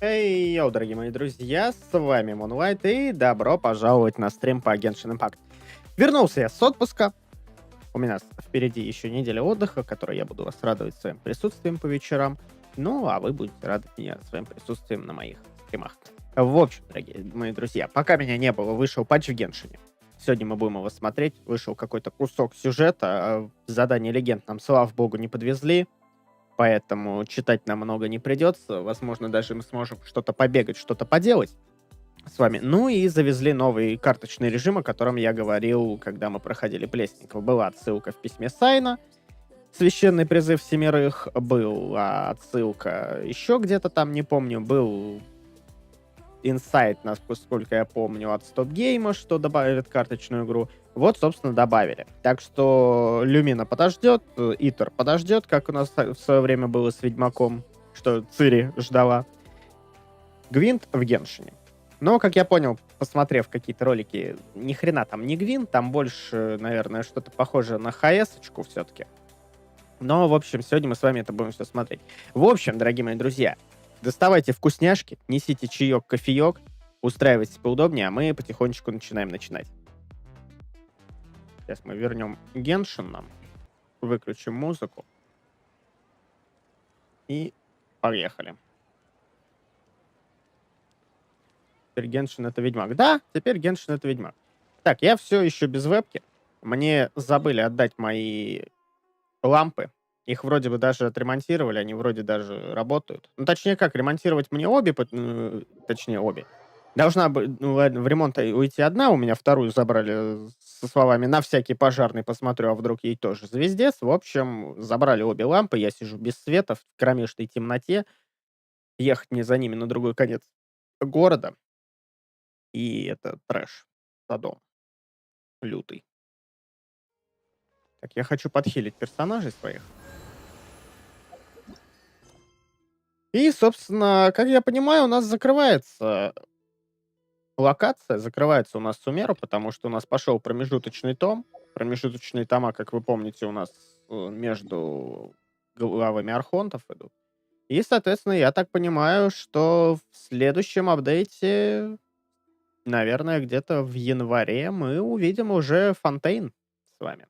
Эй, йоу, дорогие мои друзья, с вами Мунлайт, и добро пожаловать на стрим по Genshin Impact. Вернулся я с отпуска, у меня впереди еще неделя отдыха, которой я буду вас радовать своим присутствием по вечерам, ну, а вы будете радовать меня своим присутствием на моих стримах. В общем, дорогие мои друзья, пока меня не было, вышел патч в Геншине. Сегодня мы будем его смотреть, вышел какой-то кусок сюжета, а задание легенд нам, слава богу, не подвезли. Поэтому читать нам много не придется. Возможно, даже мы сможем что-то побегать, что-то поделать с вами. Ну и завезли новый карточный режим, о котором я говорил, когда мы проходили Плесников. Была отсылка в письме Сайна. Священный призыв семерых. Была отсылка еще где-то там, не помню. Был инсайт, насколько я помню, от Стоп-гейма, что добавит карточную игру. Вот, собственно, добавили. Так что Люмина подождет, Итер подождет, как у нас в свое время было с Ведьмаком, что Цири ждала. Гвинт в Геншине. Но, как я понял, посмотрев какие-то ролики, ни хрена там не Гвинт, там больше, наверное, что-то похожее на ХС-очку все-таки. Но, в общем, сегодня мы с вами это будем все смотреть. В общем, дорогие мои друзья, доставайте вкусняшки, несите чайок, кофеёк, устраивайтесь поудобнее, а мы потихонечку начинать. Сейчас мы вернем Геншин нам, выключим музыку и поехали. Теперь Геншин это Ведьмак. Да, теперь Геншин это Ведьмак. Так, я все еще без вебки. Мне забыли отдать мои лампы. Их вроде бы даже отремонтировали, они вроде даже работают. Ну, точнее как, ремонтировать мне обе, точнее обе. Должна быть, ну ладно, в ремонт уйти одна, у меня вторую забрали со словами «на всякий пожарный посмотрю, а вдруг ей тоже звездец». В общем, забрали обе лампы, я сижу без света в кромешной темноте, ехать мне за ними на другой конец города, и это трэш, Содом, лютый. Так, я хочу подхилить персонажей своих. И, собственно, как я понимаю, у нас закрывается локация, закрывается у нас Сумера, потому что у нас пошел промежуточный том. Промежуточные тома, как вы помните, у нас между главами архонтов идут. И, соответственно, я так понимаю, что в следующем апдейте, наверное, где-то в январе мы увидим уже Фонтейн с вами.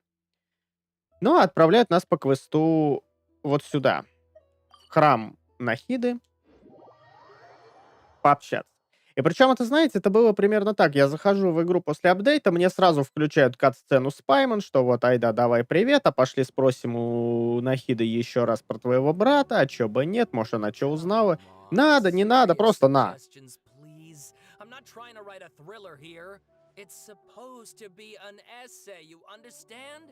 Ну, а отправляют нас по квесту вот сюда. Храм Нахиды. Пообщаться. И причем, это, знаете, это было примерно так. Я захожу в игру после апдейта, мне сразу включают кат-сцену с Паймон, что вот, айда, давай привет, а пошли спросим у Нахиды еще раз про твоего брата, а чё бы нет, может, она чё узнала. Надо, не надо, просто на.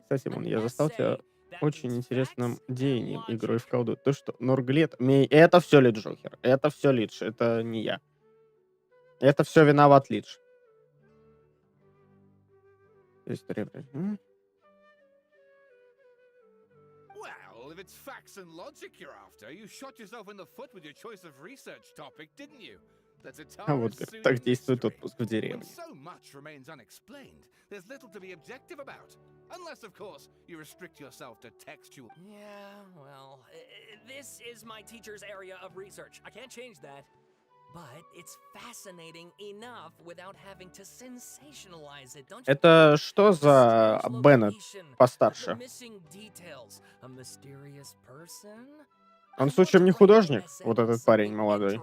Кстати, Мун, я застал тебя очень интересным деянием игрой в колду. Ты что, Нурглет? Это все Лид Джокер, это все Лидж, это не я. Это все виноват Лидж. История. Well, if it's facts and logic you're after, you shot yourself in the foot with your choice of research topic, didn't you? А вот как так действует отпуск в деревне. So much remains unexplained. There's little to be objective about. Unless, of course, you restrict yourself to textual. Yeah, well, this is my teacher's area of research. I can't change that. But it's fascinating enough without having to sensationalize it. Don't you? Это что за Беннет постарше? Он случаем не художник? Вот этот парень молодой.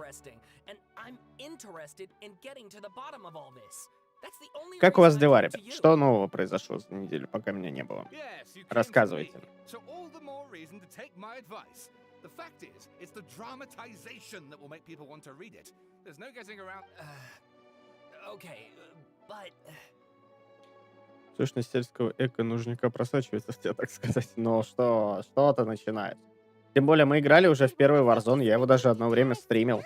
That's the only Как у вас reason I дела, came to ребят? you. Что нового произошло за неделю, пока меня не было? Yes, you came to Рассказывайте. me, so all the more reason to take my advice. The fact is, it's the dramatization that will make people want to read it. There's no getting around. Okay, but Сущность сельского эко-нужника просачивается в тебя, так сказать. Но что ты начинаешь? Тем более мы играли уже в первый Warzone, я его даже одно время стримил.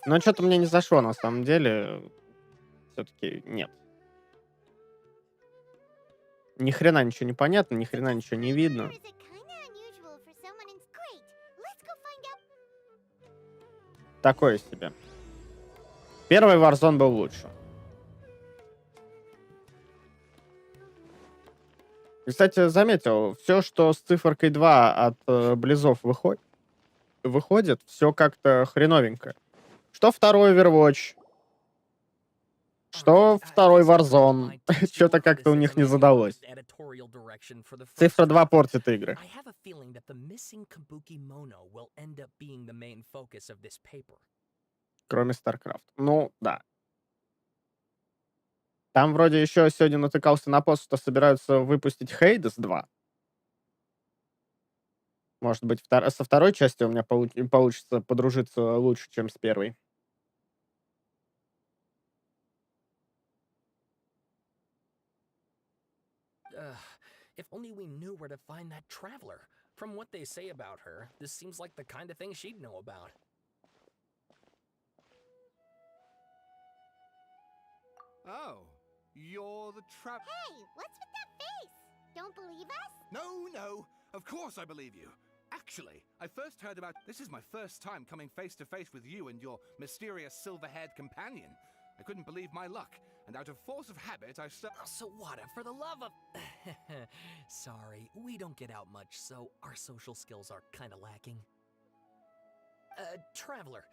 Но что-то мне не зашло, на самом деле. Все-таки нет. Ни хрена ничего не понятно, ни хрена ничего не видно. Такое себе. Первый Warzone был лучше. И, кстати, заметил, все, что с циферкой 2 от Близов выходит, все как-то хреновенько. Что второй Overwatch, что второй Warzone. Что-то как-то у них не задалось. Цифра 2 портит игры. I have a feeling that the missing Kabuki Mono will end up being the main focus of this paper. Кроме StarCraft. Ну, да. Там вроде еще сегодня натыкался на пост, что собираются выпустить Hades 2. Может быть, со второй частью у меня получится подружиться лучше, чем с первой. If only we knew where to find that traveler. From what they say about her, this seems like the kind of thing she'd know about. Oh, you're the trap. Hey, what's with that face? Don't believe us? No, of course I believe you. Actually, I first heard about. This is my first time coming face to face with you and your mysterious silver-haired companion. I couldn't believe my luck, and out of force of habit, I So what? For the love of... Sorry, we don't get out much, so our social skills are kind of lacking. Traveler,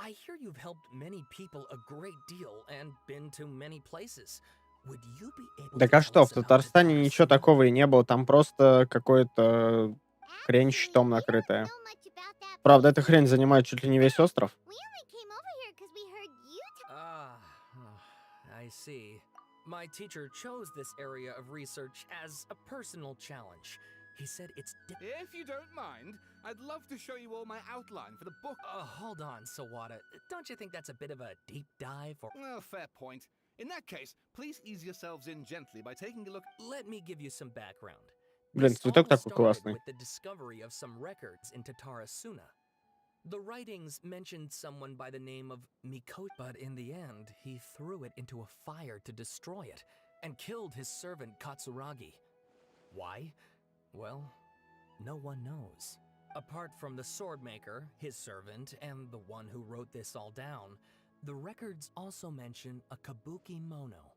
I hear you've helped many people a great deal and been to many places. Would you be able Так to а tell что, us в about Татарстане ничего Tatarasuna? такого и не было, там просто какое-то хрень щитом Actually, we don't накрытая. know much about that Правда, place эта хрень either. занимает чуть ли не весь остров. We only came over here because we heard you I see. My teacher chose this area of research as a personal challenge. He said it's If you don't mind, I'd love to show you all my outline for the book. hold on, Sawada. Don't you think that's a bit of a deep dive? Or Well, fair point. In that case, please ease yourselves in gently by taking a look. let me give you some background. Блин, This цветок all такой started классный. with the discovery of some records in Tatarasuna. The writings mentioned someone by the name of Miko, but in the end, he threw it into a fire to destroy it and killed his servant Katsuragi. Why? Well, no one knows. Apart from the swordmaker, his servant, and the one who wrote this all down, the records also mention a kabuki mono.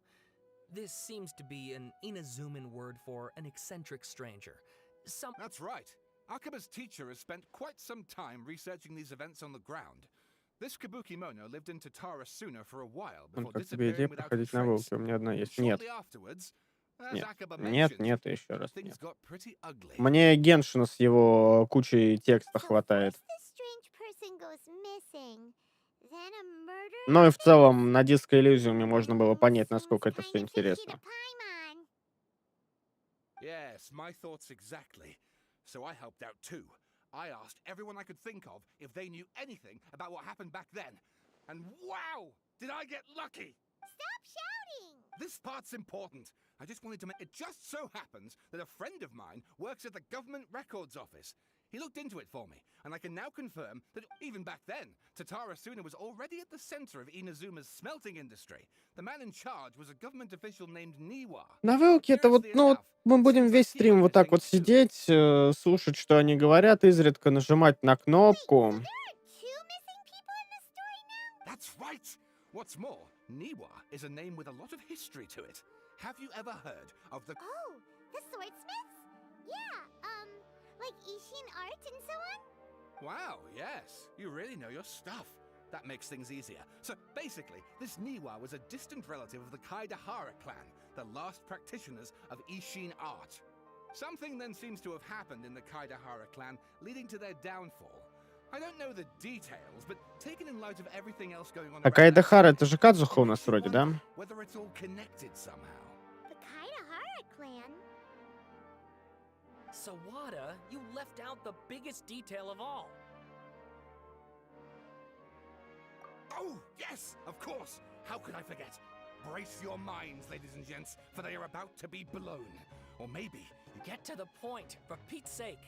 This seems to be an Inazuman word for an eccentric stranger. That's right. Akaba's teacher has spent quite some time researching these events on the ground. This Kabuki Mono lived in Tatarasuna for a while Вон, before как тебе идея disappearing without a походить на trace. волки? У меня одна And есть. Нет, shortly afterwards, as нет, Akaba нет, mentioned, нет и еще раз things нет. got pretty ugly. Мне Геншина с его кучей текста So хватает. first this strange person goes missing, then a murder Ну и в happens. целом на Диско Элизиуме можно было понять, насколько это Sounds все kinda fishy интересно. to Paimon. Yes, my thoughts exactly. So I helped out too. I asked everyone I could think of if they knew anything about what happened back then. And wow, did I get lucky! Stop shouting! This part's important. I just wanted to make it just so happens that a friend of mine works at the government records office. He looked into it for me, and I can now confirm that even back then, Tatarasuna was already at the center of Inazuma's smelting industry. The man in charge was a government official named Niwa. На Велке это вот, Curiously ну вот enough, мы it будем seems весь like he стрим went вот так missing вот too. сидеть, слушать, что они говорят, изредка нажимать на Wait, so кнопку. there are two missing people in the story now? That's right! What's more, Niwa is a name with a lot of history to it. Have you ever heard of the... Oh, the swordsmiths? Yeah, like Ishin art and so on? Wow, yes. You really know your stuff. That makes things easier. So basically, this Niwa was a distant relative of the Kaidahara clan, the last practitioners of Ishin art. Something then seems to have happened in the Kaidahara clan, leading to their downfall. I don't know the details, but taken in light of everything else going on А around Кайдахара, us, это же Кадзуха у нас it makes you вроде, да? wonder whether it's all connected somehow. The Kaidahara clan. Sawada, you left out the biggest detail of all. Oh, yes, of course. How could I forget? Brace your minds, ladies and gents, for they are about to be blown. Or maybe, Get to the point, for Pete's sake.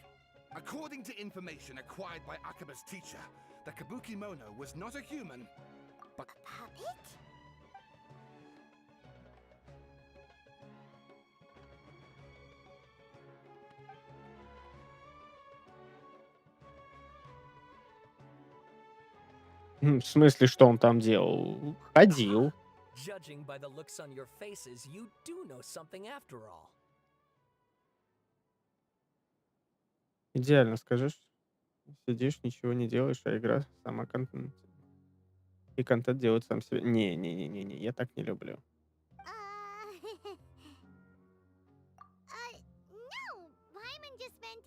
according to information acquired by Akaba's teacher, the Kabuki Mono was not a human, but Puppet? В смысле, что он там делал? Ходил. Judging by the looks on your faces, you do know something after all. Идеально, скажешь. Сидишь, ничего не делаешь, а игра сама контент. И контент делает сам себе. Не, я так не люблю. No. Wyman just meant.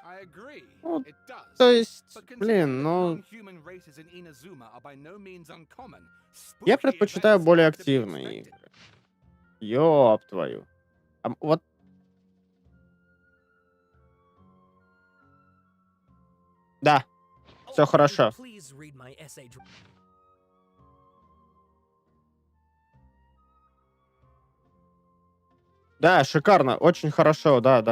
I agree, Ну, it does. то есть, But considering блин, that ну, non-human races in Inazuma are by no means uncommon, я spooky предпочитаю events более are to be активные expected. игры. Ёб твою. Вот. Да, все Oh, хорошо. please read my essay. Да, шикарно, очень хорошо, да.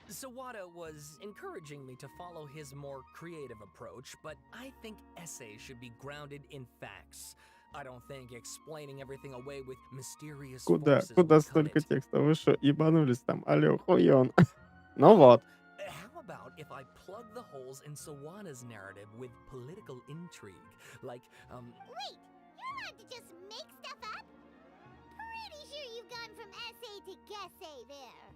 Sawada was encouraging me to follow his more creative approach, but I think essays should be grounded in facts. I don't think explaining everything away with mysterious Куда forces would cut столько it. текста? Вы что, ебанулись там? Алло, хуён. Ну вот. How about if I plug the holes in Sawada's narrative with political intrigue? Like, Wait, you're allowed to just make stuff up? Pretty sure you've gone from essay to guessay there.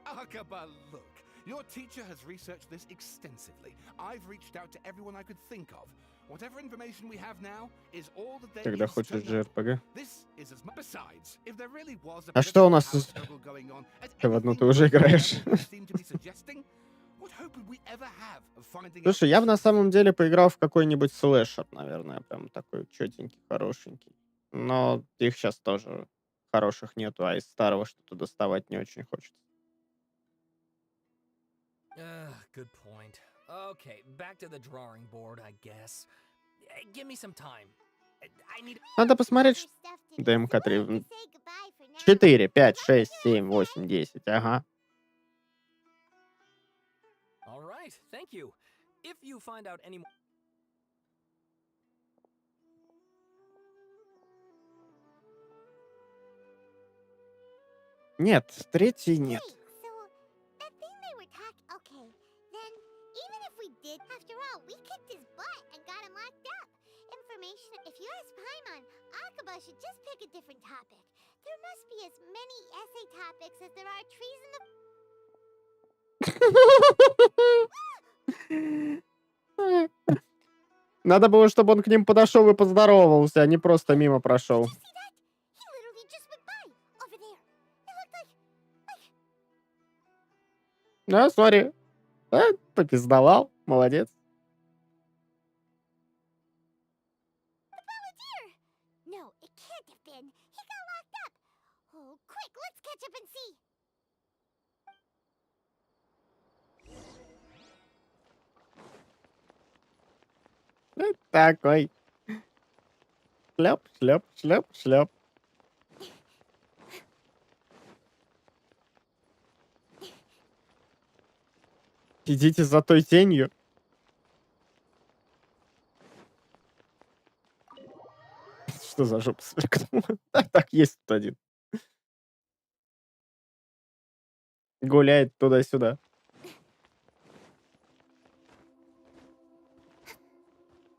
Akaba, look. Your teacher has researched this extensively. I've reached out to everyone I could think of. Whatever information we have now is all that there Когда is to хочешь know. JRPG. This is as much. Besides, if there really was a А что у нас political из- power struggle going on at Ты в одну anything ты уже close to the играешь. level you seem to be suggesting, what hope would we ever have of finding out Слушай, the я бы на truth? самом деле поиграл в какой-нибудь слэшер, наверное, прям такой чётенький, хорошенький. Но их сейчас тоже хороших нету, а из старого что-то доставать не очень хочется. good point. Okay, back to the drawing board, I guess. Give me some time. I need. Надо посмотреть, Other stuff to do, ДМК so 3. we'll have to say goodbye for now. 4, 5, 6, 7, 8, 10. Ага. All right, thank you. If you find out any more. Нет, третий нет. Wait, so that thing they were talking. Okay, then even if we did, after all, we kicked his butt and got him locked up. Information. If you ask Paimon, Akaba should just pick a different topic. There must be as many essay topics as there are trees in the. Надо было, чтобы он к ним подошел и поздоровался, а не просто мимо прошел. Did you see that? He literally just went by over there. It looked like. Да, сори. Попиздовал. Молодец. Volunteer! No, it can't have been. He got locked up. Oh, quick, let's catch up and see. Такой. Шлеп, шлеп, шлеп, шлеп. Идите за той тенью. Что за жопа сверкнула? Так, есть тут один. Гуляет туда-сюда.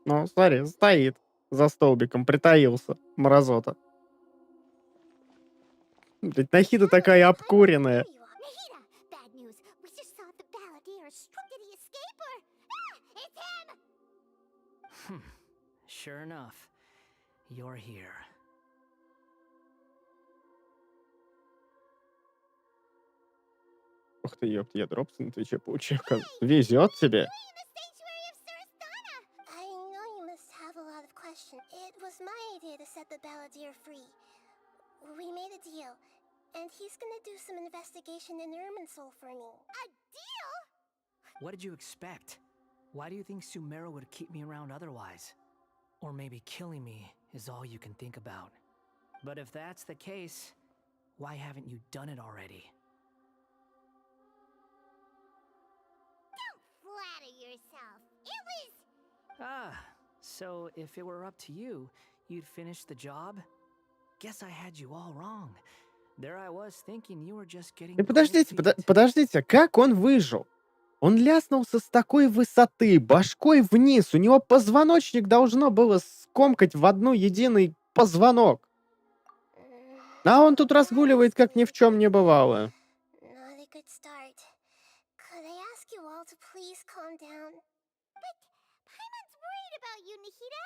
Ну, смотри, стоит за столбиком, притаился, мразота. Блядь, Нахида такая обкуренная. There you are. Nahida, bad news. We just saw the balladeer. Did he escape or? Ah, it's him! Sure enough, you're here. Ух ты, ёпт, я дропсы на Твиче получил. Везет тебе. I know you must have a lot of questions. It was my idea to set the balladeer free. We made a deal, and he's gonna do some investigation in Irminsul for me. A deal? What did you expect? Why do you think Sumeru would keep me around otherwise? Or maybe killing me is all you can think about. But if that's the case, why haven't you done it already? Don't flatter yourself. It was... Ah, so if it were up to you, you'd finish the job? Guess I had you all wrong. There I was thinking you were just getting... И подождите, подождите, как он выжил? Он ляснулся с такой высоты, башкой вниз. У него позвоночник должно было скомкать в одну единый позвонок. А он тут разгуливает, как ни в чем не бывало. Not a good start. Could I ask you all to please calm down? But Paimon's worried about you, Nihida.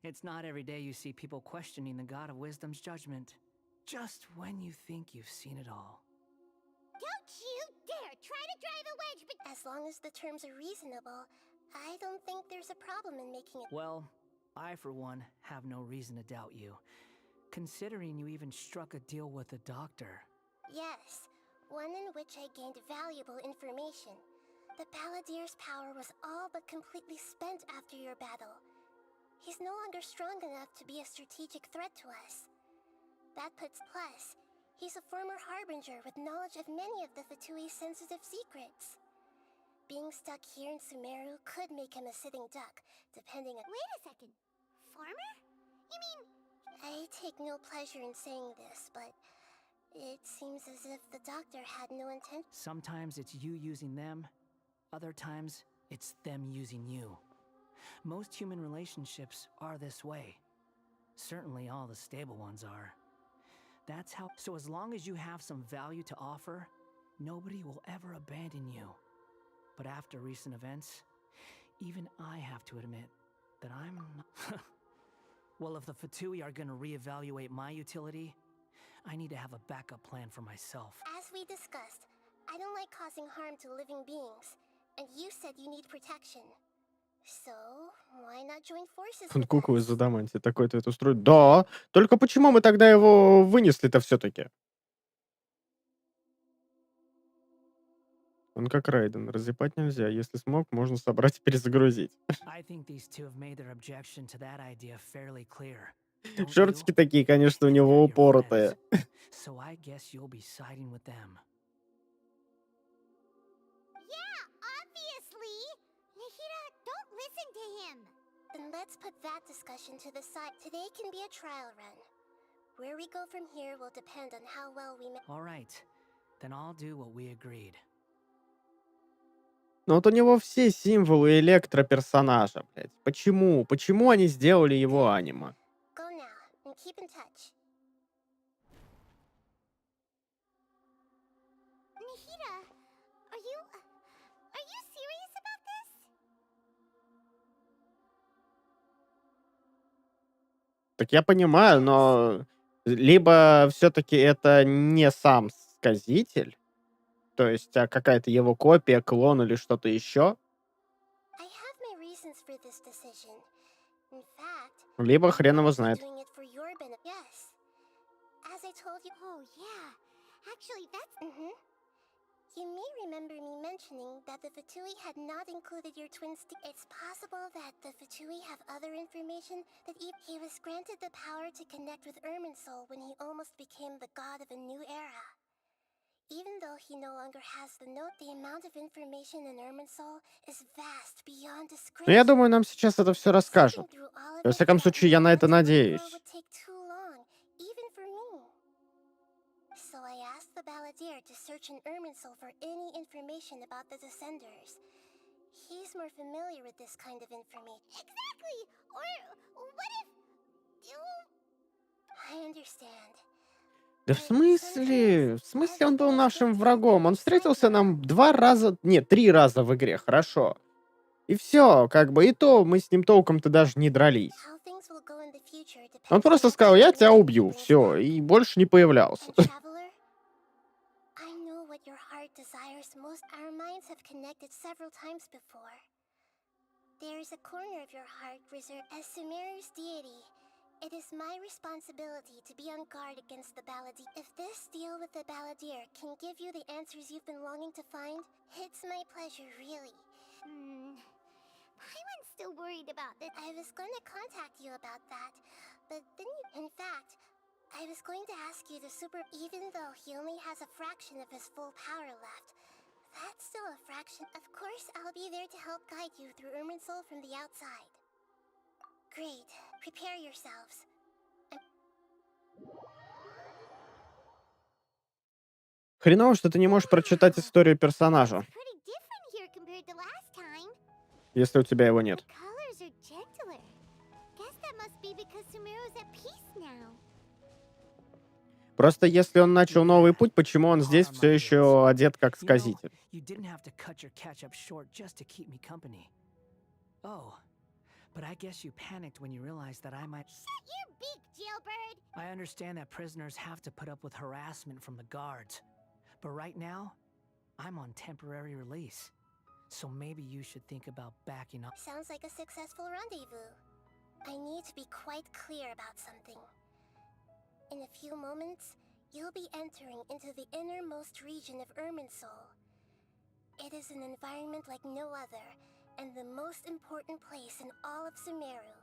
It's not every day you see people questioning the God of Wisdom's judgment. Just when you think you've seen it all. Don't you dare try to drive a wedge, but as long as the terms are reasonable, I don't think there's a problem in making it. Well, I for one have no reason to doubt you, considering you even struck a deal with the doctor. Yes, one in which I gained valuable information. The Balladeer's power was all but completely spent after your battle. He's no longer strong enough to be a strategic threat to us. That puts plus, he's a former harbinger with knowledge of many of the Fatui's sensitive secrets. Being stuck here in Sumeru could make him a sitting duck, depending on— Wait a second. Former? You mean— I take no pleasure in saying this, but it seems as if the doctor had no intention. Sometimes it's you using them, other times it's them using you. Most human relationships are this way. Certainly all the stable ones are. That's how— So as long as you have some value to offer, nobody will ever abandon you. But after recent events, even I have to admit that I'm not— Well, if the Fatui are gonna reevaluate my utility, I need to have a backup plan for myself. As we discussed, I don't like causing harm to living beings, and you said you need protection. So, why not join forces Он with куклу us? из адаманти такой-то это устроит. Да, только почему мы тогда его вынесли-то все-таки? Он как Райден, разъебать нельзя. Если смог, можно собрать и перезагрузить. I think these two have made their objection to that idea fairly clear. Don't you? Шортики такие, конечно, у And него they're your упоротые. friends, so I guess you'll be siding with them. Yeah, obviously! Nihira, don't listen to him! Then let's put that discussion to the side. Today can be a trial run. Where we go from here will depend on how well we make. All right, then I'll do what we agreed. Но вот у него все символы электроперсонажа, блядь. Почему? Почему они сделали его аниме? Go now, and keep in touch. Nihira, are you serious about this? Так я понимаю, но либо все-таки это не сам сказитель, то есть какая-то его копия, клон или что-то еще, I have my reasons for this decision. In fact, либо хрен его I'm знает. doing it for your benefit. Yes. As I told you. Oh, yeah. Actually, that's. You may remember me mentioning that the Fatui had not included your twin It's possible that the Fatui have other information that he was granted the power to connect with Irminsul when he almost became the god of a new era. Even though he no longer has the note, the amount of information in Irminsul is vast beyond Ну, я description. думаю, нам сейчас это все расскажут. Sifting through all of Во it, всяком случае, я на это once more надеюсь. would take too long, even for me. So I asked the Balladeer to search in Irminsul for any information about the Descenders. He's more familiar with this kind of information. Exactly! Or what if... I understand. Да в смысле? В смысле он был нашим врагом? Он встретился нам 2 раза, нет, 3 раза в игре, хорошо. И все, как бы, и то мы с ним толком-то даже не дрались. How things will go in the future depends Он просто on сказал, я тебя what убью, brings все, back. и больше не появлялся. And Traveler, I know course, our minds have connected several times before. There is a corner of your heart reserved as Sumeru's deity. It is my responsibility to be on guard against the balladeer. If this deal with the balladeer can give you the answers you've been longing to find, it's my pleasure, really. Paimon's still worried about this. I was going to contact you about that, but then in fact, I was going to ask you to even though he only has a fraction of his full power left, that's still a fraction. Of course, I'll be there to help guide you through Irminsul from the outside. Great. Prepare yourselves. Хреново, что ты не можешь прочитать историю персонажа, Pretty different here compared to last time. если у тебя его нет. The colors are gentler. Guess that must be because Sumeru's at peace now. Просто если он начал новый путь, почему он здесь все еще одет как сказитель? You didn't have to cut your catch-up short just to keep me company. Oh, but I guess you panicked when you realized that I might... Shut your beak, jailbird! I understand that prisoners have to put up with harassment from the guards. But right now, I'm on temporary release. So maybe you should think about backing up. Sounds like a successful rendezvous. I need to be quite clear about something. In a few moments, you'll be entering into the innermost region of Irminsul. It is an environment like no other, and the most important place in all of Sumeru.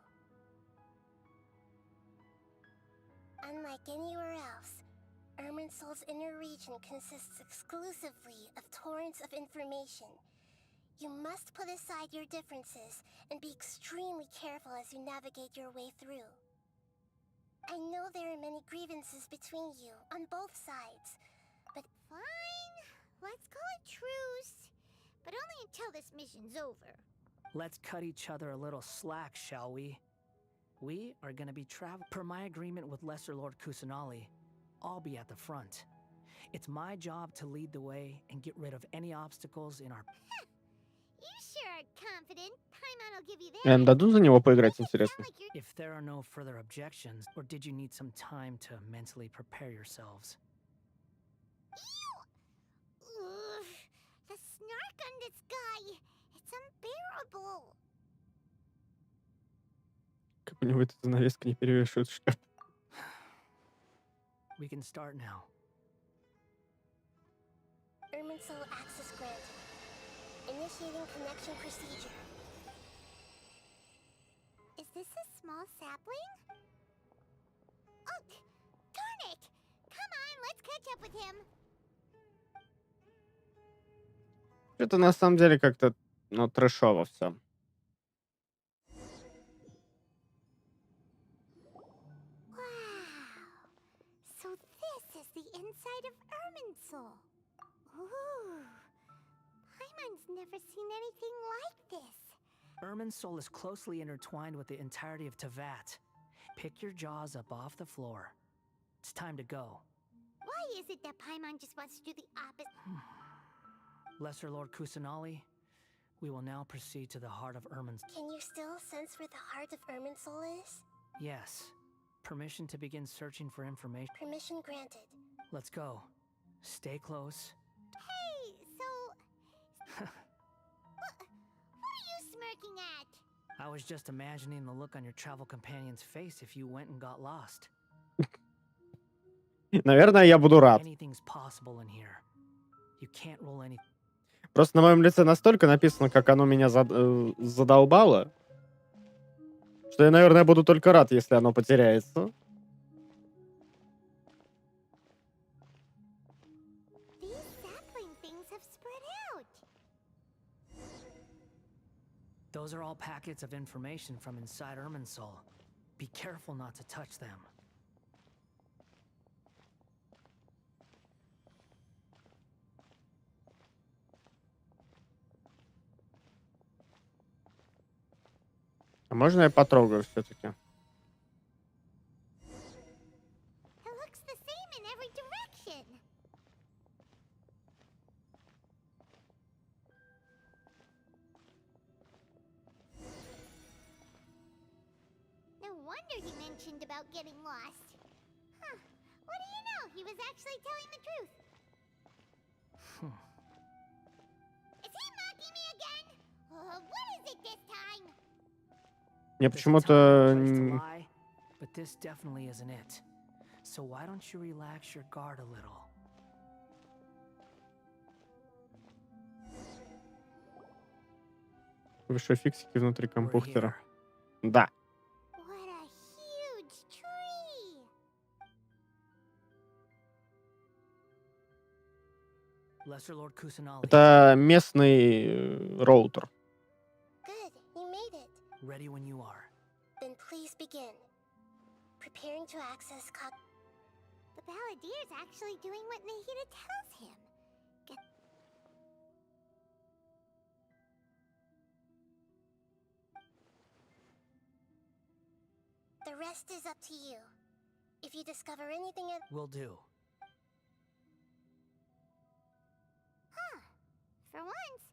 Unlike anywhere else, Irminsul's inner region consists exclusively of torrents of information. You must put aside your differences and be extremely careful as you navigate your way through. I know there are many grievances between you on both sides, but... Fine, let's call it truce, but only until this mission's over. Let's cut each other a little slack, shall we? We are gonna be per my agreement with Lesser Lord Kusanali, I'll be at the front. It's my job to lead the way and get rid of any obstacles in our... You sure are confident. Paimon will give you that. Дадут за него поиграть, интересно? Sound like you're... If there are no further objections, or did you need some time to mentally prepare yourselves? Ugh, the snark on this guy. It's unbearable. Как у него эта занавеска не перевешивает шкаф? We can start now. Irminsul access granted. Initiating connection procedure. Is this a small sapling? Oh, darn it! Come on, let's catch up with him. Это на самом деле как-то, ну, трэшово все. So this is the inside of Irminsul. Ooh. Paimon's never seen anything like this. Irminsul is closely intertwined with the entirety of Teyvat. Pick your jaws up off the floor. It's time to go. Why is it that Paimon just wants to do the opposite? Lesser Lord Kusanali, we will now proceed to the heart of Irminsul. Can you still sense where the heart of Irminsul is? Yes. Permission to begin searching for information. Permission granted. Let's go. Stay close. Hey, so... what are you smirking at? I was just imagining the look on your travel companion's face if you went and got lost. Наверное, я буду рад. Anything's possible in here. You can't roll any... Просто на моем лице настолько написано, как оно меня задолбало, что я, наверное, буду только рад, если оно потеряется. These sapling things have spread out. Those are all packets of information from inside Irminsul. Be careful not to touch them. А можно я потрогаю все-таки? It looks the same in every direction. No wonder he mentioned about getting lost. Huh. What do you know? He was actually telling the truth. Мне There's a time почему-то... and a place to lie, but this definitely isn't it. So why don't you relax your guard a little? Выше фиксики внутри We're компьютера. here. Да. What a huge tree! Lesser Lord Kusanali. Это местный роутер. Good, you made it. Ready when you are. Then please begin. Preparing to access The Balladeer's actually doing what Nahida tells him. Get The rest is up to you. If you discover anything at Will do. For once,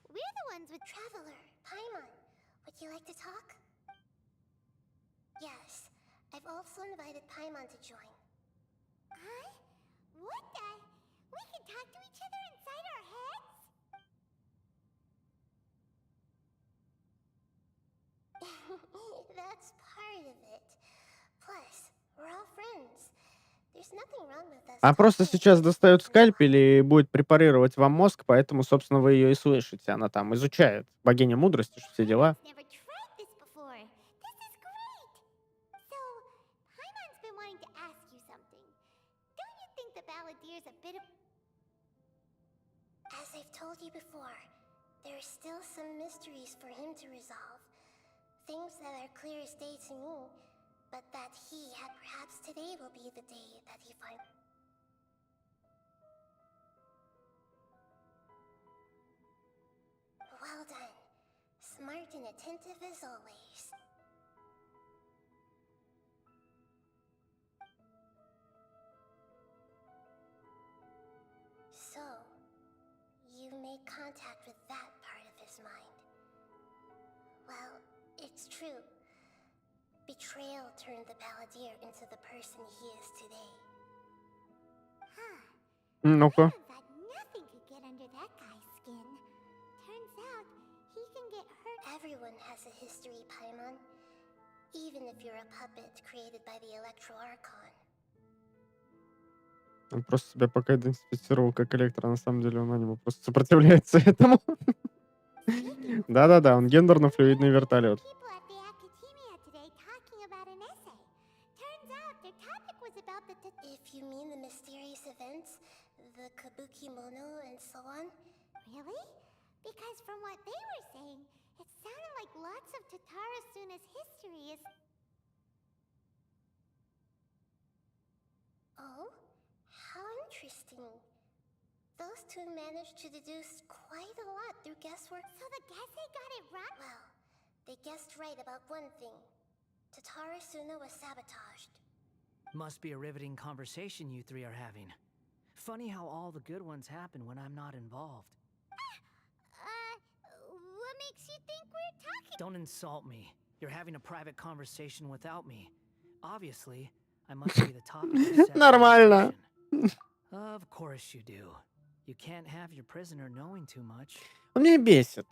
we're the ones with Traveler, Paimon, would you like to talk? Yes, I've also invited Paimon to join. Huh? What the? We can talk to each other inside our heads? That's part of it. Plus, we're all friends. There's nothing wrong with us. А просто talking сейчас about достают what's скальпель и будет препарировать вам мозг, поэтому, собственно, вы ее и слышите. Она там изучает. Богиня мудрости, все дела. I've never tried this before. This is great. So, Paimon's been wanting to ask you something. Don't you think the Balladeer's a bit of... As I've told you before, there are still some mysteries for him to resolve. Things that are clear as day to me, but that perhaps today will be the day that he finds. Well done. Smart and attentive as always. So, you made contact with that part of his mind. Well, it's true. Betrayal turned the Balladeer into the person he is today. Ну-ка. I thought nothing could get under that guy's skin. Turns out, he can get hurt. Everyone has a history, Paimon. Even if you're a puppet created by the Electro Archon. Он просто себя пока идентифицировал как электро, а на самом деле он аниме просто сопротивляется этому. Да-да-да, он гендерно-флюидный вертолет. People at the academia today talking about an essay. Turns out their topic was about the If you mean the mysterious events, the Kabuki Mono and so on, Really? Because from what they were saying, it sounded like lots of Tatara Suna's history is... oh, how interesting. Those two managed to deduce quite a lot through guesswork. So the Gese got it right? Well, they guessed right about one thing. Tatara Suna was sabotaged. Must be a riveting conversation you three are having. Funny how all the good ones happen when I'm not involved. What makes you think we're talking? Don't insult me. You're having a private conversation without me. Obviously, I must be the topic of said Нормально. conversation. Of course you do. You can't have your prisoner knowing too much. Он меня бесит.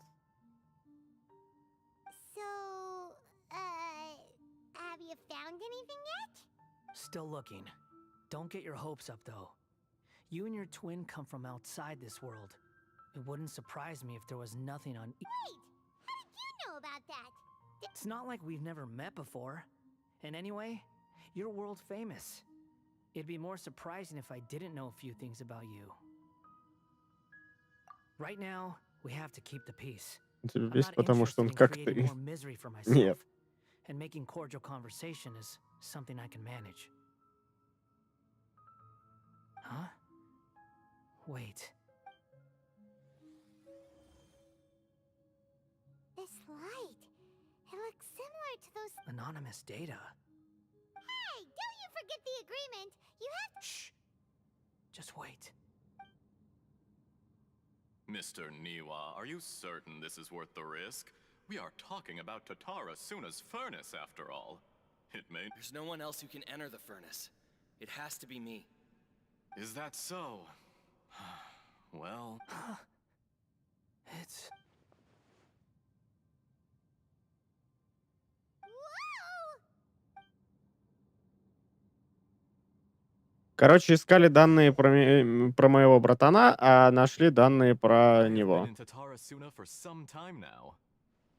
So, have you found anything yet? Still looking. Don't get your hopes up, though. You and your twin come from outside this world. It wouldn't surprise me if there was nothing on... Wait, how did you know about that? It's not like we've never met before. And anyway, you're world famous. It'd be more surprising if I didn't know a few things about you. Right now, we have to keep the peace. Он тебя I'm бесит, not потому что он interested in как creating ты. more misery for myself. Нет. And making cordial conversation is something I can manage. Huh? Wait. This light, it looks similar to those... Anonymous data. Hey, don't you forget the agreement. You have... Shh. Just wait. Mr. Niwa, are you certain this is worth the risk? We are talking about Tatara Suna's furnace, after all. It may... There's no one else who can enter the furnace. It has to be me. Is that so? Well... It's... Короче, искали данные про моего братана, а нашли данные про I have been него. in Tatarasuna for some time now.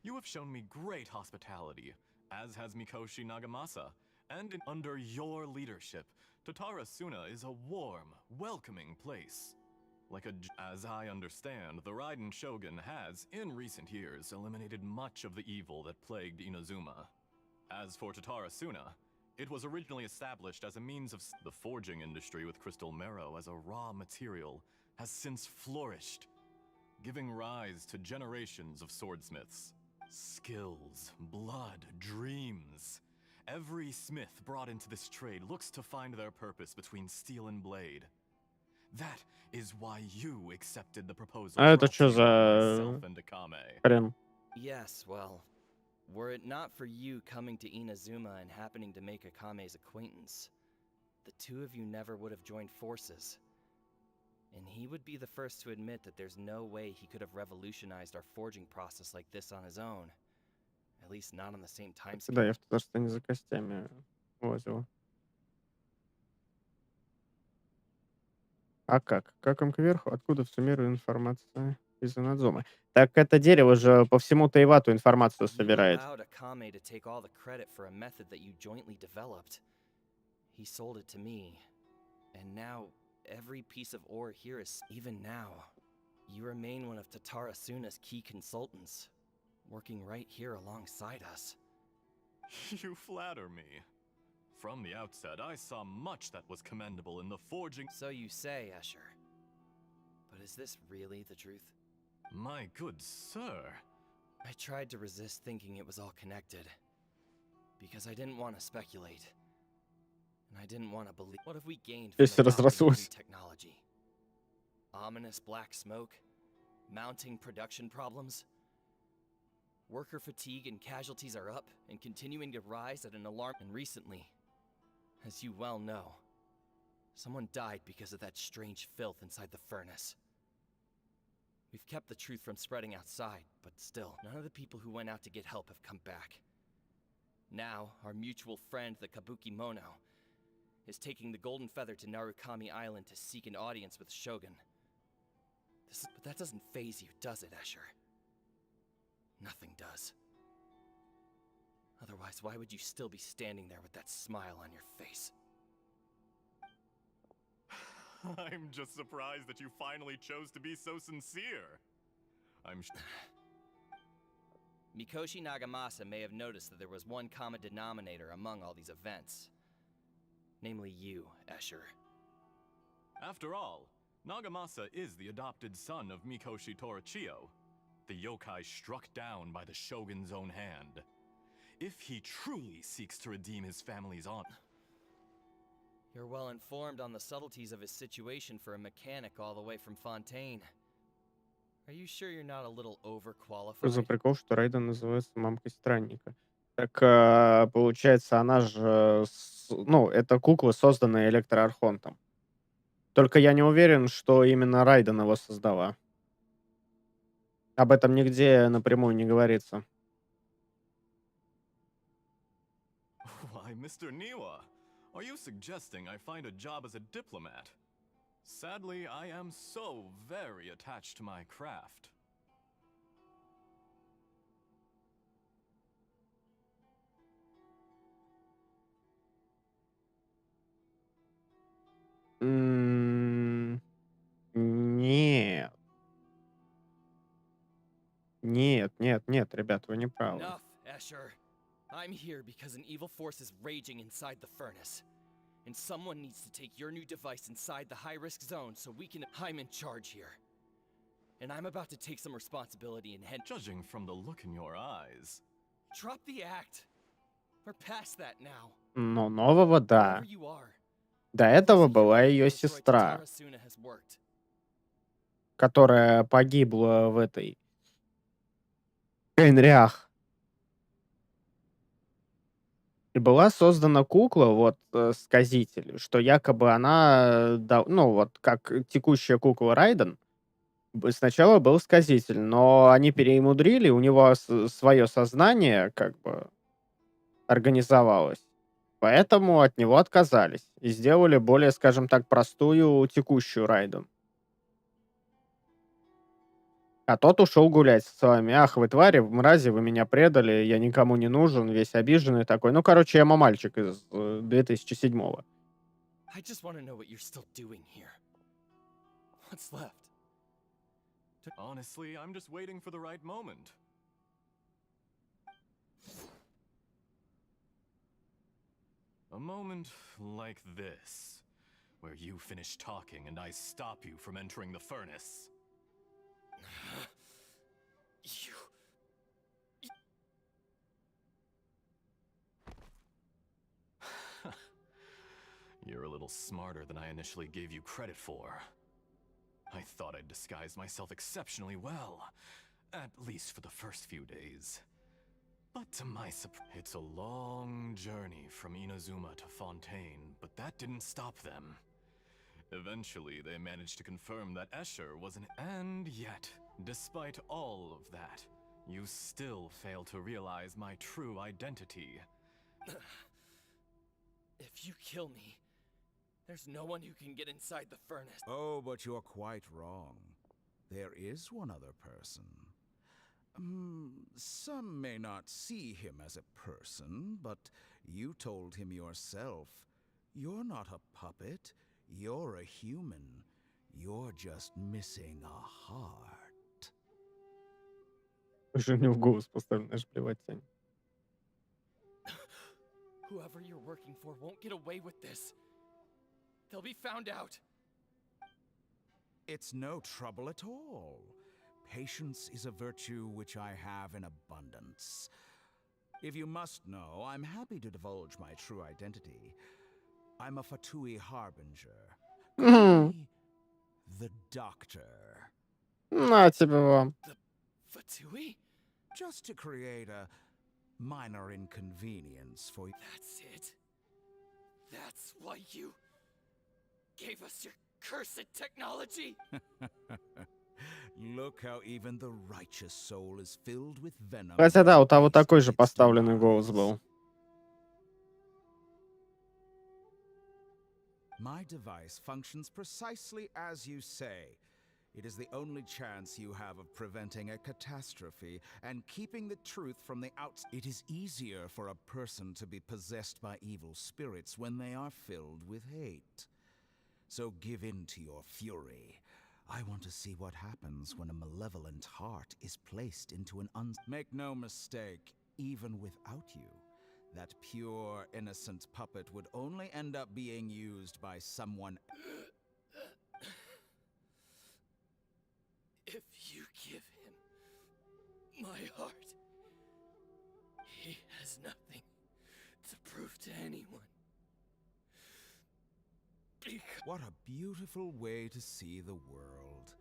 You have shown me great hospitality, as has Mikoshi Nagamasa, and under your leadership, Tatarasuna is a warm, welcoming place. As I understand, the Raiden Shogun has, in recent years, eliminated much of the evil that plagued Inazuma. As for Tatarasuna, it was originally established as a means of the forging industry with crystal marrow as a raw material has since flourished, giving rise to generations of swordsmiths. Skills, blood, dreams. Every smith brought into this trade looks to find their purpose between steel and blade. That is why you accepted the proposal А это brought что to you by за myself and Akame. хрен? Yes, well, were it not for you coming to Inazuma and happening to make Akame's acquaintance, the two of you never would have joined forces. And he would be the first to admit that there's no way he could have revolutionized our forging process like this on his own. At least not on the same time Да, scale. я в Татарстане за костями возил. А как? Как им кверху? Откуда в суммирую информация из Инадзумы? Так это дерево же по всему Тайвату информацию You собирает. allowed Akame to take all the credit for a method that you jointly developed. He sold it to me, and now every piece of ore here is... Even now, you remain one of Tatarasuna's key consultants, working right here alongside us. You flatter me. From the outset, I saw much that was commendable in the forging. So you say, Escher. But is this really the truth? My good sir. I tried to resist thinking it was all connected. Because I didn't want to speculate. And I didn't want to believe... What have we gained from Если adopting the new разрослось. technology? Ominous black smoke? Mounting production problems? Worker fatigue and casualties are up and continuing to rise at an alarm. And recently, as you well know, someone died because of that strange filth inside the furnace. We've kept the truth from spreading outside, but still, none of the people who went out to get help have come back. Now, our mutual friend, the Kabuki Mono, is taking the Golden Feather to Narukami Island to seek an audience with Shogun. But that doesn't faze you, does it, Escher? Nothing does. Otherwise, why would you still be standing there with that smile on your face? I'm just surprised that you finally chose to be so sincere. Mikoshi Nagamasa may have noticed that there was one common denominator among all these events. Namely you, Escher. After all, Nagamasa is the adopted son of Mikoshi Torichio, the yokai struck down by the Shogun's own hand. If he truly seeks to redeem his family's honor... You're well informed on the subtleties of his situation for a mechanic all the way from Fontaine. Are you sure you're not a little Что за overqualified? прикол, что Райден называется мамкой странника? Так, получается, она же... Ну, это кукла, созданная Электроархонтом. Только я не уверен, что именно Райден его создала. Об этом нигде напрямую не говорится. Why, Mr. Niwa, are you suggesting I find a job as a diplomat? Sadly, I am so very attached to my craft. Нет. Нет, нет, нет, ребят, вы не правы. Enough, Escher. I'm here because an evil force is raging inside the furnace. And someone needs to take your new device inside the high-risk zone so we can... I'm in charge here. And I'm about to take some responsibility and head... Judging from the look in your eyes... Drop the act. We're past that now. Но нового, да. Wherever you are, До этого see была how ее Destroy сестра, Tatarasuna has worked. которая погибла в этой... Энриах. И была создана кукла, вот, сказитель, что якобы она, ну, вот, как текущая кукла Райден, сначала был сказитель, но они перемудрили, у него свое сознание, как бы, организовалось. Поэтому от него отказались и сделали более, скажем так, простую текущую райду. А тот ушел гулять с вами. Ах, вы твари, мрази, вы меня предали, я никому не нужен, весь обиженный такой. Ну, короче, эмо-мальчик из 2007-го. I just want to know what you're still doing here. What's left? Honestly, I'm just waiting for the right moment. A moment like this, where you finish talking and I stop you from entering the furnace. You... You're a little smarter than I initially gave you credit for. I thought I'd disguised myself exceptionally well, at least for the first few days. But to my surprise, it's a long journey from Inazuma to Fontaine, but that didn't stop them. Eventually, they managed to confirm that Escher was an... And yet, despite all of that, you still fail to realize my true identity. If you kill me, there's no one who can get inside the furnace. Oh, but you're quite wrong. There is one other person. Some may not see him as a person, but you told him yourself. You're not a puppet. You're a human. You're just missing a heart. Уже не в голос поставлю, знаешь, плевать, Сань. Whoever you're working for won't get away with this. They'll be found out. It's no trouble at all. Patience is a virtue which I have in abundance. If you must know, I'm happy to divulge my true identity. I'm a Fatui harbinger. Call me the Doctor. На тебе вам. Fatui? Just to create a minor inconvenience for you. That's it. That's why you gave us your cursed technology. Look how even the righteous soul is filled with venom. Хотя да, у того такой же поставленный голос был. My device functions precisely as you say. It is the only chance you have of preventing a catastrophe and keeping the truth from the outside. It is easier for a person to be possessed by evil spirits when they are filled with hate. So give in to your fury. I want to see what happens when a malevolent heart is placed into an Make no mistake, even without you, that pure, innocent puppet would only end up being used by someone. If you give him my heart, he has nothing to prove to anyone. What a beautiful way to see the world.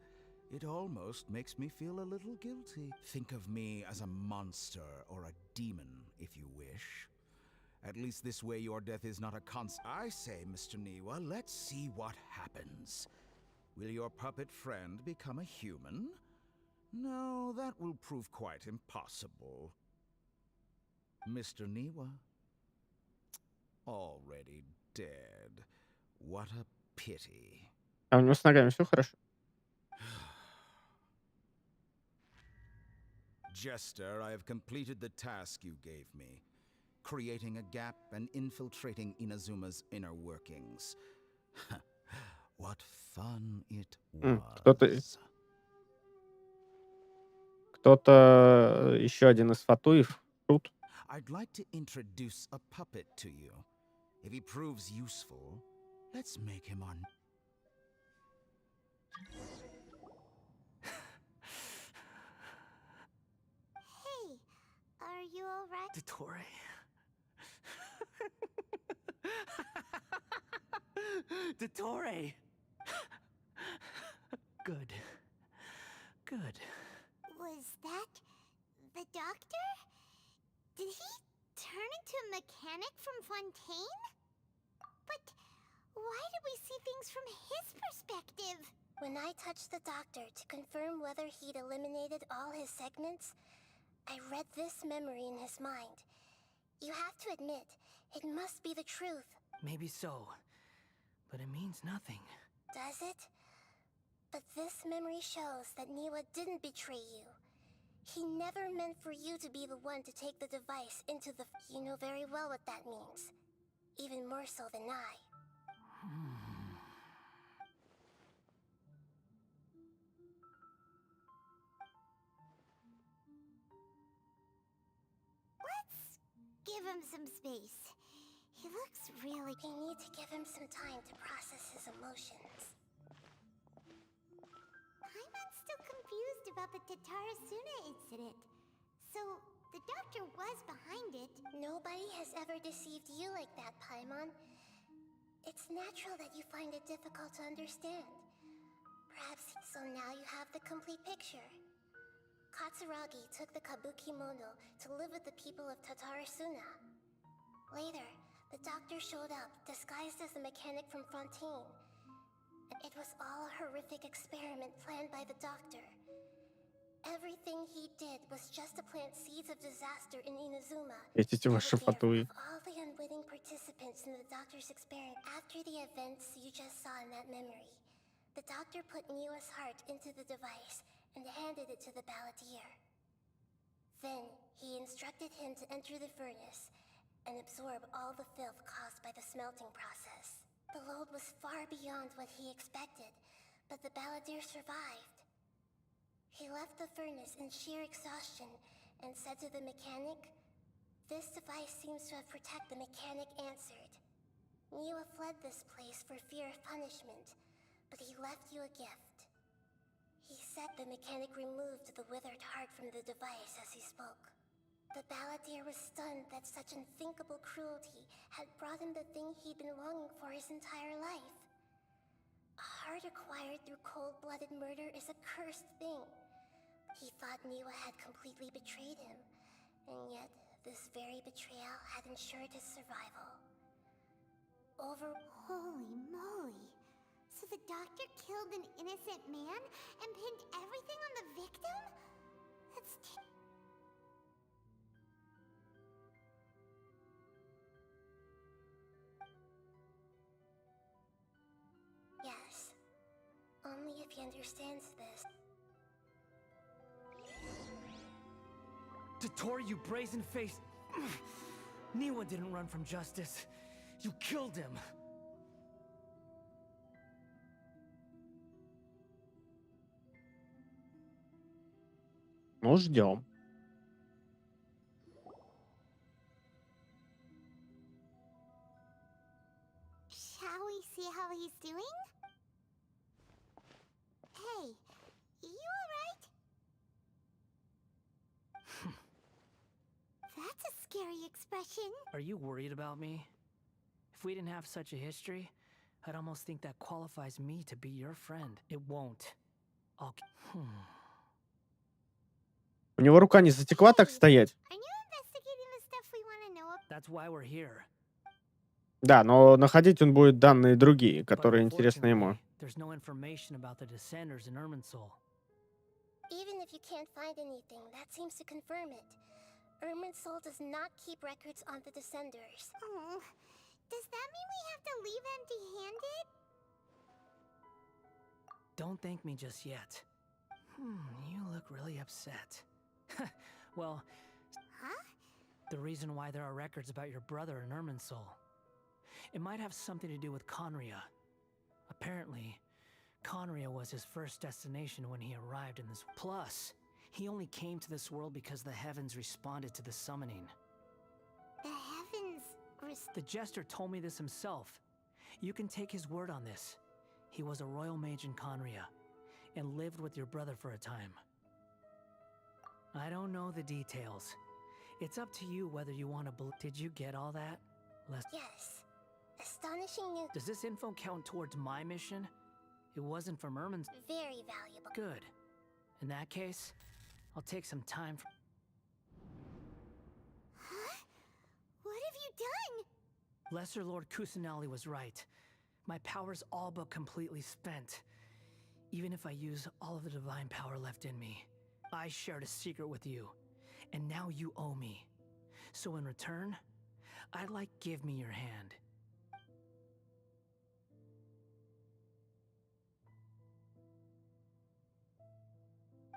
It almost makes me feel a little guilty. Think of me as a monster or a demon, if you wish. At least this way your death is not a I say, Mr. Niwa, let's see what happens. Will your puppet friend become a human? No, that will prove quite impossible. Mr. Niwa? Already dead. What a pity. А у него с ногами все хорошо? Jester, I have completed the task you gave me. Creating a gap and infiltrating Inazuma's inner workings. What fun it was. Кто-то еще один из фатуев тут. I'd like to introduce a puppet to you. If he proves useful, let's make him on. Hey, are you alright? Dottore. Dottore! Good. Good. Was that the doctor? Did he turn into a mechanic from Fontaine? But why did we see things from his perspective? When I touched the doctor to confirm whether he'd eliminated all his segments, I read this memory in his mind. You have to admit, It must be the truth. Maybe so, but it means nothing. Does it? But this memory shows that Niwa didn't betray you. He never meant for you to be the one to take the device into the... You know very well what that means. Even more so than I. Let's give him some space. He looks really... We need to give him some time to process his emotions. Paimon's still confused about the Tatarasuna incident. So, the doctor was behind it. Nobody has ever deceived you like that, Paimon. It's natural that you find it difficult to understand. Perhaps so now you have the complete picture. Katsuragi took the kabuki mono to live with the people of Tatarasuna. Later, the doctor showed up, disguised as a mechanic from Fontaine. It was all a horrific experiment planned by the doctor. Everything he did was just to plant seeds of disaster in Inazuma. Эти ваши For the fear фатуи. of all the unwitting participants in the doctor's experiment. After the events you just saw in that memory, the doctor put Niwa's heart into the device and handed it to the balladeer. Then, he instructed him to enter the furnace and absorb all the filth caused by the smelting process. The load was far beyond what he expected, but the balladeer survived. He left the furnace in sheer exhaustion and said to the mechanic, "This device seems to have protected." The mechanic answered, "Niwa fled this place for fear of punishment, but he left you a gift." He said the mechanic removed the withered heart from the device as he spoke. The balladeer was stunned that such unthinkable cruelty had brought him the thing he'd been longing for his entire life. A heart acquired through cold-blooded murder is a cursed thing. He thought Niwa had completely betrayed him, and yet this very betrayal had ensured his survival. Holy moly. So the doctor killed an innocent man and pinned everything on the victim? That's Yes. Only if he understands this. Tatori, you brazen-faced... Niwa didn't run from justice. You killed him. Ну, ждем. Shall we see how he's doing? Hey, you alright? That's a scary expression. Are you worried about me? If we didn't have such a history, I'd almost think that qualifies me to be your friend. It won't. I'll... У него рука не затекла так стоять? Are you investigating the stuff we want to know about? That's why we're here. Да, но находить он будет данные другие, But которые интересны ему. unfortunately, there's no information about the descenders in Irminsul. Even if you can't find anything, that seems to confirm it. Irminsul does not keep records on the descenders. Oh, does that mean we have to leave empty-handed? Don't thank me just yet. You look really upset. Well, Huh? the reason why there are records about your brother in Irminsul. It might have something to do with Conria. Apparently, Conria was his first destination when he arrived in this. Plus, he only came to this world because the heavens responded to the summoning. The heavens The jester told me this himself. You can take his word on this. He was a royal mage in Conria, and lived with your brother for a time. I don't know the details. It's up to you whether you want to believe. Did you get all that? Yes. Astonishing news. Does this info count towards my mission? It wasn't from Irmin's. Very valuable. Good. In that case, I'll take some time for... Huh? What have you done? Lesser Lord Kusanali was right. My power's all but completely spent. Even if I use all of the divine power left in me, I shared a secret with you, and now you owe me. So in return, I'd like give me your hand.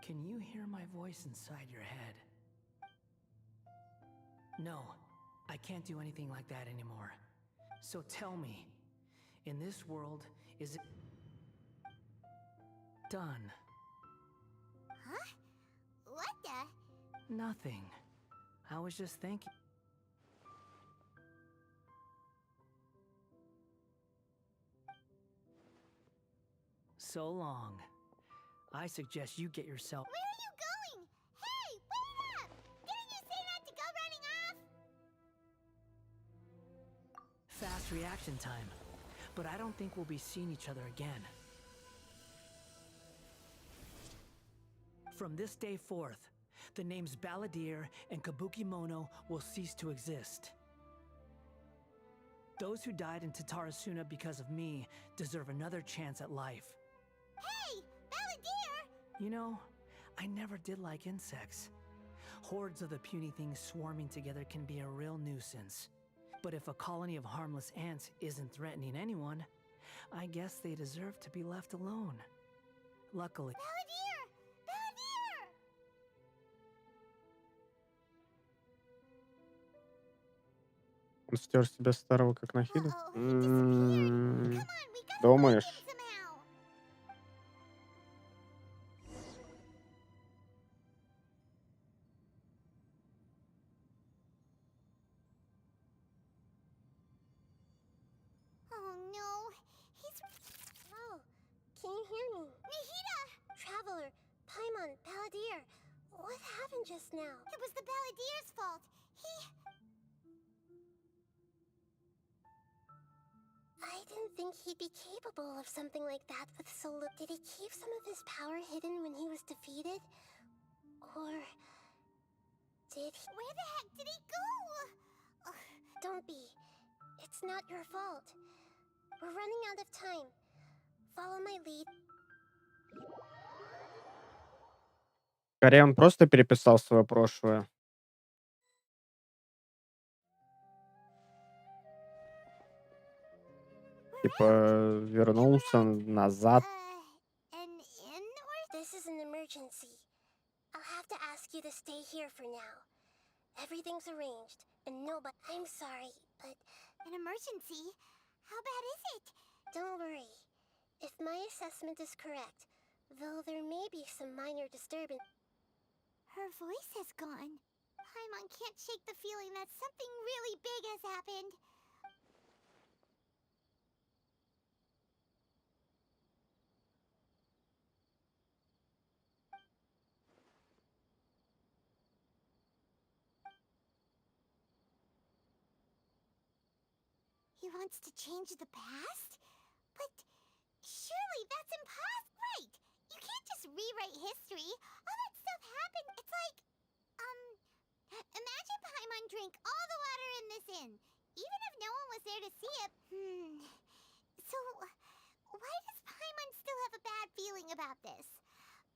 Can you hear my voice inside your head? No, I can't do anything like that anymore. So tell me, in this world, is it done? Huh? What the? Nothing. I was just thinking. So long. I suggest you get yourself. Where are you going? Hey, wait up! Didn't you say not to go running off? Fast reaction time. But I don't think we'll be seeing each other again. From this day forth, the names Balladeer and Kabukimono will cease to exist. Those who died in Tatarasuna because of me deserve another chance at life. Hey, Balladeer! You know, I never did like insects. Hordes of the puny things swarming together can be a real nuisance. But if a colony of harmless ants isn't threatening anyone, I guess they deserve to be left alone. Luckily... Balladeer! Balladeer! Он стер себя старого как нахиду? Uh-oh, he disappeared. Come on, we gotta Думаешь? find him somehow. Oh no, he's... Oh, can you hear me? Nahida! Traveler, Paimon, Balladeer, what happened just now? It was the Balladeer's fault. I didn't think he'd be capable of something like that with so little. Did he keep some of his power hidden when he was defeated? Or did he? Where the heck did he go? Ugh. Don't be. It's not your fault. We're running out of time. Follow my lead. Скорее, он просто переписал свое прошлое. Типа, вернулся назад. An inn or... This is an emergency. I'll have to ask you to stay here for now. Everything's arranged, and nobody. I'm sorry, but An emergency? How bad is it? don't worry. If my assessment is correct, though there may be some minor disturbance. Her voice has gone. Paimon can't shake the feeling that something really big has happened. He wants to change the past? But surely that's impossible. Right! You can't just rewrite history. All that stuff happened. It's like, imagine Paimon drank all the water in this inn, even if no one was there to see it. So, why does Paimon still have a bad feeling about this?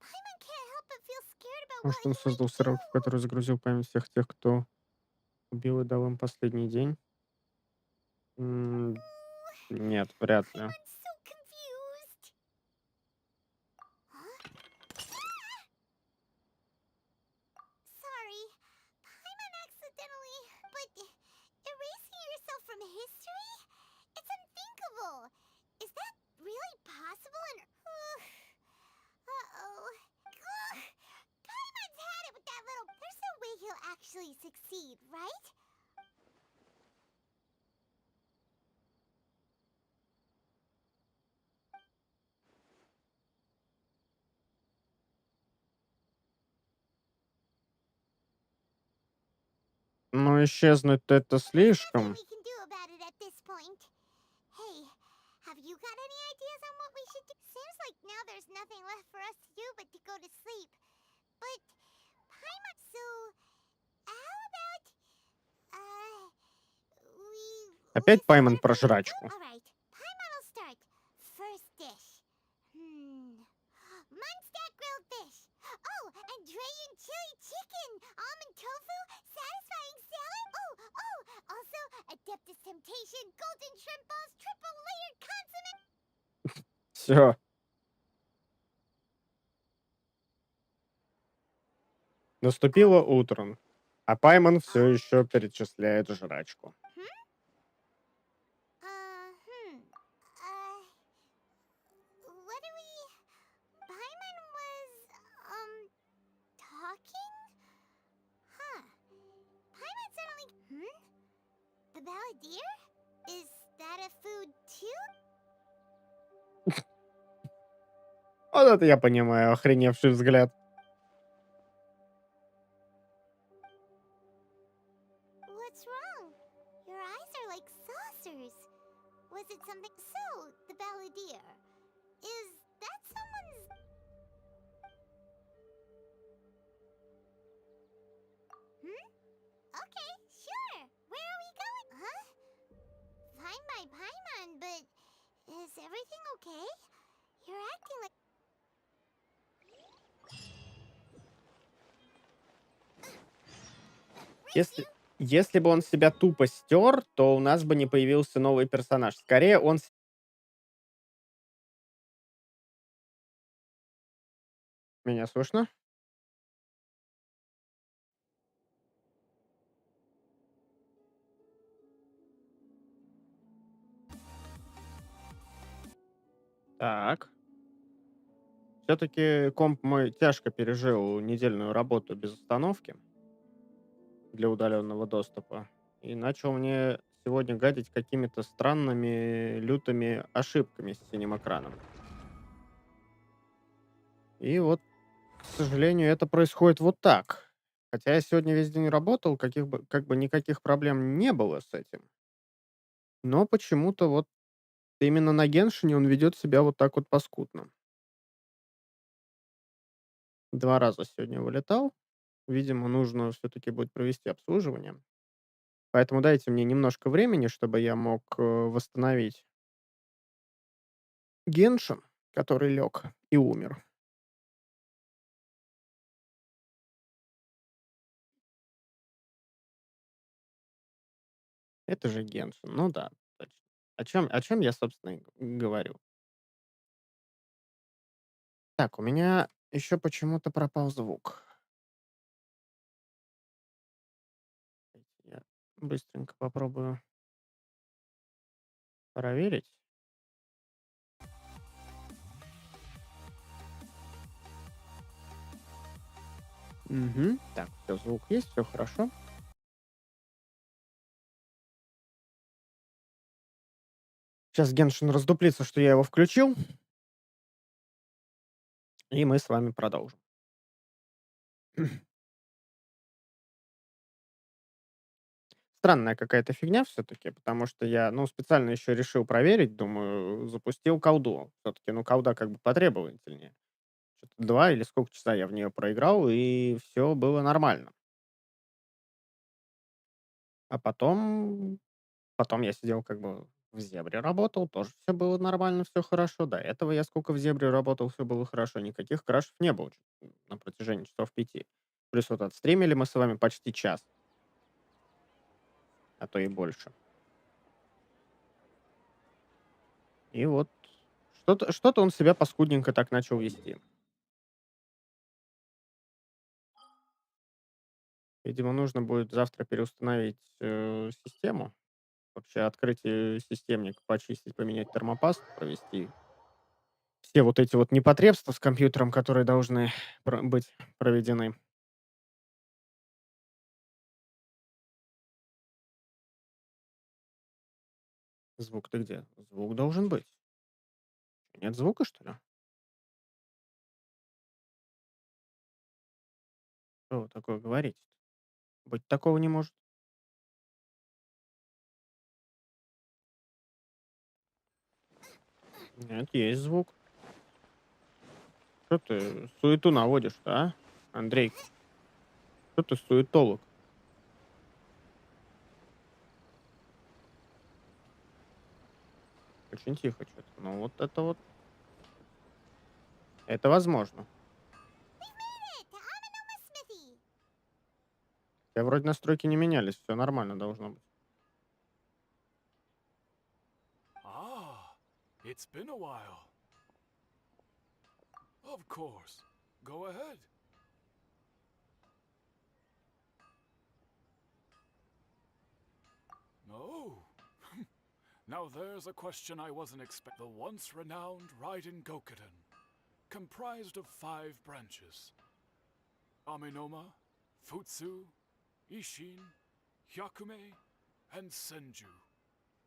Paimon can't help but feel scared about Может, what он he создал might сервер, в do. который загрузил память всех тех, кто убил и дал им последний день? Нет, вряд ли. Paimon's so confused. Huh? Sorry, Paimon accidentally, but erasing yourself from history? It's unthinkable. Is that really possible? And uh-oh. Paimon's had it with that little. There's no way he'll actually succeed, right? Ну, исчезнуть-то это Nothing слишком. we can do about it at this point. Hey, have you got any ideas on what we should do? Seems like now there's nothing left for us to do but to go to sleep. But Paimon, so how about we Опять list Паймон our про food? жрачку. All right, Paimon will start. First dish. Munstack grilled fish. Oh, and Dragon chili chicken. Almond tofu. Satisfying salad. Oh, also Все. Наступило утро, а Пайман все еще перечисляет жрачку. What do we... Paimon was, talking? Huh. Paimon suddenly... The balladeer? Is that a food too? Вот это я понимаю, охреневший взгляд. What's wrong? Your eyes are like saucers. Was it something... So, the balladeer. Is that someone's... Okay, sure. Where are we going? Huh? Fine by Paimon, but... Is everything okay? You're acting like... Если бы он себя тупо стер, то у нас бы не появился новый персонаж. Скорее, он... Меня слышно? Так. Все-таки комп мой тяжко пережил недельную работу без остановки для удаленного доступа и начал мне сегодня гадить какими-то странными, лютыми ошибками с синим экраном. И вот, к сожалению, это происходит вот так. Хотя я сегодня весь день работал, как бы никаких проблем не было с этим. Но почему-то вот именно на Геншине он ведет себя вот так вот паскудно. 2 раза сегодня вылетал. Видимо, нужно все-таки будет провести обслуживание. Поэтому дайте мне немножко времени, чтобы я мог восстановить Геншин, который лег и умер. Это же Геншин. Ну да, точно. О чем я, собственно, и говорю. Так, у меня еще почему-то пропал звук. Я быстренько попробую проверить. Угу. Так, все, звук есть, все хорошо. Сейчас Геншин раздуплится, что я его включил, и мы с вами продолжим. Странная какая-то фигня все-таки, потому что я, специально еще решил проверить, думаю, запустил колду. Все-таки, колда как бы потребовательнее. Что-то 2 или сколько часа я в нее проиграл, и все было нормально. А потом я сидел как бы в зебре работал, тоже все было нормально, все хорошо. До этого я сколько в зебре работал, все было хорошо. Никаких крашев не было на протяжении часов 5. Плюс вот отстримили мы с вами почти час, а то и больше. И вот что-то он себя паскудненько так начал вести. Видимо, нужно будет завтра переустановить систему. Вообще открыть системник, почистить, поменять термопасту, провести все вот эти вот непотребства с компьютером, которые должны быть проведены. Звук ты где? Звук должен быть. Нет звука, что ли? Что вы такое говорите? Быть такого не может. Нет, есть звук. Что ты суету наводишь-то, а? Андрей, что ты суетолог? Очень тихо что-то. Ну вот это вот. Это возможно. Я вроде настройки не менялись, все нормально должно быть. Ah, it's been a while. Of course. Go ahead. Oh. Now there's a question I wasn't expecting. The once renowned Raiden Gokuden, comprised of 5 branches. Aminoma, Futsu, Ishin, Hyakume, and Senju.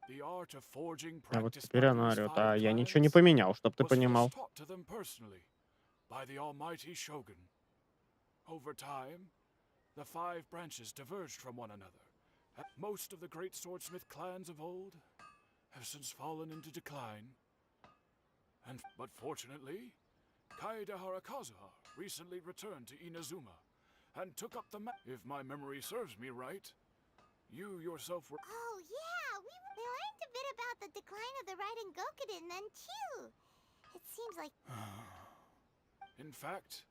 The art of forging А вот practiced теперь by она these орёт, 5 а я ничего не clans поменял, чтоб ты was понимал. first taught to them personally by the almighty Shogun. Over time, the 5 branches diverged from one another. Most of the great swordsmith clans of old have since fallen into decline. But fortunately, Kaedehara Kazuha recently returned to Inazuma and took up the If my memory serves me right, you yourself were... Oh, yeah, we learned a bit about the decline of the Raiden Gokuden then, too. It seems like... In fact,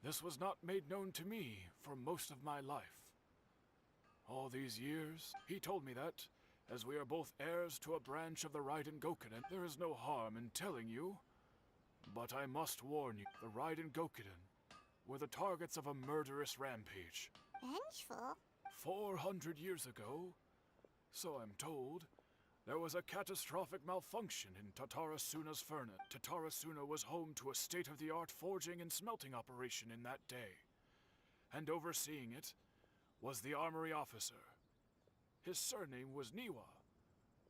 this was not made known to me for most of my life. All these years, he told me that, as we are both heirs to a branch of the Raiden Gokuden, there is no harm in telling you. But I must warn you, the Raiden Gokuden were the targets of a murderous rampage. Vengeful? 400 years ago, so I'm told, there was a catastrophic malfunction in Tatarasuna's furnace. Tatarasuna was home to a state-of-the-art forging and smelting operation in that day. And overseeing it was the armory officer. His surname was Niwa,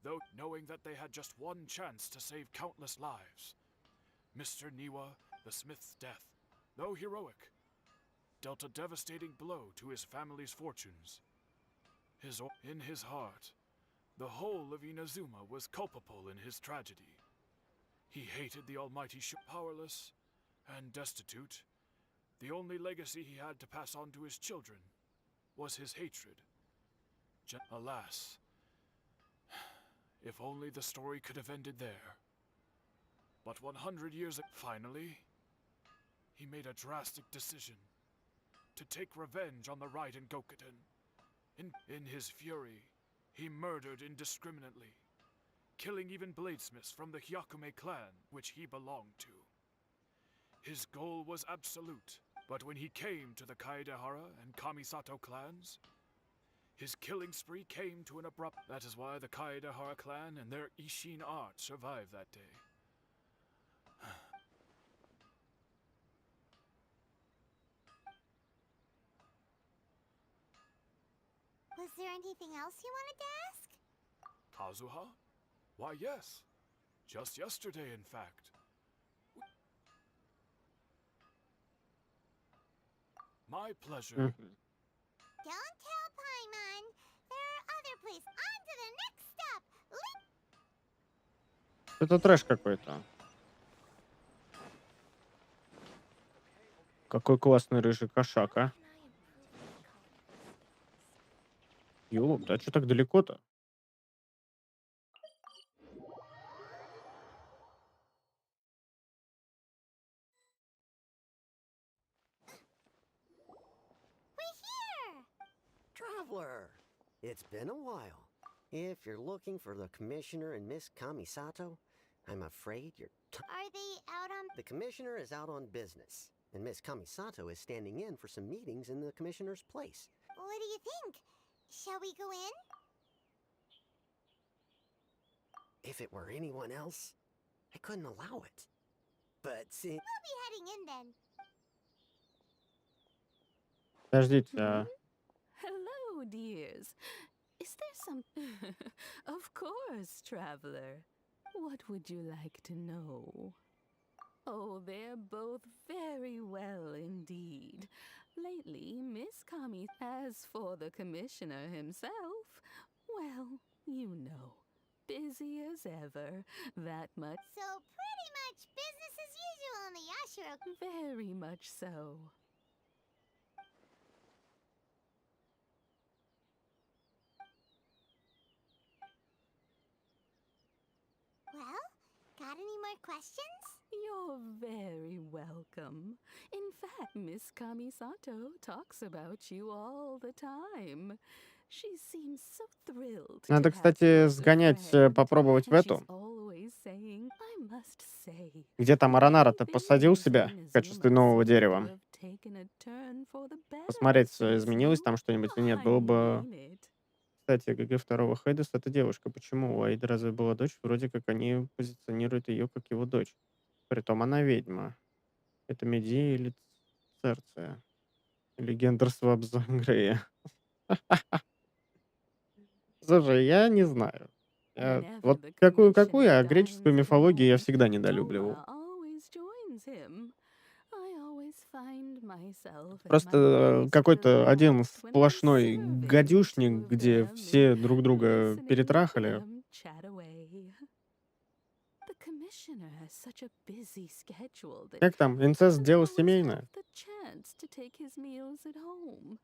though knowing that they had just one chance to save countless lives. Mr. Niwa, the smith's death, though heroic, dealt a devastating blow to his family's fortunes. In his heart, the whole of Inazuma was culpable in his tragedy. He hated the almighty powerless and destitute. The only legacy he had to pass on to his children was his hatred. Alas, if only the story could have ended there. But 100 years ago, finally, he made a drastic decision to take revenge on the Raiden Gokuden. In his fury, he murdered indiscriminately, killing even bladesmiths from the Hyakume clan, which he belonged to. His goal was absolute, but when he came to the Kaedehara and Kamisato clans, his killing spree came to an abrupt... That is why the Kaedehara clan and their Ishin art survived that day. Was there anything else you wanted to ask? Kazuha? Why, yes. Just yesterday, in fact. My pleasure. Don't tell Paimon. There are other places. On to the next stop. Это трэш какой-то. Какой классный рыжий кошак, а? Ёп, да чё так далеко-то? We're here. Traveler, it's been a while. If you're looking for the Commissioner and Miss Kamisato, I'm afraid you're... Are they out on... The Commissioner is out on business, and Miss Kamisato is standing in for some meetings in the Commissioner's place. What do you think? Shall we go in? If it were anyone else, I couldn't allow it. But see... We'll be heading in then. Подождите, а... Hello, dears. Is there some... Of course, traveler. What would you like to know? Oh, they're both very well indeed. Lately, Miss Kami... As for the commissioner himself, well, you know, busy as ever. That much... So pretty much business as usual on the Yashiro. Very much so. Well, got any more questions? You're very welcome. In fact, Miss Kamisato talks about you all the time. She seems so thrilled to Надо, have you кстати, as a сгонять, friend, попробовать в and she's эту. always saying, I must say, Где там the Аронара-то life in посадил себя Genshin в качестве нового seems to дерева. have taken a turn for the better Посмотреть, since изменилось you... там что-нибудь или нет. I Было бы... mean it. Кстати, ГГ второго Хейдеса — это девушка. Почему? У Аиды разве была дочь? Вроде как они позиционируют ее как его дочь. Притом она ведьма. Это Медея или Церция? Или гендерсвап за Грея? Слушай, я не знаю. Whenever Вот the какую, commissioner а греческую dines at мифологию я home, всегда недолюбливал. Toma always joins him. I always find myself at my Просто most какой-то один relaxed when I'm сплошной serving the two гадюшник, of где them and все друг друга listening to перетрахали. them chat away. The commissioner has such a busy schedule that Как там? he Инцест — doesn't дело always семейное. have the chance to take his meals at home.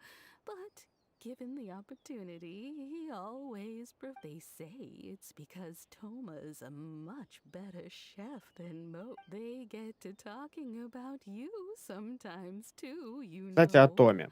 But given the opportunity, he always they say it's because Toma is a much better chef than Mo. They get to talking about you sometimes too, you Кстати, о know. Томе.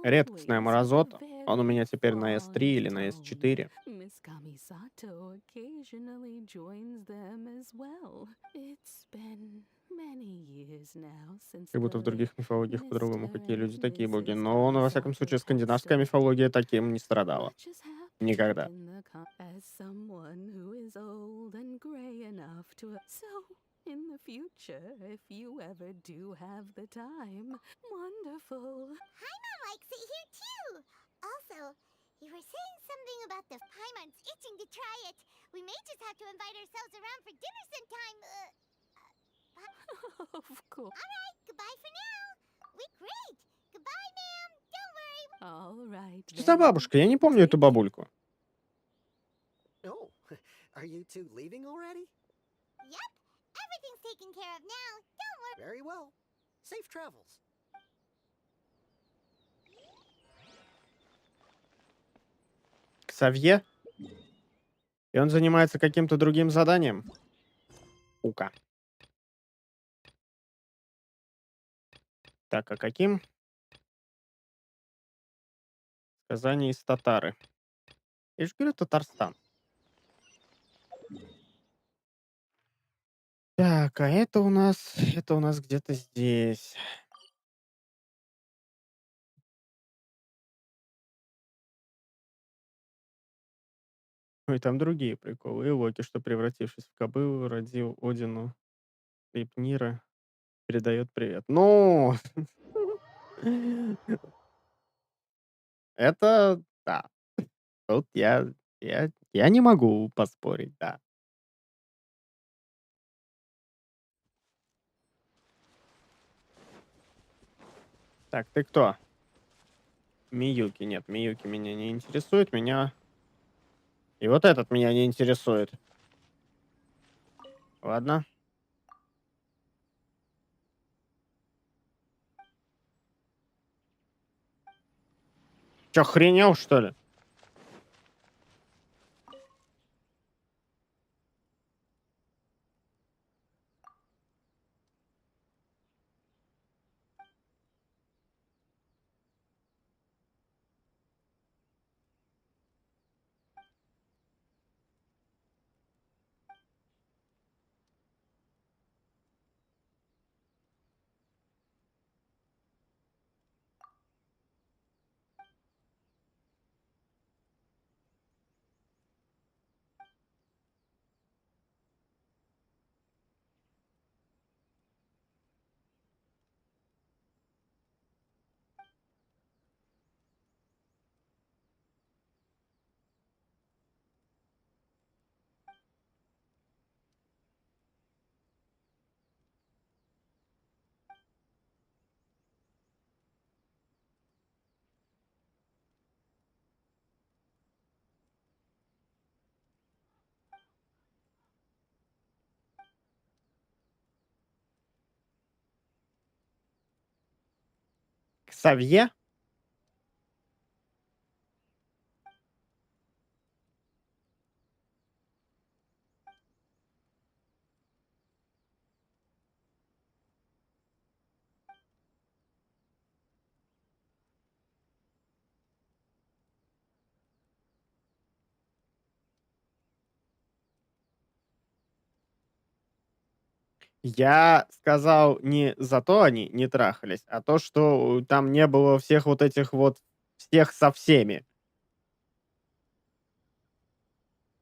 Редкостная Always with a мразота. Он у very меня теперь на S3 или на fond tone. S4. Miss Kamisato occasionally joins them as well. It's been many years now since Как the будто в других late мифологиях по-другому, Mr. какие and люди, такие боги. Mrs. Но, во всяком случае, Kamisato passed скандинавская away. мифология таким не страдала. Much has happened Никогда. in the as someone who is old and gray enough to so in the future, if you ever do have the time, wonderful. Paimon likes it here too. Also, you were saying something about the Paimon's itching to try it. We may just have to invite ourselves around for dinner sometime. Of course. All right, goodbye for now. We great. Goodbye, ma'am. Don't worry. All right. Что за Then. бабушка? Я не помню эту бабульку. Oh, are you two leaving already? Yep, everything's taken care of now. Don't worry. Very well. Safe travels. Ксавье? И он занимается каким-то другим заданием? Ука. Так, а каким? Сказание из Татары. Я же говорю, Татарстан. Так, а это у нас где-то здесь. Ой, там другие приколы. И Локи, что, превратившись в кобылу, родил Одину Репнира, передает привет. Ну, это да. Тут я не могу поспорить, да. Так, ты кто? Миюки. Нет, Миюки меня не интересует. И вот этот меня не интересует. Ладно. Чё, охренел, что ли? Ксавье? Я сказал, не за то они не трахались, а то, что там не было всех вот этих вот всех со всеми.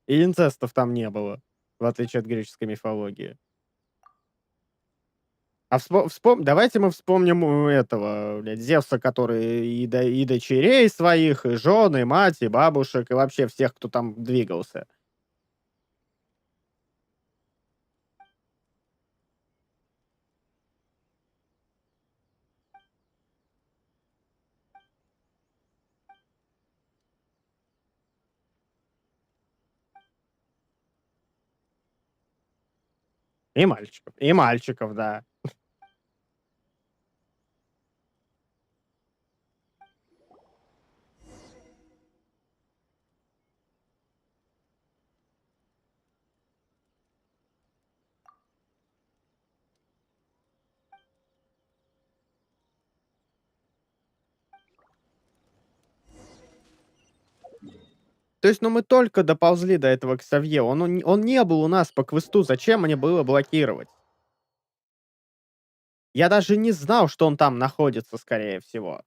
И инцестов там не было, в отличие от греческой мифологии. А давайте мы вспомним этого, блядь, Зевса, который и дочерей своих, и жен, и мать, и бабушек, и вообще всех, кто там двигался. И мальчиков, да. То есть, ну, мы только доползли до этого Ксавье. Он не был у нас по квесту. Зачем мне было блокировать? Я даже не знал, что он там находится, скорее всего.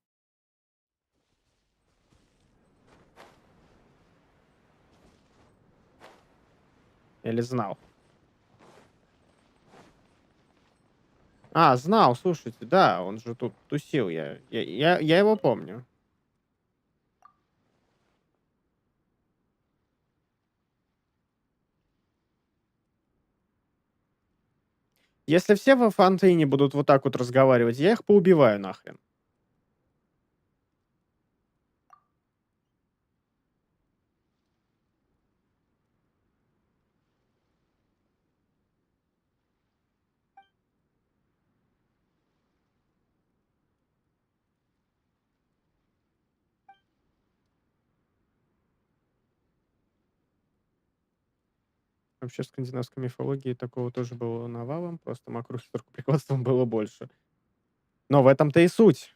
Или знал? А, знал, слушайте, да, он же тут тусил. Я его помню. Если все во Фонтейне будут вот так вот разговаривать, я их поубиваю нахрен. Вообще, в скандинавской мифологии такого тоже было навалом, просто мокрухи с рукоприкладством было больше. Но в этом-то и суть.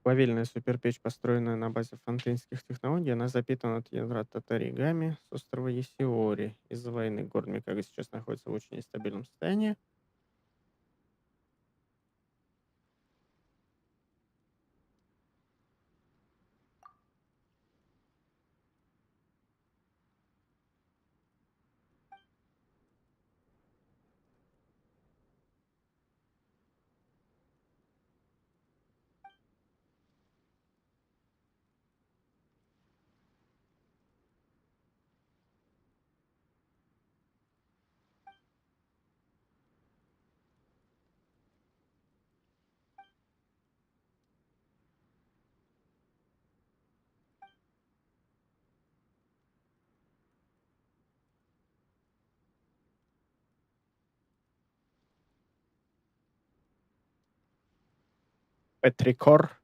Плавильная суперпечь, построенная на базе фонтейнских технологий, она запитана от ядра Татаригами с острова Есиори. Из-за войны город Микага сейчас находится в очень нестабильном состоянии. Петрикор.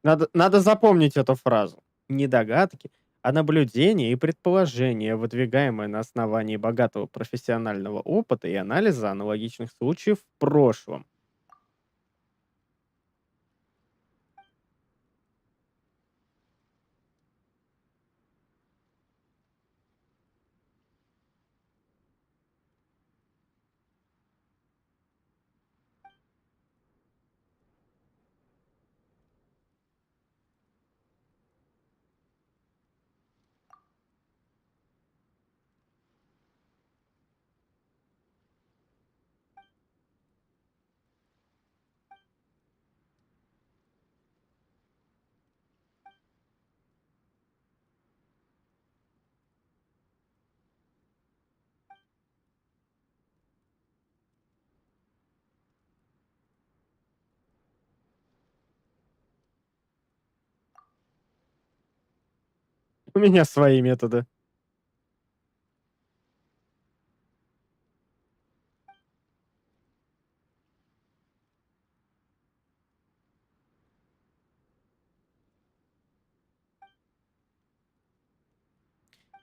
Надо запомнить эту фразу. Не догадки, а наблюдения и предположения, выдвигаемые на основании богатого профессионального опыта и анализа аналогичных случаев в прошлом. У меня свои методы.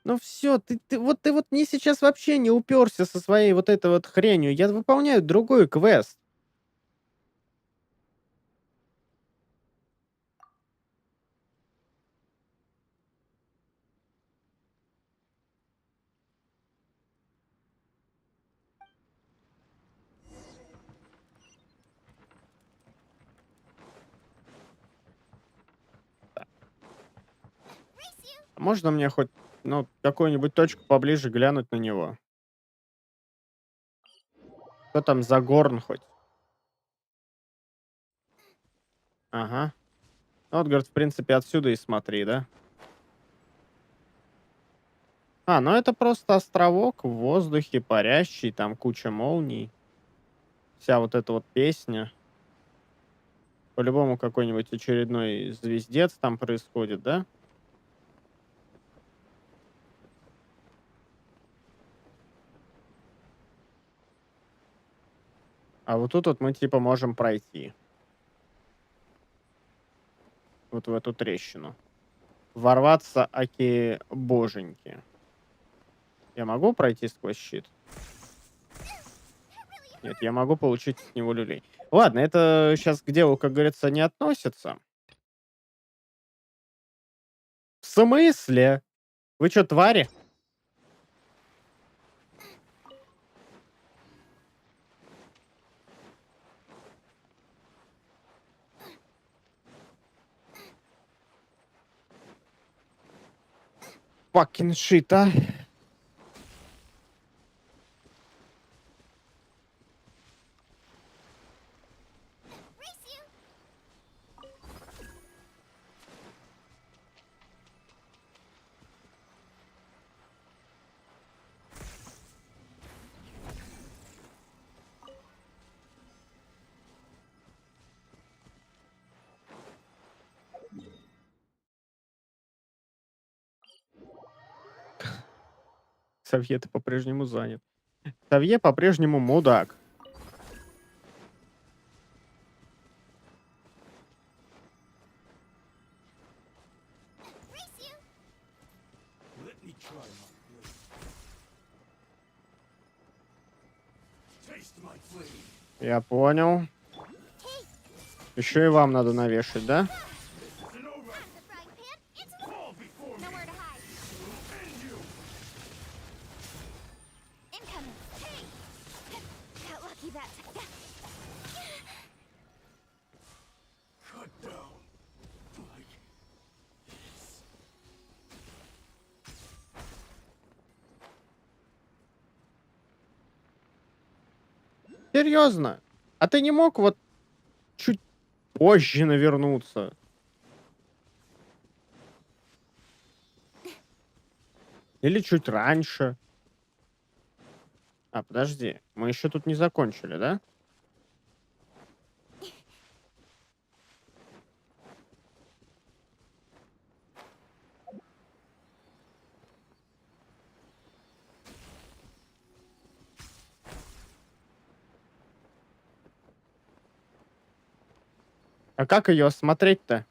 Ну все, ты вот мне сейчас вообще не уперся со своей вот этой вот хренью. Я выполняю другой квест. А можно мне хоть, ну, какую-нибудь точку поближе глянуть на него? Что там за горн хоть? Ага. Ну, вот, говорит, в принципе, отсюда и смотри, да? А, ну это просто островок в воздухе, парящий, там куча молний. Вся вот эта вот песня. По-любому какой-нибудь очередной звездец там происходит, да? А вот тут вот мы типа можем пройти. Вот в эту трещину. Ворваться, аки боженьки. Я могу пройти сквозь щит? Нет, я могу получить от него люлей. Ладно, это сейчас к делу, как говорится, не относится. В смысле? Вы что, твари? Fucking shit, а? Савье-то по-прежнему занят. Савье по-прежнему мудак. Я понял. Еще и вам надо навешать, да? Серьезно? А ты не мог вот чуть позже навернуться? Или чуть раньше? А, подожди. Мы еще тут не закончили, да? А как ее смотреть-то?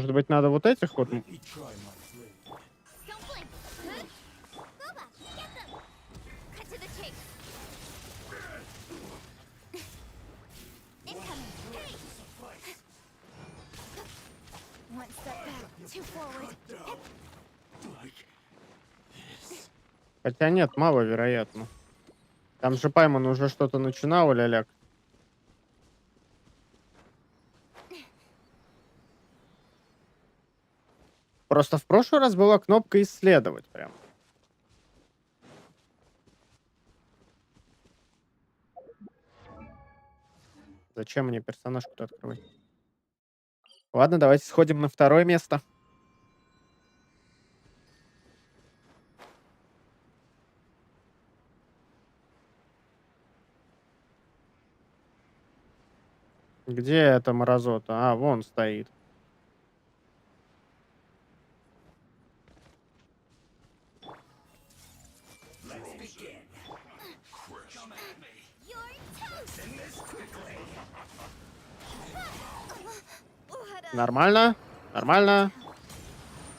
Может быть, надо вот этих вот... Don't blink. Huh? Boba, get them. Cut to the chase. Incoming. Hey. One step back, two forward. Хотя нет, маловероятно. Там же Пайман уже что-то начинал, ляляк. Просто в прошлый раз была кнопка «Исследовать» прям. Зачем мне персонажку-то открывать? Ладно, давайте сходим на второе место. Где эта мразота? А, вон стоит. Нормально? Нормально?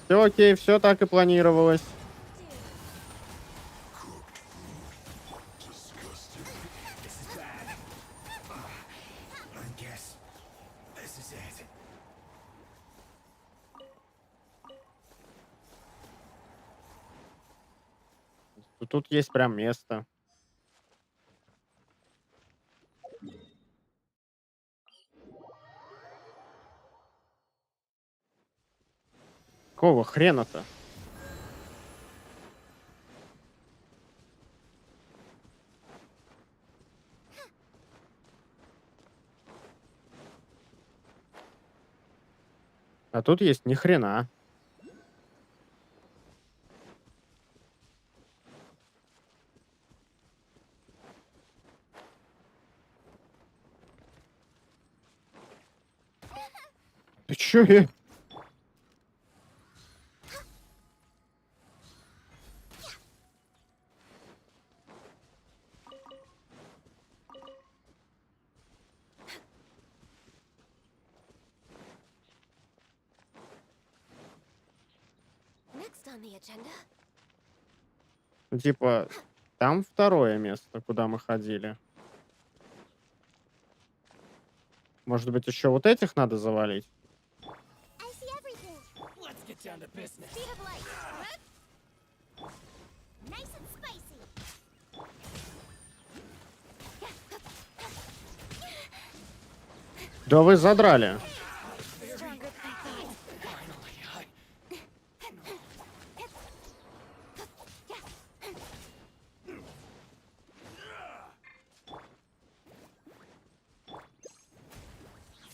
Все окей, все так и планировалось. Тут есть прям место. Какого хрена-то? А тут есть ни хрена. Ты чё, я? Next on the agenda. Ну, типа, там второе место, куда мы ходили. Может быть, еще вот этих надо завалить? I see everything. Let's get down to business. Speed of light. Nice and spicy. Да вы задрали. Stronger than I thought.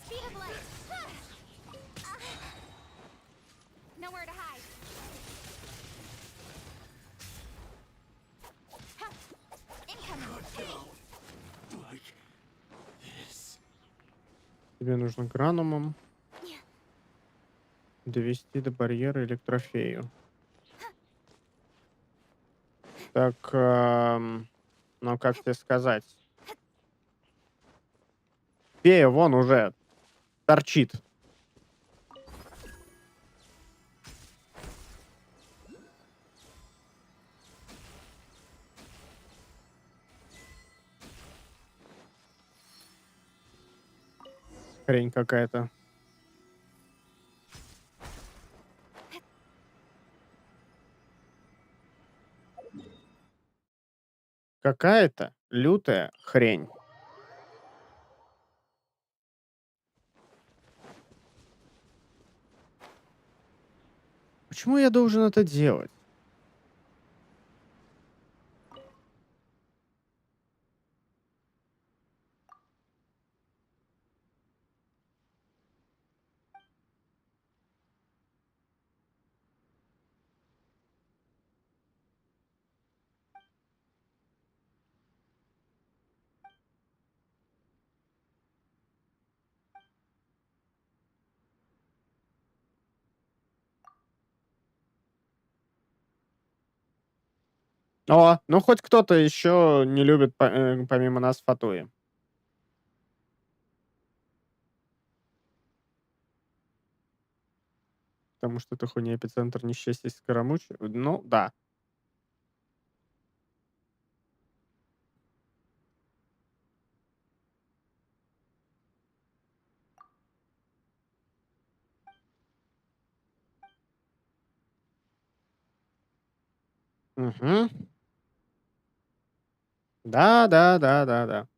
Speed of light. Nowhere to hide. Incoming. Тебе нужно гранумом довести до барьера электрофею. Так, ну как тебе сказать? Фея вон уже торчит. Хрень какая-то. Какая-то лютая хрень. Почему я должен это делать? О, ну хоть кто-то еще не любит помимо нас Фатуи. Потому что это хуйня эпицентр несчастья Скоромуч. Ну, да. Угу. Да, да, да, да, да.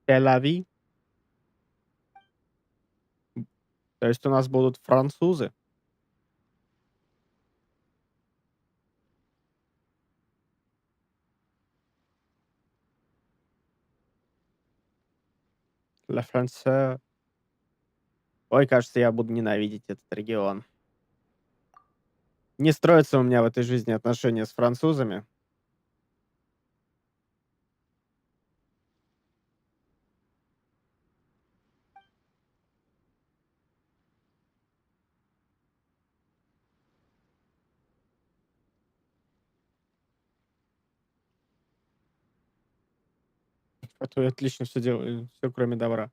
Тель-Ави. То есть у нас будут французы. Ля Франце. Ой, кажется, я буду ненавидеть этот регион. Не строятся у меня в этой жизни отношения с французами. А то я отлично все делаю, все кроме добра.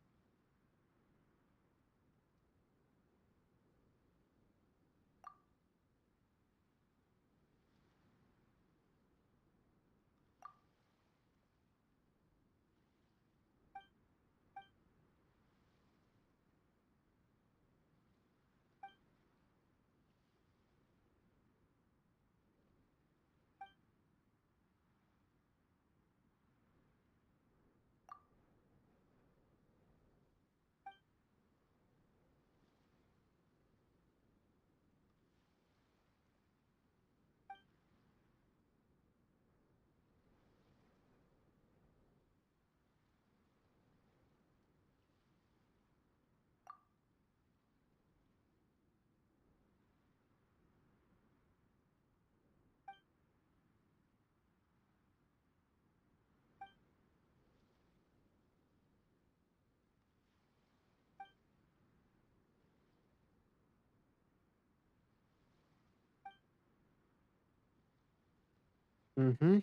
Мгм.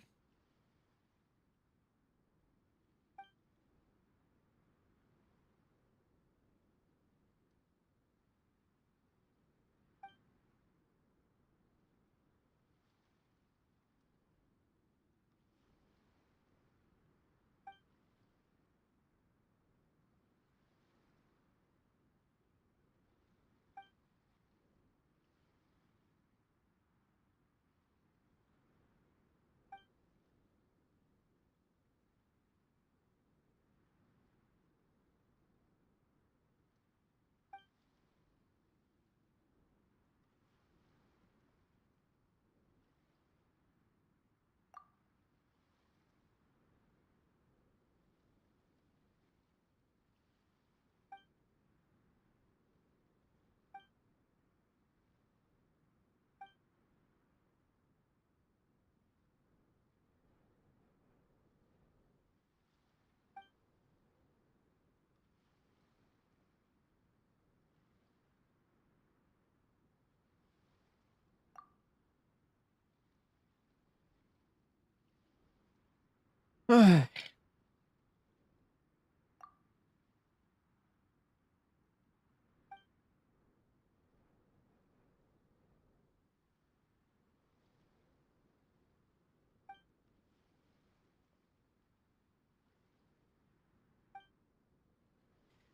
Ай.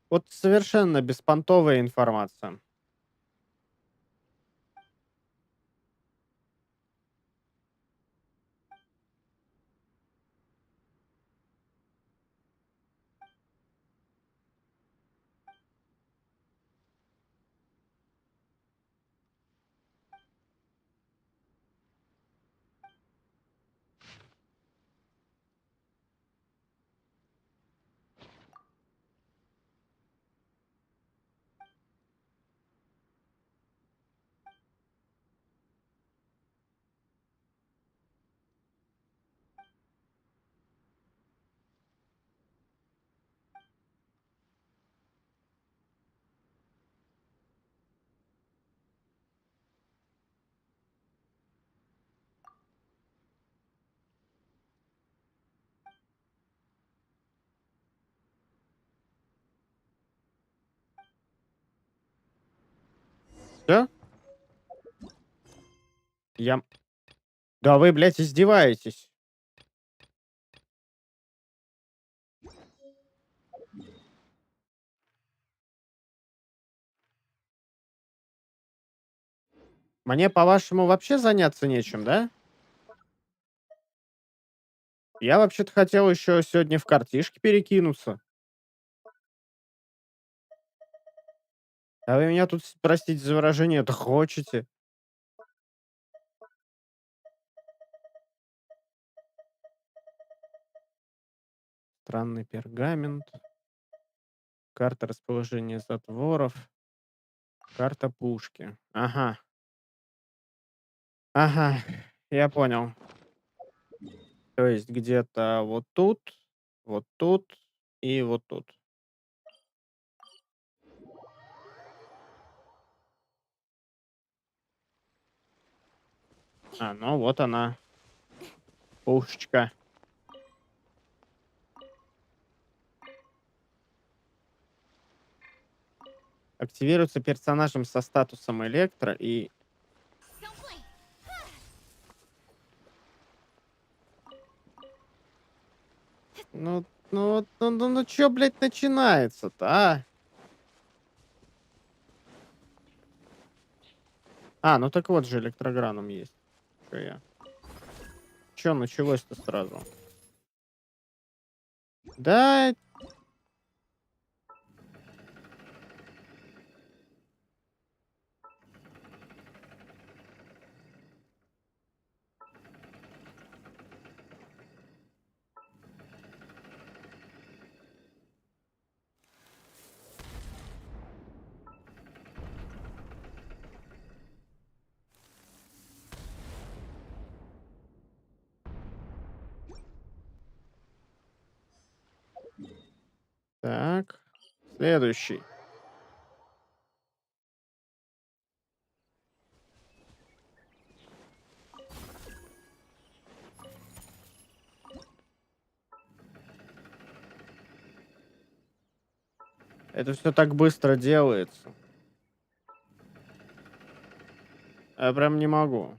Вот совершенно беспонтовая информация. Все? Я... Да вы, блядь, издеваетесь. Мне, по-вашему, вообще заняться нечем, да? Я вообще-то хотел еще сегодня в картишки перекинуться. А вы меня тут, простите за выражение, это хочете? Странный пергамент. Карта расположения затворов. Карта пушки. Ага. Ага. Я понял. То есть где-то вот тут и вот тут. А, ну вот она. Пушечка. Активируется персонажем со статусом электро и... Ну, чё, блядь, начинается-то, а? А, ну так вот же электрограном есть. Чё я? Чё началось-то сразу? Да, так. Следующий. Это все так быстро делается. Я прям не могу.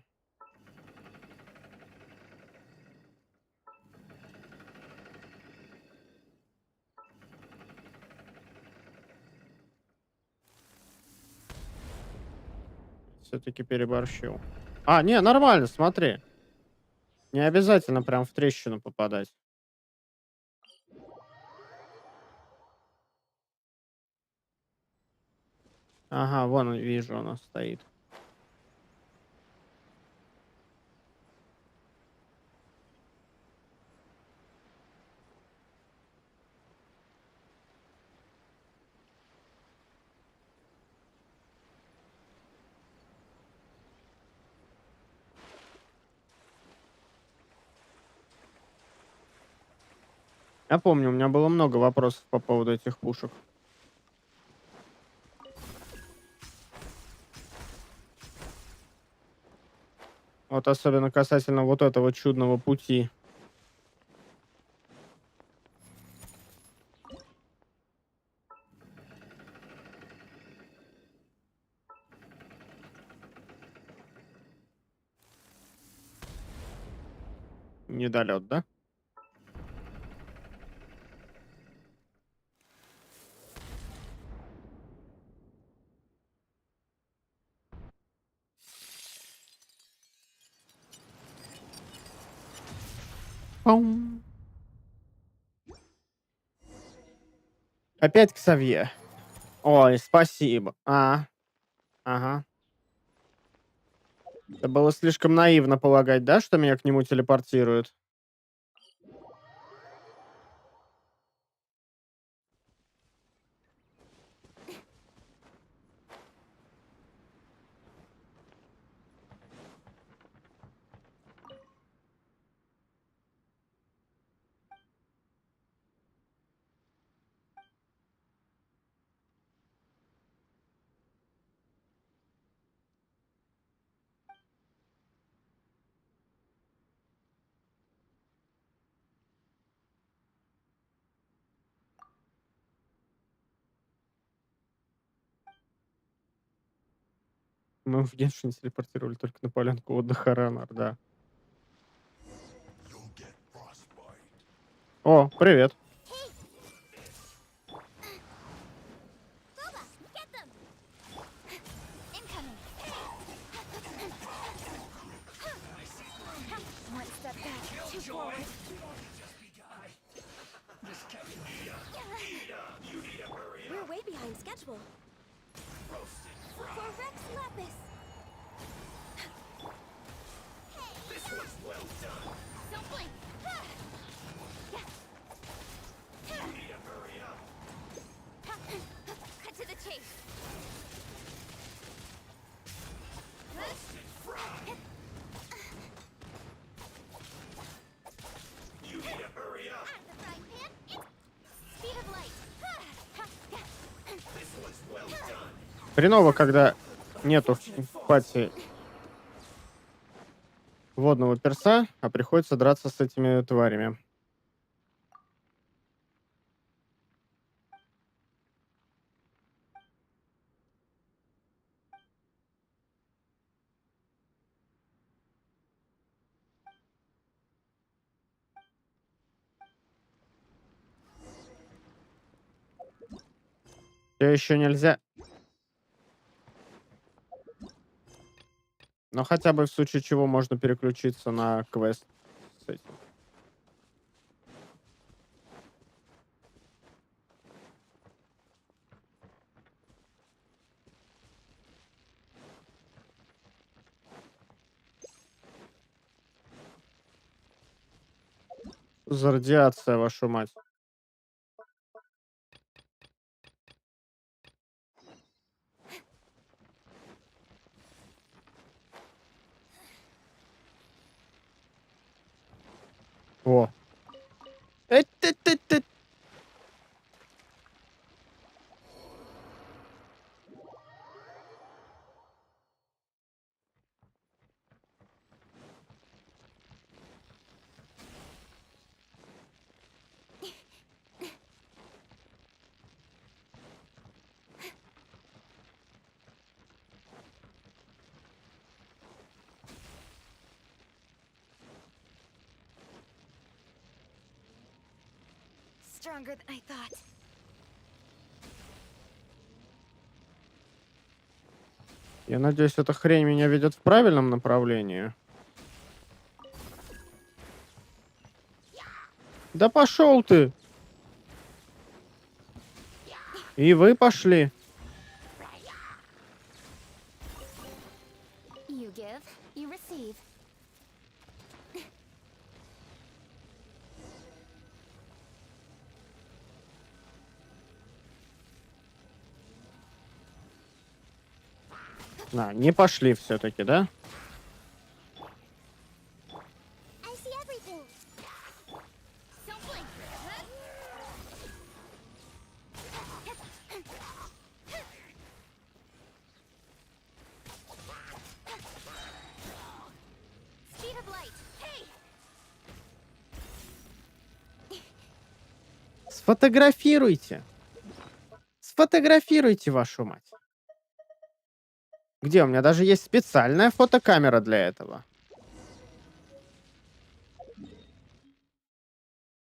Все-таки переборщил. А, не, нормально, смотри. Не обязательно прям в трещину попадать. Ага, вон вижу, она стоит. Я помню, у меня было много вопросов по поводу этих пушек. Вот особенно касательно вот этого чудного пути. Недолет, да? Паум. Опять Ксавье. Ой, спасибо. Ага. Это было слишком наивно полагать, да, что меня к нему телепортируют? Мы в Геншине телепортировали только на полянку отдыха Раннер, да. О, привет. Boba, get them! Incoming! One step back, two forward. We're way behind schedule. For Rex Lapis! This was well done! Don't blink! Cut to the chase! You need to hurry up! Out of the frying pan, it's speed of light! This was well done! Хреново, когда нету в пати водного перса, а приходится драться с этими тварями. Все еще нельзя. Но хотя бы в случае чего можно переключиться на квест с этим. За радиация, вашу мать. О. Эт-ты-ты-ты. Stronger than I thought. Я надеюсь, эта хрень меня ведет в правильном направлении. Да пошел ты! И вы пошли. You give, you receive. Не пошли все-таки, да? I see everything. Don't blink. Speed of light. Hey! Сфотографируйте. Сфотографируйте, вашу мать. Где? У меня даже есть специальная фотокамера для этого.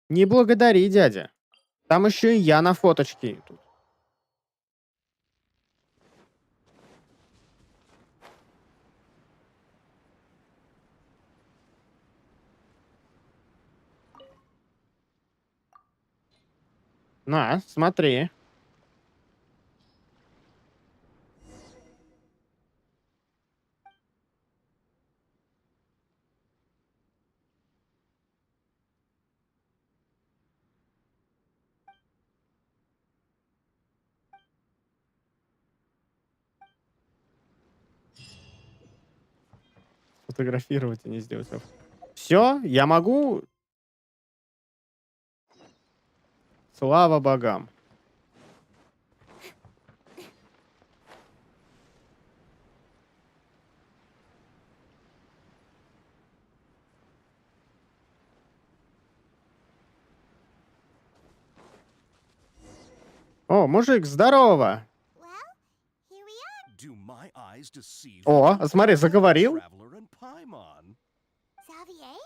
Не благодари, дядя. Там еще и я на фоточке тут. На, смотри. Фотографировать и не сделать. Все, я могу. Слава богам. О, мужик, здорово! Well, here we are. Do my eyes О, смотри, заговорил. Xavier,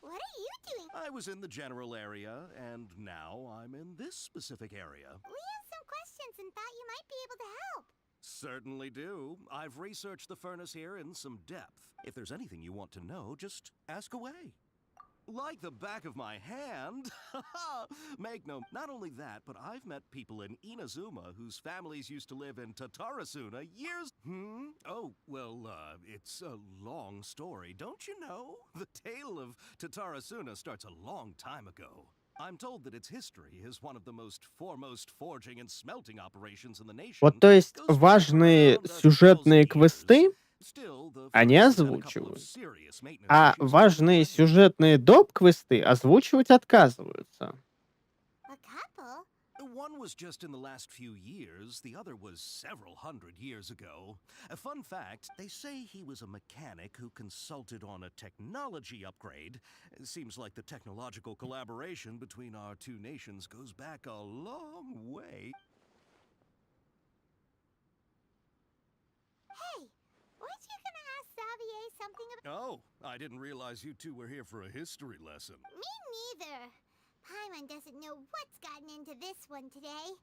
what are you doing? I was in the general area, and now I'm in this specific area. We have some questions and thought you might be able to help. Certainly do. I've researched the furnace here in some depth. If there's anything you want to know, just ask away. Like the back of my hand. Make no... Not only that, but I've met people in Inazuma whose families used to live in Tatarasuna years... Oh, well, it's a long story, don't you know? The tale of Tatarasuna starts a long time ago. I'm told that its history is one of the most foremost forging and smelting operations in the nation. Вот, то есть, важные сюжетные квесты они озвучивают, а важные сюжетные доп-квесты озвучивать отказываются. A couple? One was just in the last few years, the other was several hundred years ago. A fun fact, they say he was a mechanic who consulted on a technology upgrade. It seems like the technological collaboration between our two nations goes back a long way. Hey, weren't you gonna ask Xavier something about... Oh, I didn't realize you two were here for a history lesson. Me neither. Paimon doesn't know what's gotten into this one today.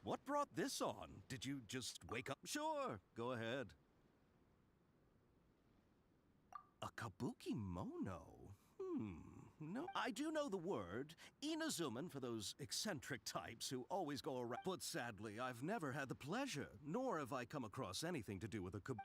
What brought this on? Did you just wake up? Sure, go ahead. A kabuki mono? No, I do know the word. Inazuman for those eccentric types who always go around. But sadly, I've never had the pleasure, nor have I come across anything to do with a kabuki.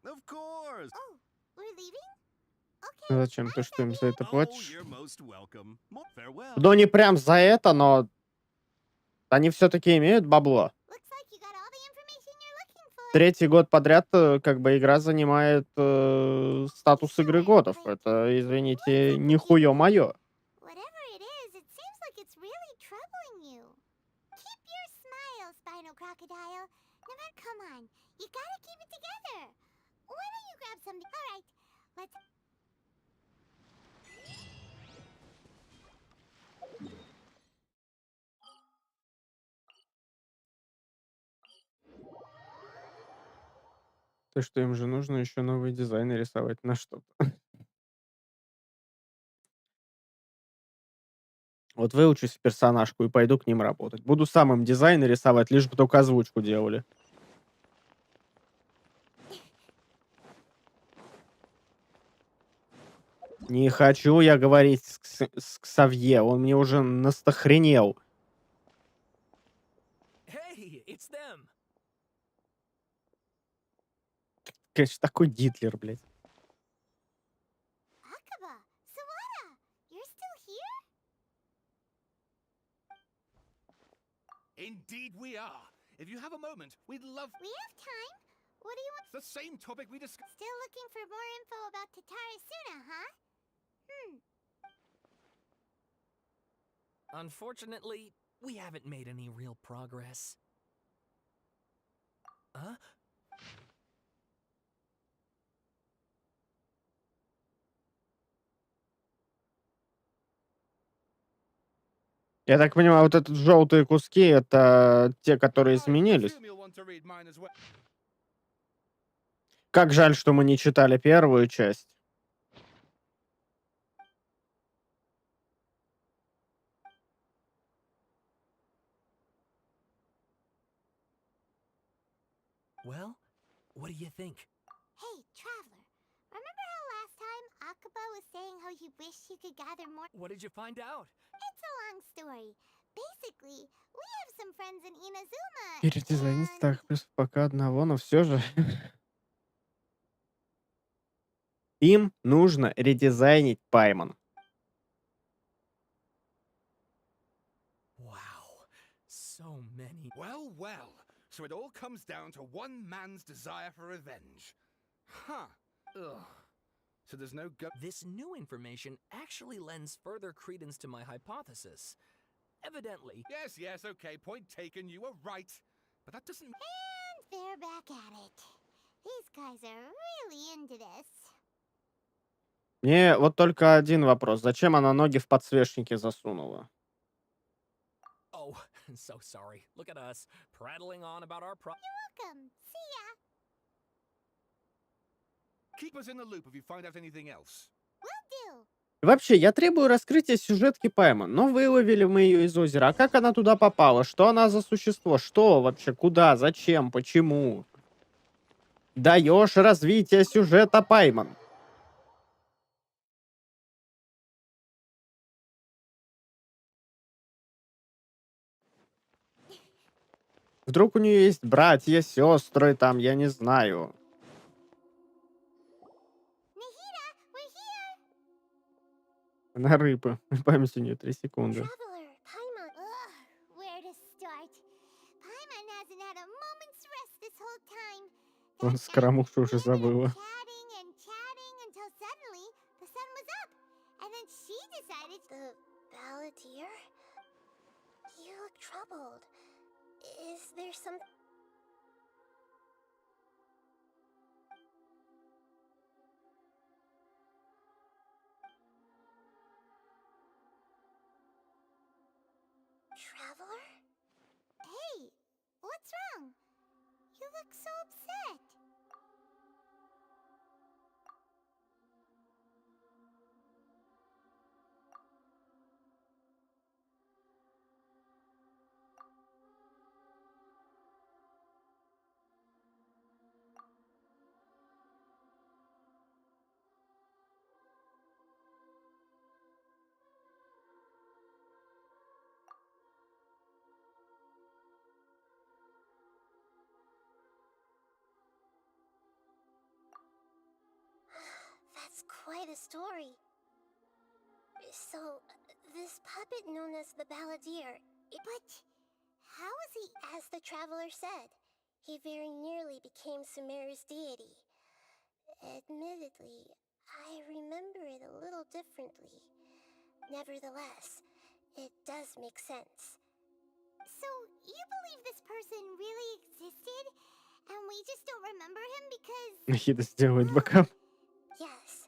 Of course. Oh, we're leaving? Okay. Зачем ты, что им за это Oh, платишь? you're most welcome. Farewell. Ну, не прям за это, но они все-таки имеют бабло. Looks like you got all the information you're looking for. Третий год подряд как бы игра занимает статус игры годов. Это, извините, нихуё моё. Whatever it is, it seems like it's really troubling you. Keep your smile, Spinal Crocodile. No matter, come on, you gotta keep it together. Why don't you grab something? All right, let's... То, что им же нужно еще новые дизайны рисовать на что-то. Вот выучусь в персонажку и пойду к ним работать. Буду сам им дизайны рисовать, лишь бы только озвучку делали. Не хочу я говорить с Ксавье, он мне уже настохренел. Hey, it's them. Конечно, такой Гитлер, блядь. Akaba, Sawada, you're still here? Indeed we are. If you have a moment, we'd love... We have time. What do you want? The same topic we discussed... Still looking for more info about Tatarasuna, huh? Unfortunately, we haven't made any real progress. Huh? Я так понимаю, вот этот желтые куски это те, которые изменились. Assume you'll want to read mine as well. Как жаль, что мы не читали первую часть. Well, what do you think? Hey, Traveler, remember how last time Akaba was saying how he wished he could gather more... What did you find out? It's a long story. Basically, we have some friends in Inazuma, Передизайнить and... так, плюс пока одного, но все же. Им нужно редизайнить Паймон. Wow, so many. Well, well. So it all comes down to one man's desire for revenge. Huh. Ugh. So there's no go... This new information actually lends further credence to my hypothesis. Evidently... Yes, okay. Point taken. You were right. But that doesn't... And they're back at it. These guys are really into this. Мне вот только один вопрос. Зачем она ноги в подсвечнике засунула? Oh, so sorry. Look at us, prattling on about our Welcome. See ya. Keep us in the loop if you find out anything else. Will do. Вообще, я требую раскрытия сюжетки Паймон. Но выловили мы ее из озера. А как она туда попала? Что она за существо? Что вообще? Куда? Зачем? Почему? Даешь развитие сюжета Паймон. Вдруг у нее есть братья, сестры, там, я не знаю. Nahida, we're here. Она рыба. Память у нее 3 секунды. Traveler, Paimon. Ugh, where to start? Paimon hasn't had a moment's rest this whole time. Он That night, скоромушу уже we've been забыла. chatting and chatting until suddenly the sun was up. And then she decided The balladeer? You look troubled. Is there some... Traveler? Hey, what's wrong? You look so upset. That's quite a story. So, this puppet known as the balladeer... But how is he? As the traveler said, he very nearly became Sumeru's deity. Admittedly, I remember it a little differently. Nevertheless, it does make sense. So, you believe this person really existed? And we just don't remember him because... Нахида сделает бокам. Yes.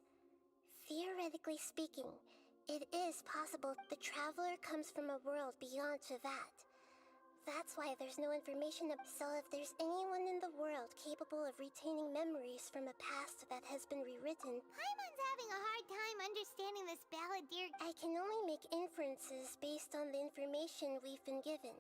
Theoretically speaking, it is possible the traveler comes from a world beyond to that. That's why there's no information so if there's anyone in the world capable of retaining memories from a past that has been rewritten... Paimon's having a hard time understanding this balladeer... I can only make inferences based on the information we've been given.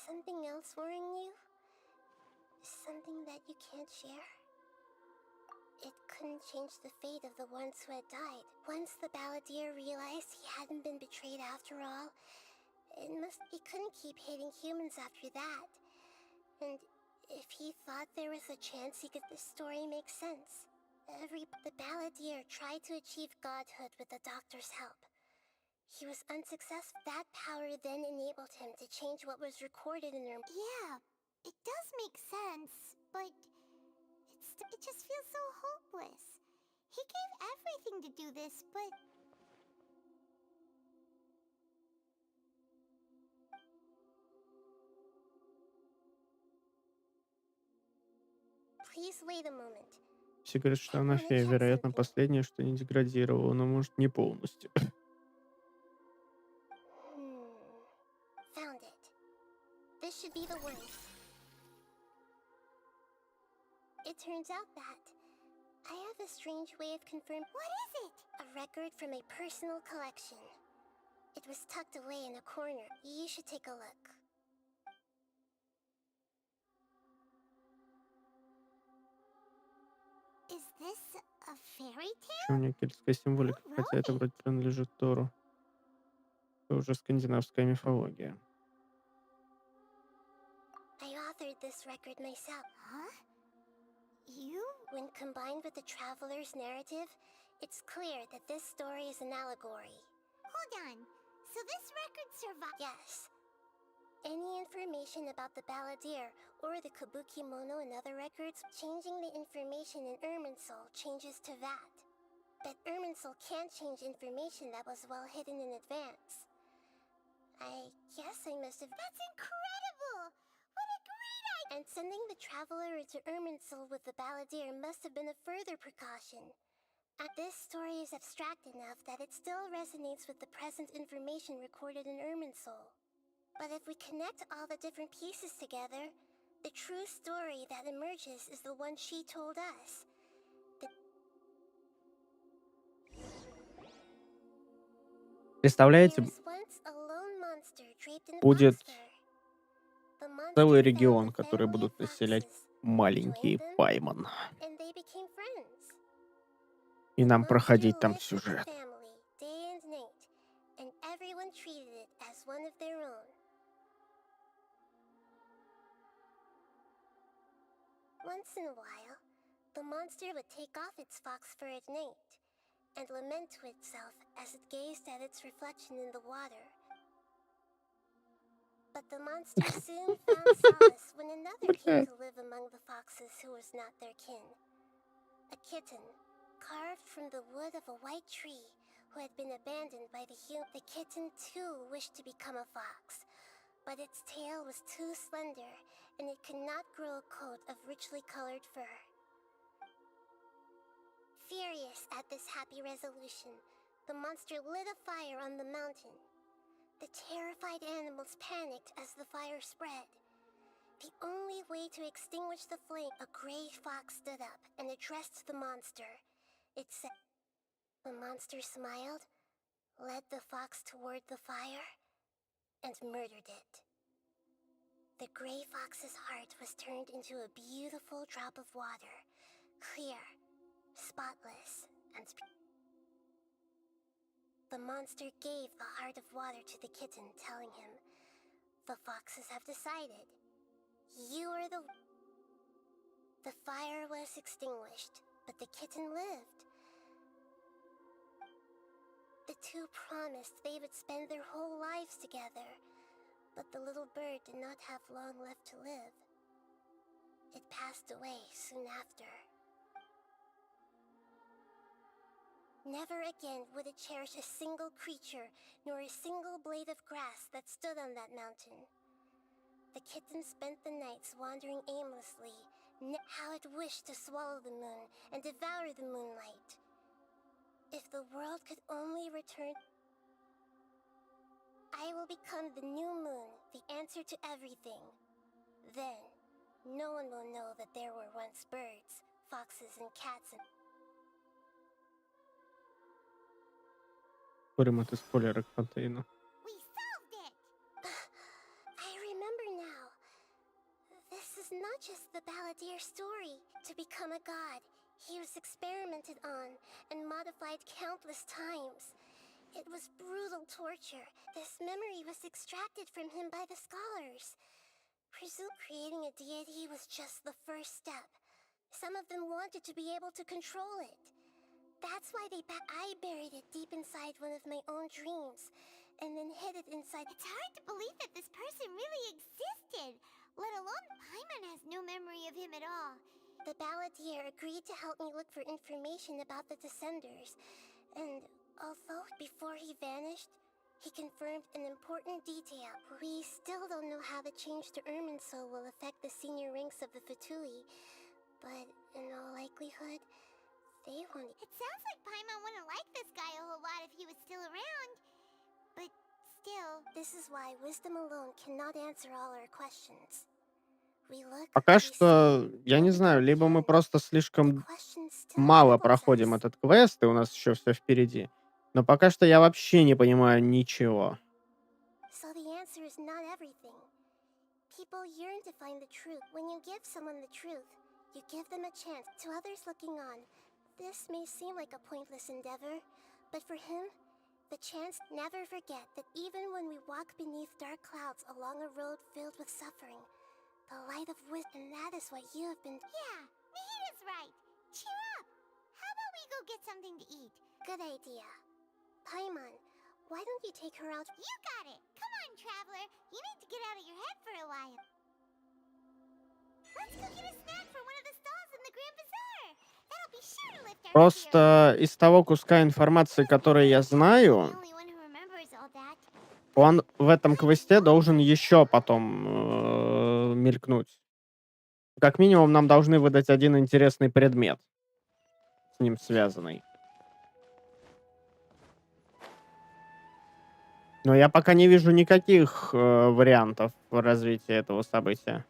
Something else worrying you? Something that you can't share? It couldn't change the fate of the ones who had died. Once the balladeer realized he hadn't been betrayed after all, he couldn't keep hating humans after that. And if he thought there was a chance the story makes sense. The balladeer tried to achieve godhood with the doctor's help. He was unsuccessful. That power then enabled him to change what was recorded in her... Yeah, it does make sense, but it just feels so hopeless. He gave everything to do this, but... Please wait a moment. Все говорят, что она фея. Вероятно, последнее, что не деградировало, но может не полностью. Found it. This should be the one. It turns out that I have a strange way of confirming... What is it? A record from a personal collection. It was tucked away in a corner. You should take a look. Is this a fairy tale? Почему у нее кельтская символика, хотя это вроде принадлежит Тору. Это уже скандинавская мифология. I authored this record myself. Huh? You? When combined with the traveler's narrative, it's clear that this story is an allegory. Hold hold on. So this record survived? Yes. Any information about the Balladeer or the Kabuki Mono and other records, changing the information in Irminsul changes to that. But Irminsul can't change information that was well hidden in advance. I guess I must have... That's incredible! What a great idea! And sending the Traveler into Irminsul with the Balladeer must have been a further precaution. This story is abstract enough that it still resonates with the present information recorded in Irminsul. But if we connect all the different pieces together, the true story that emerges is the one she told us. Представляете, There's once a lone monster draped in будет fox fur. The monster целый found регион, a который family будут of населять foxes, маленькие joined them, пайман. and they became friends. И нам Monster проходить там lived with the сюжет. family day and night, and everyone treated it as one of their own. Once in a while, the monster would take off its fox fur at night and lament to itself as it gazed at its reflection in the water. But the monster soon found solace when another came to live among the foxes who was not their kin. A kitten, carved from the wood of a white tree, who had been abandoned by the human. The kitten too wished to become a fox, but its tail was too slender, and it could not grow a coat of richly colored fur. Furious at this happy resolution, the monster lit a fire on the mountain. The terrified animals panicked as the fire spread. The only way to extinguish the flame, a gray fox stood up and addressed the monster. It said, the monster smiled, led the fox toward the fire, and murdered it. The gray fox's heart was turned into a beautiful drop of water, clear, spotless, and the monster gave the heart of water to the kitten, telling him, the foxes have decided. You are the... The fire was extinguished, but the kitten lived. The two promised they would spend their whole lives together, but the little bird did not have long left to live. It passed away soon after. Never again would it cherish a single creature, nor a single blade of grass that stood on that mountain. The kitten spent the nights wandering aimlessly, how it wished to swallow the moon and devour the moonlight. If the world could only return... I will become the new moon, the answer to everything. Then, no one will know that there were once birds, foxes, and cats and... Будем это спойлеры к контейну. We solved it! I remember now. This is not just the Balladeer story. To become a god, he was experimented on and modified countless times. It was brutal torture. This memory was extracted from him by the scholars. Presume creating a deity was just the first step. Some of them wanted to be able to control it. That's why I buried it deep inside one of my own dreams, and then hid it inside... It's hard to believe that this person really existed, let alone Paimon has no memory of him at all. The Balladeer agreed to help me look for information about the Descenders, and although before he vanished, he confirmed an important detail. We still don't know how the change to Irminsul will affect the senior ranks of the Fatui, but in all likelihood, they won't... It sounds like Paimon wouldn't like this guy a whole lot if he was still around. But still... This is why wisdom alone cannot answer all our questions. We look, Пока we что, see, я не and знаю, либо мы compare. просто The слишком question still мало troubles проходим us. этот квест, и у нас еще все впереди. Но пока что я вообще не понимаю ничего. So the answer is not everything. People yearn to find the truth. When you give someone the truth, you give them a chance. To others looking on, this may seem like a pointless endeavor, but for him, the chance... Never forget that even when we walk beneath dark clouds along a road filled with suffering, the light of wisdom, and that is what you have been... Yeah, Mihita's right. Cheer up. How about we go get something to eat? Good idea. Paimon, Why don't you take her out? You got it! Come on, traveler! You need to get out of your head for a while. Let's go get a snack from one of the stalls in the Grand Bazaar! That'll be sure to lift our spirits. Просто из того куска информации, который я знаю, The only one who remembers all that. он в этом квесте должен еще потом мелькнуть. Как минимум, нам должны выдать один интересный предмет с ним связанный. Но я пока не вижу никаких вариантов развития этого события.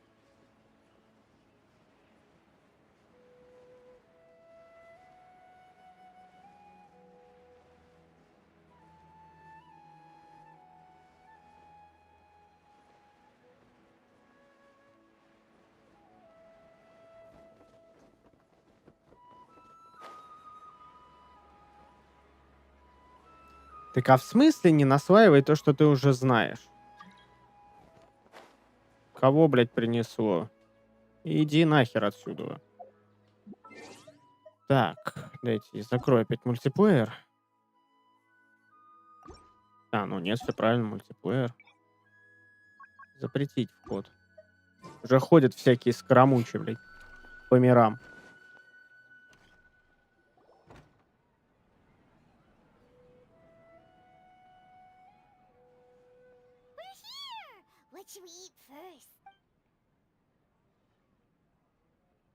Так а в смысле не насваивай то, что ты уже знаешь? Кого, блядь, принесло? Иди нахер отсюда. Так, дайте, закрою опять мультиплеер. А, ну нет, все правильно, мультиплеер. Запретить вход. Уже ходят всякие скоромучи, блядь, по мирам. We're here! What should we eat first?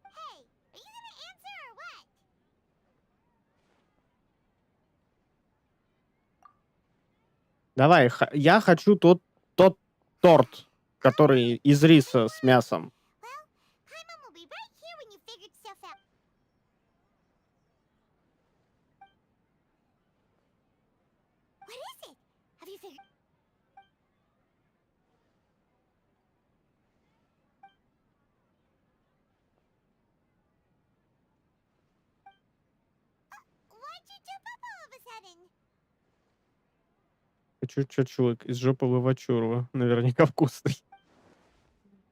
Hey, are you gonna answer or what? Давай, я хочу тот торт, который из риса с мясом. Well, Paimon will be right here when you figured stuff out. What is it? Have you figured... Why'd you jump up all of a sudden? Хочу шашлык из жопы Лавачурова. Наверняка вкусный.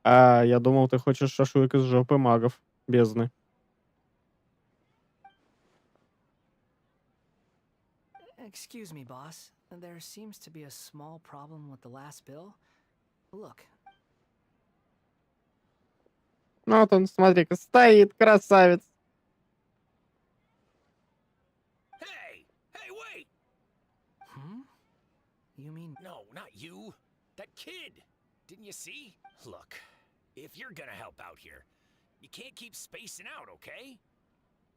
А, я думал, ты хочешь шашлык из жопы магов. Бездны. Excuse me, boss. There seems to be a small problem with the last bill. Look. Ну вот он, смотри-ка, стоит, красавец. Hey! Hey, wait! Hmm? You mean... No, not you. That kid! Didn't you see? Look, if you're gonna help out here, you can't keep spacing out, okay?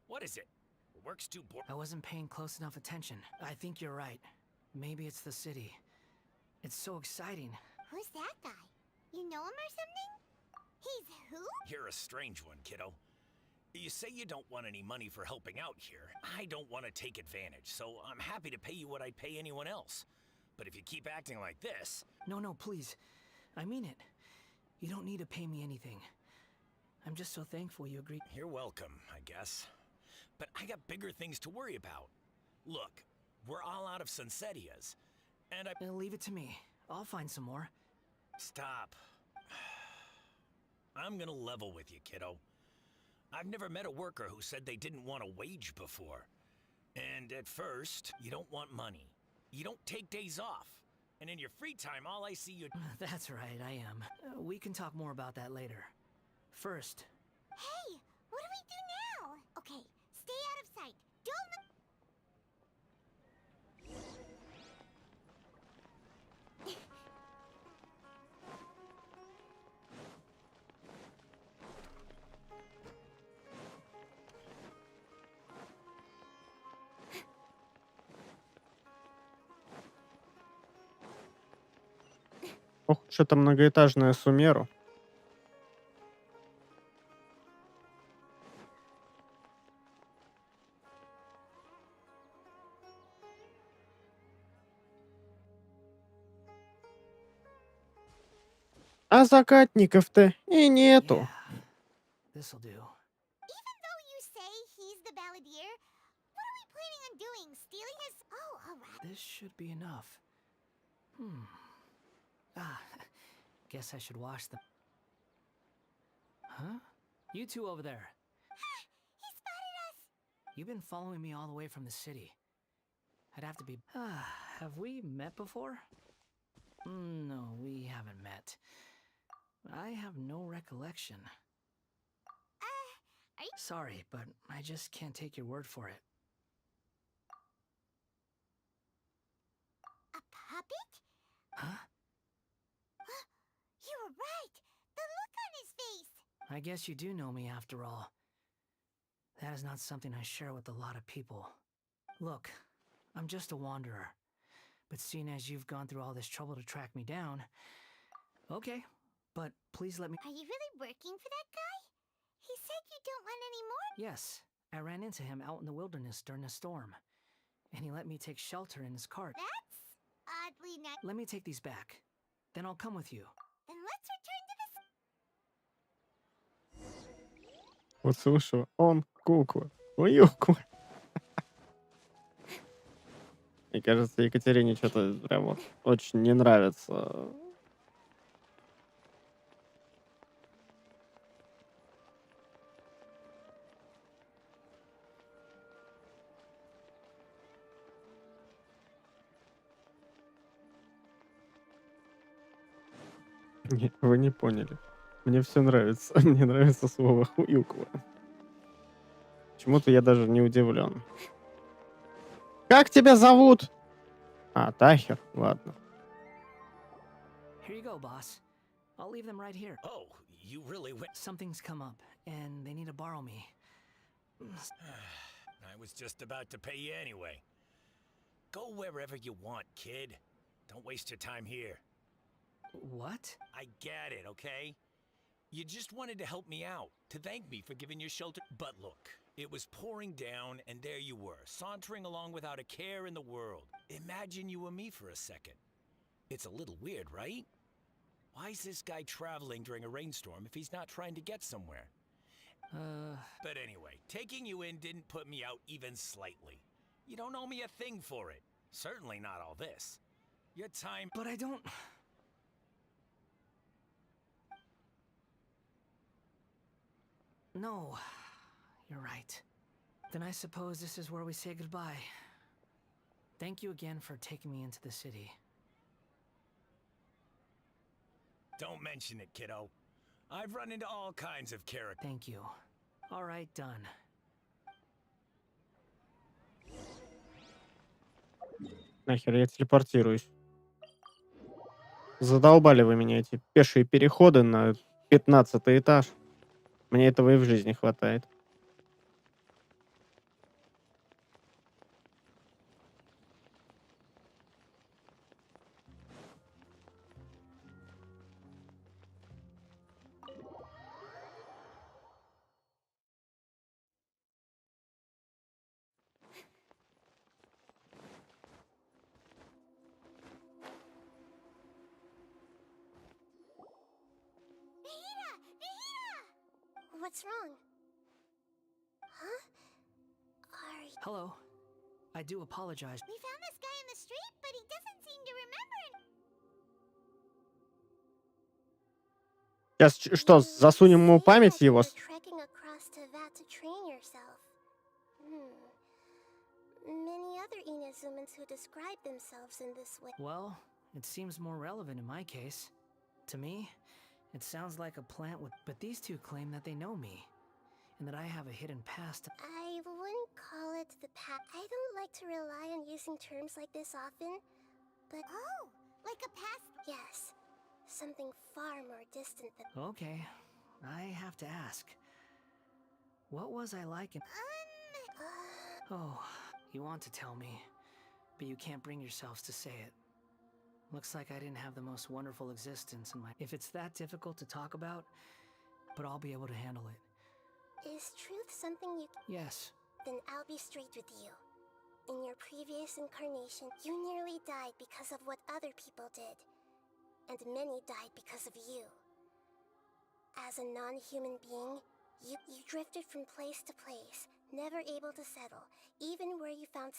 What is it? Work's too boring. I wasn't paying close enough attention. I think you're right. Maybe it's the city. It's so exciting. Who's that guy? You know him or something? He's who? You're a strange one, kiddo. You say you don't want any money for helping out here. I don't want to take advantage, so I'm happy to pay you what I'd pay anyone else. But if you keep acting like this... No, please. I mean it. You don't need to pay me anything. I'm just so thankful you agreed. You're welcome, I guess. But I got bigger things to worry about. Look, we're all out of Sunsetias, and Leave it to me. I'll find some more. Stop. I'm gonna level with you, kiddo. I've never met a worker who said they didn't want a wage before. And at first, you don't want money. You don't take days off. And in your free time, all I see you... That's right, I am. We can talk more about that later. First... Hey, what do we do now? Okay, stay out of sight. Don't... Ох, что-то многоэтажная Сумеру. А закатников-то и нету. This'll do. Even though you say he's the balladeer, what are we planning on doing? Stealing his... Oh, alright. This should be enough. Ah, guess I should wash the... Huh? You two over there. He spotted us! You've been following me all the way from the city. I'd have to be... have we met before? No, we haven't met. I have no recollection. Sorry, but I just can't take your word for it. A puppet? Huh? You were right! The look on his face! I guess you do know me after all. That is not something I share with a lot of people. Look, I'm just a wanderer. But seeing as you've gone through all this trouble to track me down... Okay, but please let me... Are you really working for that guy? He said you don't want any more? Yes, I ran into him out in the wilderness during a storm. And he let me take shelter in his cart. That's oddly not... Let me take these back. Then I'll come with you. Then let's return to this... Вот слушай, он кукла. Уюкла. Мне кажется, Екатерине что-то прям вот очень не нравится. Не, вы не поняли. Мне все нравится. Мне нравится слово «хуюкла». Почему-то я даже не удивлен. Как тебя зовут? А, Тахер. Ладно. Here you go, boss. I'll leave them right here. Oh, you really went. Something's come up, and they need to borrow me. I was just about to pay you anyway. Go wherever you want, kid. Don't waste your time here. What? I get it, okay? You just wanted to help me out, to thank me for giving you shelter. But look, it was pouring down, and there you were, sauntering along without a care in the world. Imagine you were me for a second. It's a little weird, right? Why is this guy traveling during a rainstorm if he's not trying to get somewhere? But anyway, taking you in didn't put me out even slightly. You don't owe me a thing for it. Certainly not all this. Your time... But I don't... No, you're right. Then I suppose this is where we say goodbye. Thank you again for taking me into the city. Don't mention it, kiddo. I've run into all kinds of characters. Thank you. All right, done. Нахер я телепортируюсь. Задолбали вы меня эти пешие переходы на 15-й этаж. Мне этого и в жизни хватает. What's wrong? Huh? Are you... Hello. I do apologize. We found this guy in the street, but he doesn't seem to remember it. Сейчас что, засунем ему память его? Trekking across to that to train yourself. Many other Inazumans who describe themselves in this way. Well, it seems more relevant in my case. To me, it sounds like a plant with... But these two claim that they know me. And that I have a hidden past. I wouldn't call it the past. I don't like to rely on using terms like this often. But... Oh, like a past... Yes. Something far more distant than... Okay. I have to ask. What was I like in... Oh, you want to tell me. But you can't bring yourselves to say it. Looks like I didn't have the most wonderful existence in my... If it's that difficult to talk about, but I'll be able to handle it. Is truth something you... Yes. Then I'll be straight with you. In your previous incarnation, you nearly died because of what other people did. And many died because of you. As a non-human being, you drifted from place to place, never able to settle, even where you found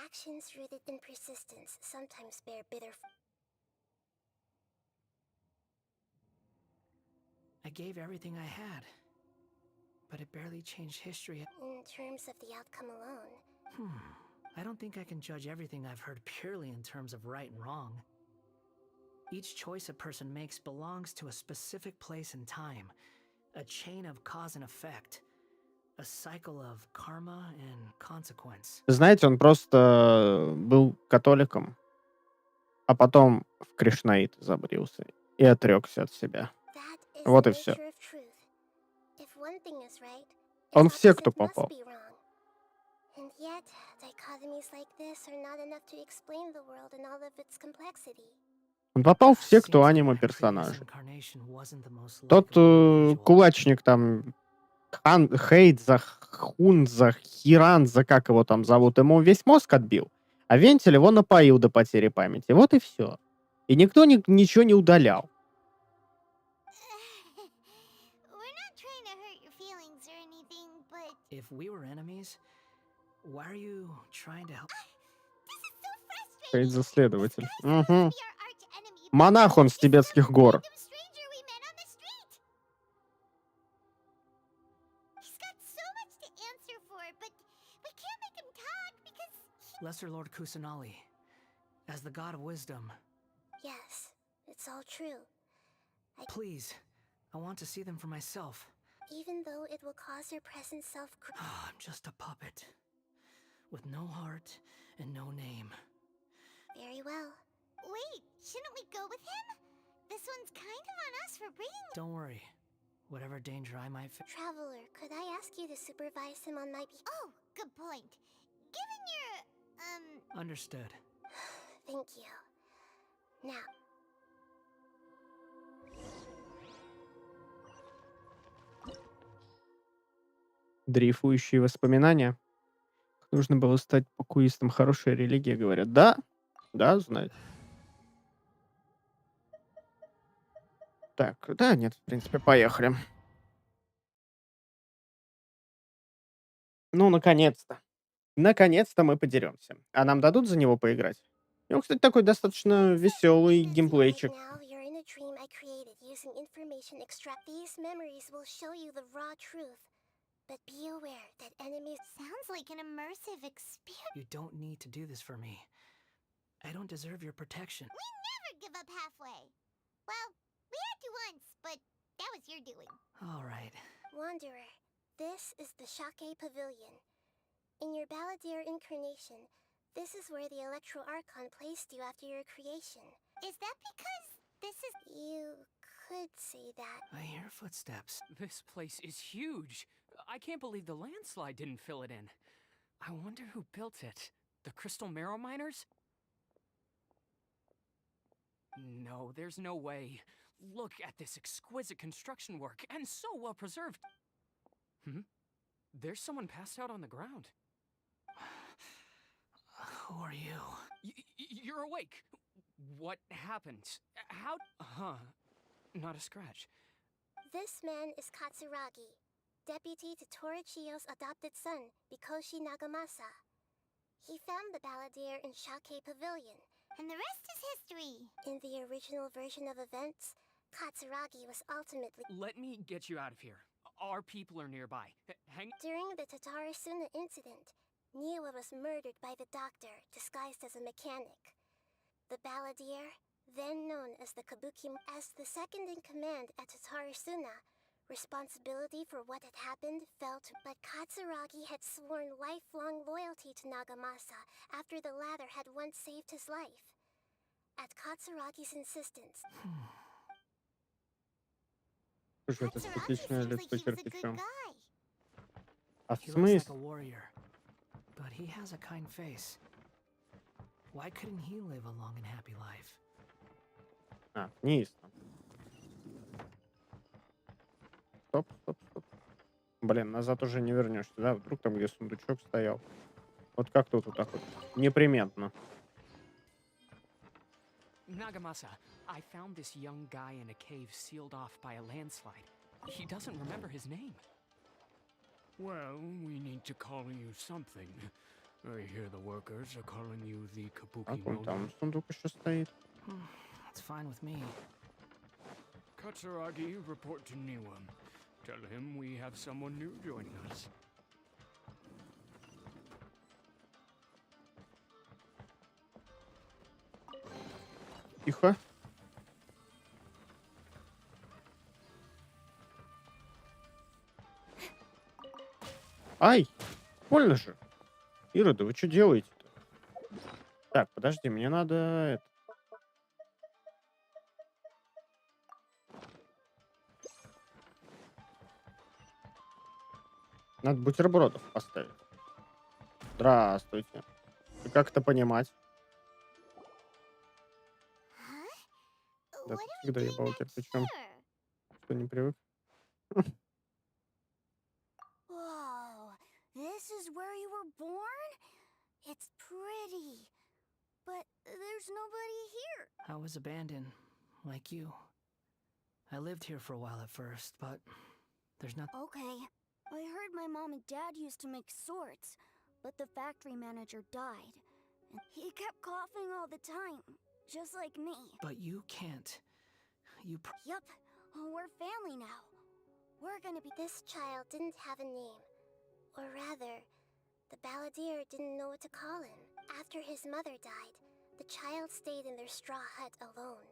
actions rooted in persistence sometimes bear bitter... I gave everything I had, but it barely changed history. In terms of the outcome alone. I don't think I can judge everything I've heard purely in terms of right and wrong. Each choice a person makes belongs to a specific place and time, a chain of cause and effect, a cycle of karma and consequence. Знаете, он просто был католиком, а потом в кришнаит забрился и отрекся от себя. Вот и все. Он в секту попал. And yet, dichotomies like this are not enough to explain the world in all of its complexity. Он попал в секту аниме-персонажей. Тот кулачник там, Хейдза, Хунза, Хиранза, как его там зовут, ему весь мозг отбил, а вентиль его напоил до потери памяти. Вот и все. И никто ничего не удалял. If we were enemies, why are you trying to help? Хейдза-следователь. Угу. Монах он с тибетских гор. Lesser Lord Kusanali, as the god of wisdom. Yes, it's all true. Please, I want to see them for myself. Even though it will cause your present self. I'm just a puppet, with no heart and no name. Very well. Wait, shouldn't we go with him? This one's kind of on us for bringing. Don't worry. Whatever danger I might face. Traveler, could I ask you to supervise him on my behalf? Oh, good point. Given your, Understood. Thank you. Now. Дрейфующие воспоминания. Нужно было стать покуистом. Хорошая религия, говорят. Да, да, знаю. Так, да, нет, в принципе, поехали. Ну, наконец-то. Наконец-то мы подеремся. А нам дадут за него поиграть? У него, кстати, такой достаточно веселый геймплейчик. But be aware that enemies sounds like an immersive experience. You don't need to do this for me. I don't deserve your protection. We never give up halfway. Well, we had to once, but that was your doing. All right. Wanderer, this is the Seagate Pavilion. In your Balladeer incarnation, this is where the Electro Archon placed you after your creation. Is that because this is... You could say that. I hear footsteps. This place is huge. I can't believe the landslide didn't fill it in. I wonder who built it. The Crystal Marrow Miners? No, there's no way. Look at this exquisite construction work, and so well preserved. There's someone passed out on the ground. Who are you? You're awake. What happened? How... Not a scratch. This man is Katsuragi, deputy to Torichiyo's adopted son, Mikoshi Nagamasa. He found the Balladeer in Seagate Pavilion. And the rest is history. In the original version of events, Katsuragi was ultimately... Let me get you out of here. Our people are nearby. During the Tatarasuna incident, Niwa was murdered by the doctor, disguised as a mechanic. The Balladeer, then known as the Kabuki, as the second in command at Tatarasuna, responsibility for what had happened fell to... But Katsuragi had sworn lifelong loyalty to Nagamasa after the latter had once saved his life. At Katsuragi's insistence... Это специфичное лицо кирпичом. А в He looks like a смысле? warrior, but he has a kind face. Why couldn't he live a long and happy life? А, вниз. Стоп, стоп, стоп. Блин, назад уже не вернешься, да? Вдруг там, где сундучок стоял. Вот как тут вот так вот? Непременно. Nagamasa, I found this young guy in a cave sealed off by a landslide. He doesn't remember his name. Well, we need to call you something. I hear the workers are calling you the Kabuki Как он Mono. там? Сундук еще стоит. It's fine with me. Katsuragi, report to Niwa. Tell him we have someone new joining us. Тихо. Ай! Больно же. Ироды, вы что делаете-то? Так, подожди, мне надо... Надо бутербродов поставить. Здравствуйте. И как это понимать? Да, ты всегда ебал кирпичом. Что, не привык? Whoa, this is where you were born? It's pretty, but there's nobody here. I was abandoned, like you. I lived here for a while at first, but there's nothing. Okay, I heard my mom and dad used to make swords, but the factory manager died. And he kept coughing all the time, just like me. But you can't. Yup, we're family now. We're gonna be... This child didn't have a name. Or rather, the balladeer didn't know what to call him. After his mother died, the child stayed in their straw hut alone.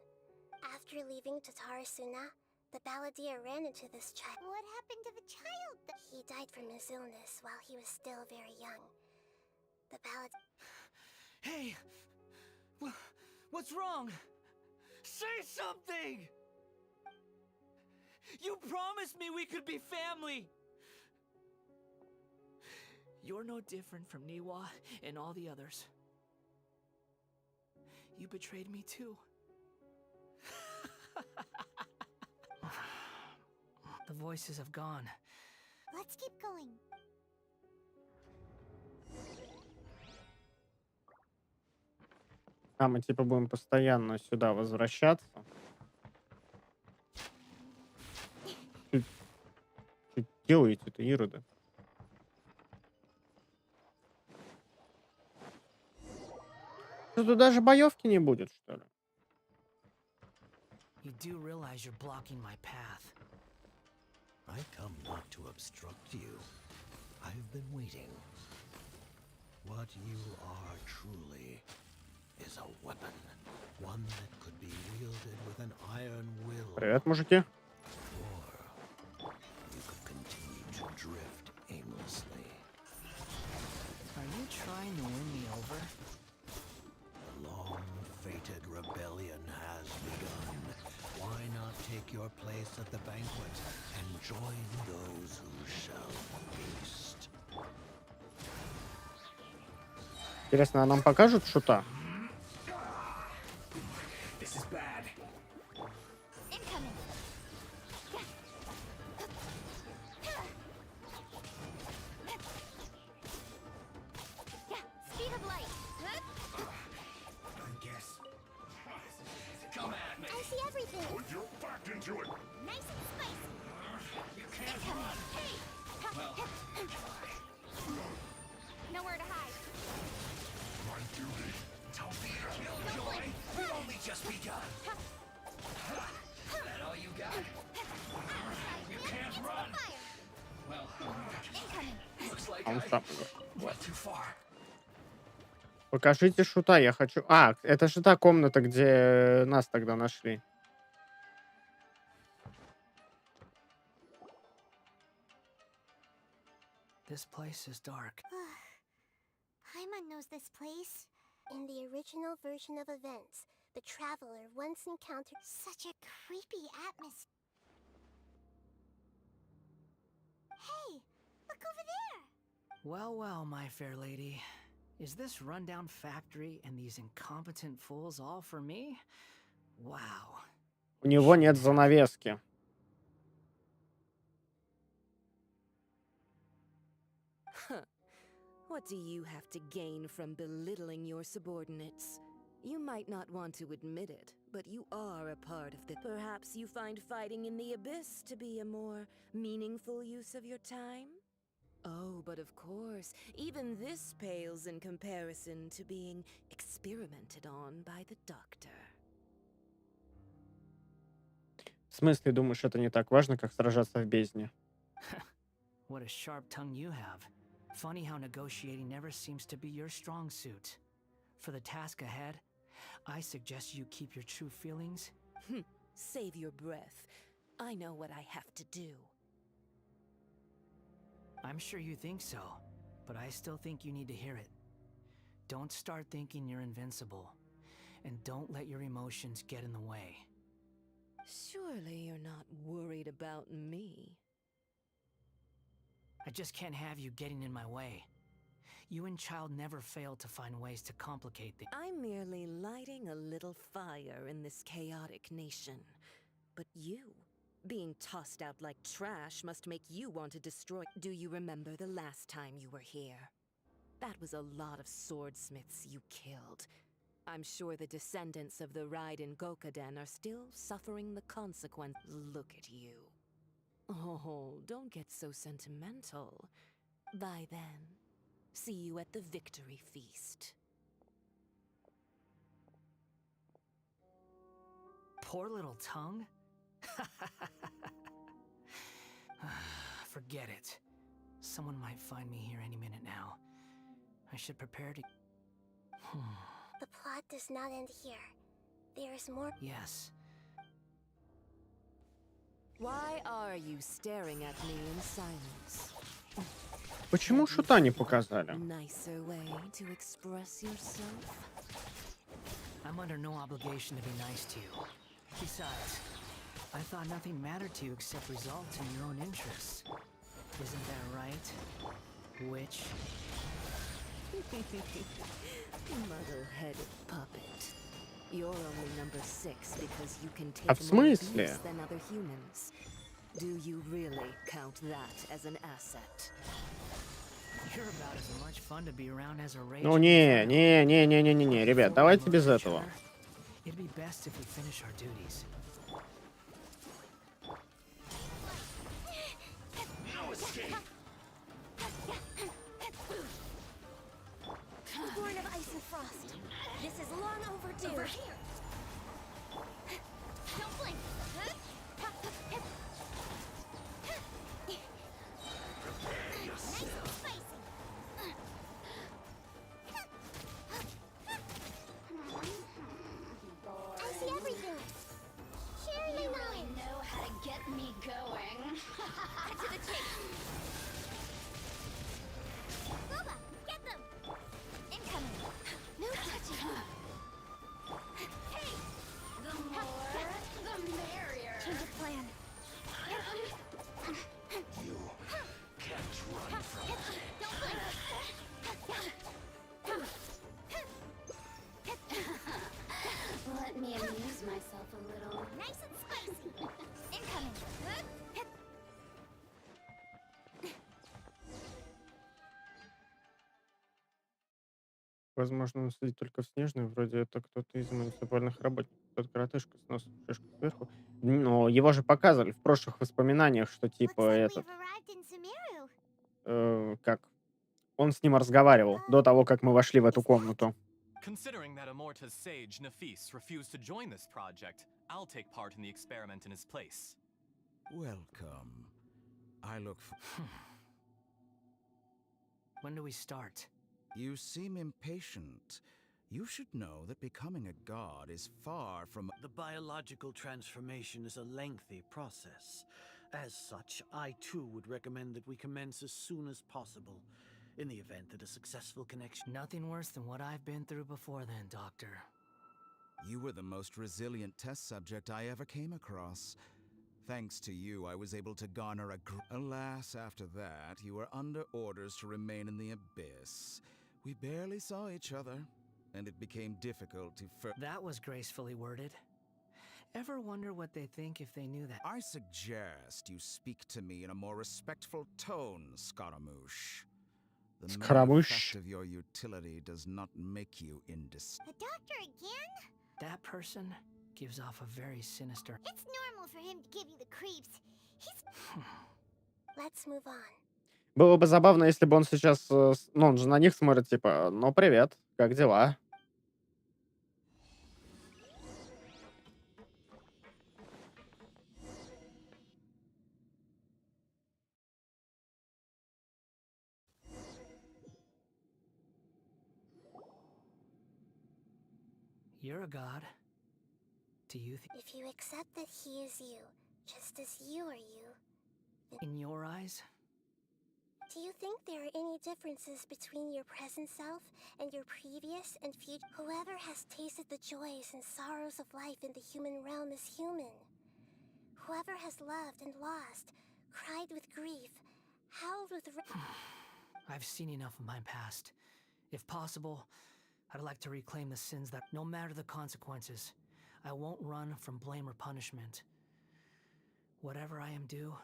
After leaving Tatarasuna, the balladeer ran into this child. What happened to the child? He died from his illness while he was still very young. The balladeer... Hey! What's wrong? Say something! You promised me we could be family! You're no different from Niwa and all the others. You betrayed me too. The voices have gone. Let's keep going. А мы типа будем постоянно сюда возвращаться. Что делаете-то, ироды? Тут даже боевки не будет, что ли? You do realize you're blocking my path. I come not to obstruct you. I've been waiting. What you are truly is a weapon. One that could be wielded with an iron will. Привет, мужики. Or you could continue to drift aimlessly. Are you trying to win me over? The long-fated rebellion has begun. Why not take your place at the banquet and join those who shall feast? Интересно, а нам покажут шута? This is bad. Incoming. Yeah, speed of light. I guess. Come at me. I see everything. Put your back into it. Nice and spicy. You can't Incoming. run. Hey. Nowhere to hide. My duty. Don't be a killjoy. We've only just begun. That all you got? You can't run. Well, looks like Он I сам. went too far. Покажите шута, я хочу... А, это же та комната, где нас тогда нашли. This place is dark. Paimon knows this place. In the original version of events, the traveler once encountered Such a creepy atmosphere. Hey, look over there. Well, well, my fair lady. Is this rundown factory and these incompetent fools all for me? Wow. У него нет занавески. What do you have to gain from belittling your subordinates? You might not want to admit it, but you are a part of the... Perhaps you find fighting in the abyss to be a more meaningful use of your time? Oh, but of course, even this pales in comparison to being experimented on by the doctor. В смысле, думаешь, это не так важно, как сражаться в бездне? What a sharp tongue you have. Funny how negotiating never seems to be your strong suit. For the task ahead, I suggest you keep your true feelings. Save your breath. I know what I have to do. I'm sure you think so, but I still think you need to hear it. Don't start thinking you're invincible, and don't let your emotions get in the way. Surely you're not worried about me. I just can't have you getting in my way. You and Child never fail to find ways to complicate things. I'm merely lighting a little fire in this chaotic nation. But you, being tossed out like trash, must make you want to destroy. Do you remember the last time you were here? That was a lot of swordsmiths you killed. I'm sure the descendants of the Raiden Gokaden are still suffering the consequence. Look at you. Oh, don't get so sentimental. Bye then. See you at the victory feast. Poor little tongue? Forget it. Someone might find me here any minute now. I should prepare to... The plot does not end here. There is more. Yes. Why are you staring at me in silence? Почему шута не показали? Nicer way to express yourself. I'm under no obligation to be nice to you. Besides, I thought nothing mattered to you except results in your own interests. Isn't that right, witch? Muddle-headed puppet. You're only number 6 because you can А take в more смысле? abuse than other humans. Do you really count that as an asset? You're about as much fun to be around as a rage. Ну не, ребят, давайте без этого. It'd be best if we finish our duties. Born of ice and frost. This is long overdue. Over here. Don't blink. Nice and spicy. I see everything. You really know how to get me going. Cut to the chase. Booba, get them. Incoming. No touching. Hey! The more, the merrier. Change of plan. You can't run from it. Don't blink. Let me amuse myself a little. Nice and spicy. Incoming. Возможно, он сидит только в снежной. Вроде это кто-то из муниципальных работников. Тот коротышка с носом шишкой сверху. Но его же показывали в прошлых воспоминаниях, что типа этот... как? Он с ним разговаривал до того, как мы вошли в эту комнату. Considering that Amorta's sage Nafis refused to join this project, I'll take part in the experiment in his place. Welcome. I look for... When do we start? You seem impatient. You should know that becoming a god is far from... The biological transformation is a lengthy process. As such, I too would recommend that we commence as soon as possible, in the event that a successful connection... Nothing worse than what I've been through before then, Doctor. You were the most resilient test subject I ever came across. Thanks to you, I was able to garner a... Alas, after that, you were under orders to remain in the abyss. We barely saw each other, and it became difficult to... That was gracefully worded. Ever wonder what they think if they knew that? I suggest you speak to me in a more respectful tone, Scaramouche. The mere fact of your utility does not make you indistinct. The doctor again? That person gives off a very sinister... It's normal for him to give you the creeps. He's... Let's move on. Было бы забавно, если бы он сейчас... Ну, он же на них смотрит, типа, ну, привет, как дела? You're a god. Do you If you accept that he is you, just as you are you, in your eyes? do you think there are any differences between your present self and your previous and future? Whoever has tasted the joys and sorrows of life in the human realm is human. Whoever has loved and lost, cried with grief, howled with I've seen enough of my past. If possible, I'd like to reclaim the sins that, no matter the consequences, I won't run from blame or punishment. Whatever I am due,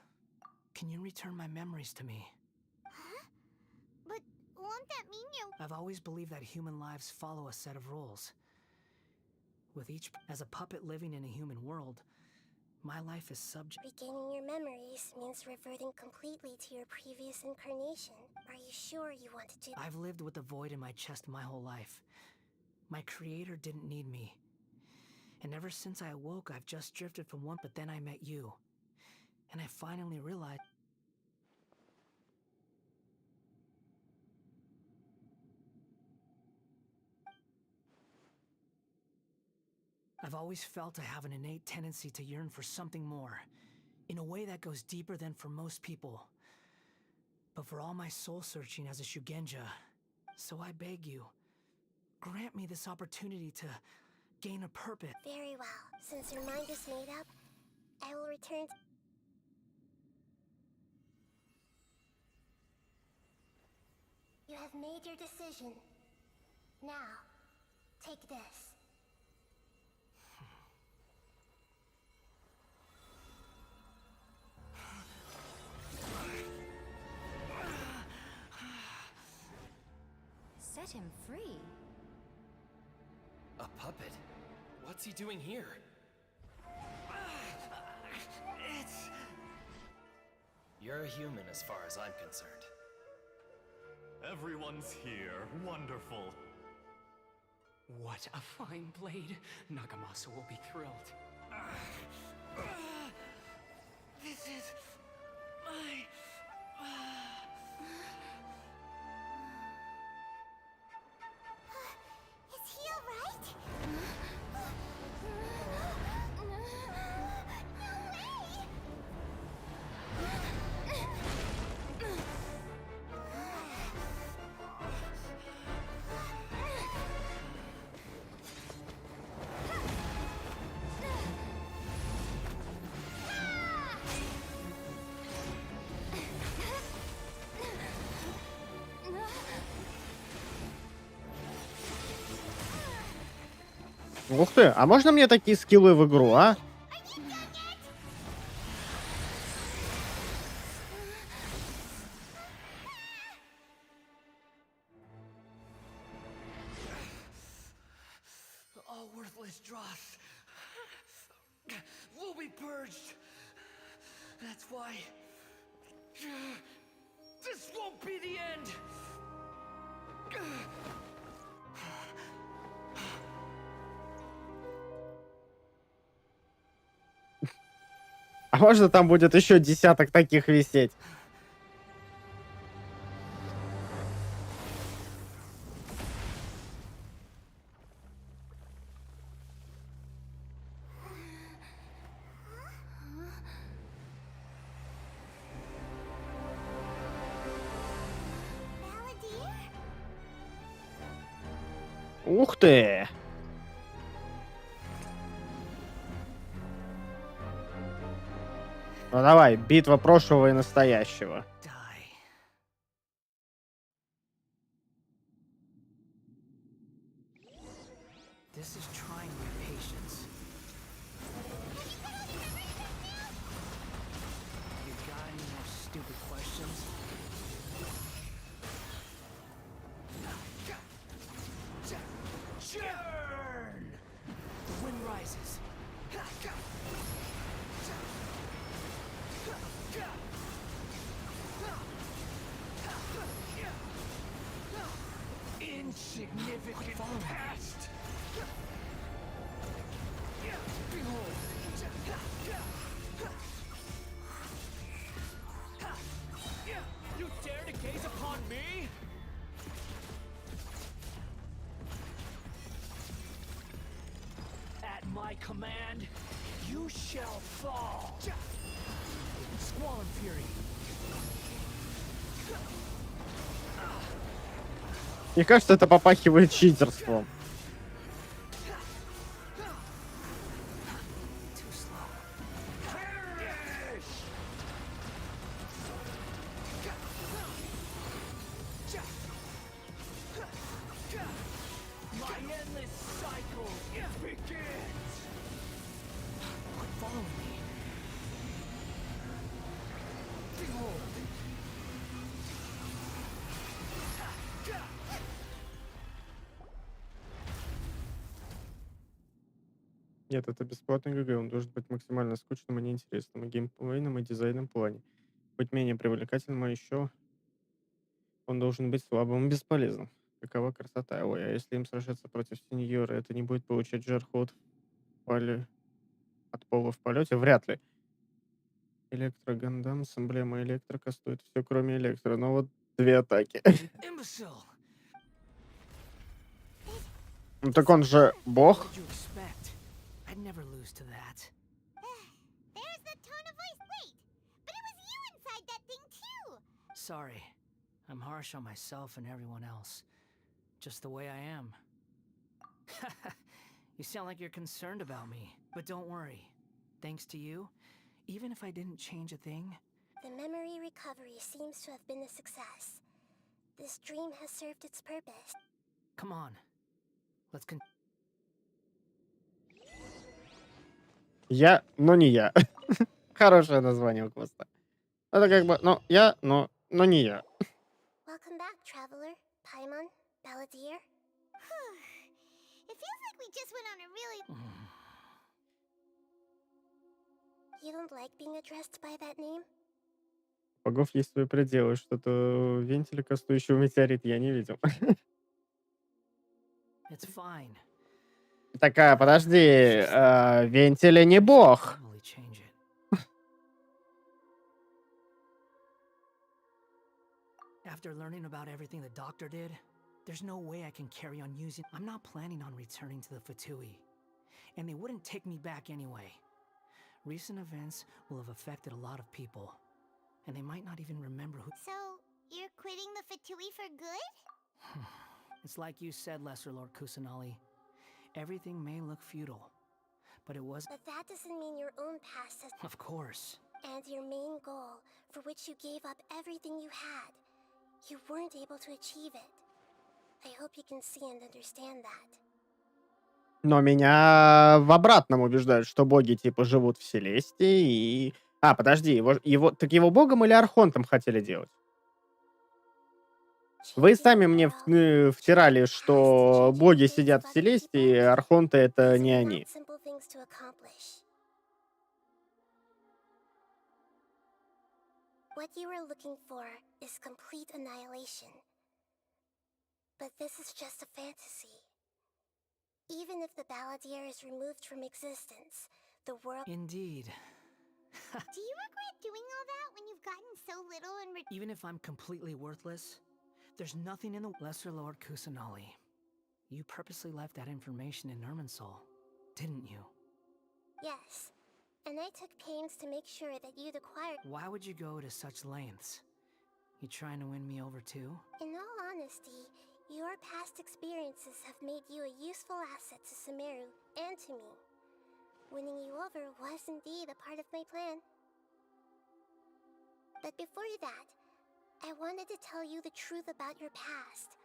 can you return my memories to me? Huh? But won't that mean you... I've always believed that human lives follow a set of rules. With each, as a puppet living in a human world, my life is subject. Regaining your memories means reverting completely to your previous incarnation. Are you sure you want to do... I've lived with the void in my chest my whole life. My creator didn't need me. And ever since I awoke, I've just drifted from one, but then I met you. And I finally realized... I've always felt I have an innate tendency to yearn for something more, in a way that goes deeper than for most people. But for all my soul-searching as a Shugenja, so I beg you, grant me this opportunity to gain a purpose. Very well. Since your mind is made up, I will return to... You have made your decision. Now, take this. Set him free. A puppet? What's he doing here? You're a human as far as I'm concerned. Everyone's here. Wonderful. What a fine blade. Nagamasa will be thrilled. This is my... Is he alright? Ух ты, а можно мне такие скиллы в игру, а? All worthless dross will be purged. That's why this won't be the end. А можно там будет еще десяток таких висеть? Ух ты! Ну давай, битва прошлого и настоящего. This is trying my patience. You got any more stupid questions? Churn! The wind rises. Insignificant past. Behold. You dare to gaze upon me? command, you shall fall. Squall and fury. Мне кажется, это попахивает читерством. Нет, это бесплатный ГГ, он должен быть максимально скучным и неинтересным, и геймплейным, и дизайном плане. Быть менее привлекательным, а еще он должен быть слабым и бесполезным. Какова красота. Ой, а если им сражаться против сеньора, это не будет получать жар-ход от пола в полете? Вряд ли. Электрогандам с эмблемой электрика стоит все, кроме электро. Но вот 2 атаки. Ну так он же бог. I'd never lose to that. There's the tone of voice. Wait, but it was you inside that thing too. Sorry. I'm harsh on myself and everyone else. Just the way I am. You sound like you're concerned about me. But don't worry. Thanks to you, even if I didn't change a thing... The memory recovery seems to have been a success. This dream has served its purpose. Come on. Let's Я, но не я. Хорошее название у квеста. Это как бы, ну, я, но не я. Welcome back, traveler. Paimon, Balladeer. It feels like we just went on a really... You don't like being addressed by that name? У богов есть свои пределы. Что-то вентиля, кастующего метеорит, я не видел. It's fine. Такая, подожди, вентиля не бог. After learning about everything the doctor did, there's no way I can carry on using... I'm not planning on returning to the Fatui. And they wouldn't take me back anyway. Recent events will have affected a lot of people. And they might not even remember who... So, you're quitting the Fatui for good? It's like you said, Lesser Lord Kusanali. Everything may look futile, but it was... But that doesn't mean your own past has... Of course. And your main goal, for which you gave up everything you had, you weren't able to achieve it. I hope you can see and understand that. Но меня в обратном убеждают, что боги типа живут в Селестии и... А, подожди, так его богом или архонтом хотели делать? Вы сами мне втирали, что боги сидят в Селестии, а архонты — это не они. What you were looking for is complete annihilation. But this is just a fantasy. Even if the Balladeer is removed from existence, the world... Indeed. Do you regret doing all that when you've gotten so little and... Even if I'm completely worthless, there's nothing in the... Lesser Lord Kusanali, you purposely left that information in Irminsul, didn't you? Yes. And I took pains to make sure that you'd acquire... Why would you go to such lengths? You trying to win me over too? In all honesty, your past experiences have made you a useful asset to Sumeru and to me. Winning you over was indeed a part of my plan. But before that, I wanted to tell you the truth about your past.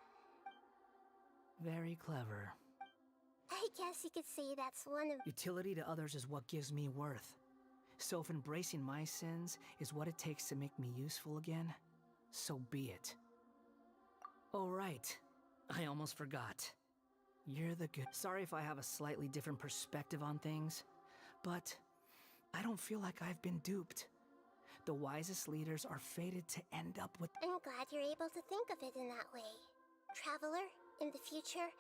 Very clever. I guess you could say that's one of... Utility to others is what gives me worth. So if embracing my sins is what it takes to make me useful again, so be it. Oh right, I almost forgot. You're the good... Sorry if I have a slightly different perspective on things, but I don't feel like I've been duped. The wisest leaders are fated to end up with... I'm glad you're able to think of it in that way. Traveler, in the future,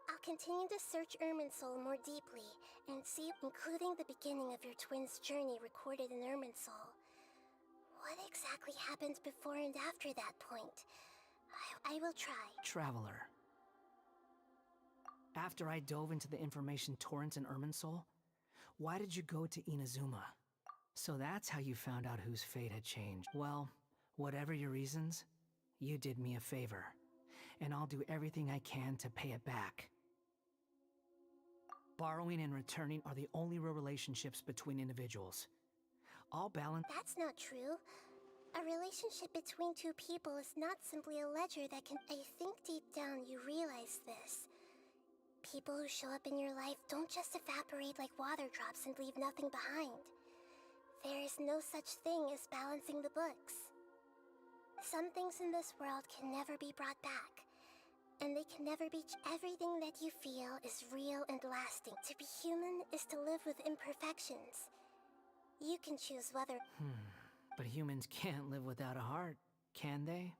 I'll continue to search Irminsul more deeply and see, including the beginning of your twins' journey recorded in Irminsul. What exactly happened before and after that point? I will try. Traveler. After I dove into the information torrents in Irminsul, Why did you go to Inazuma? So that's how you found out whose fate had changed. Well, whatever your reasons, you did me a favor. And I'll do everything I can to pay it back. Borrowing and returning are the only real relationships between individuals. All balance. That's not true. A relationship between two people is not simply a ledger that can. I think deep down you realize this. People who show up in your life don't just evaporate like water drops and leave nothing behind. There is no such thing as balancing the books. Some things in this world can never be brought back. And they can never be. Everything that you feel is real and lasting. To be human is to live with imperfections. You can choose whether. But humans can't live without a heart, can they?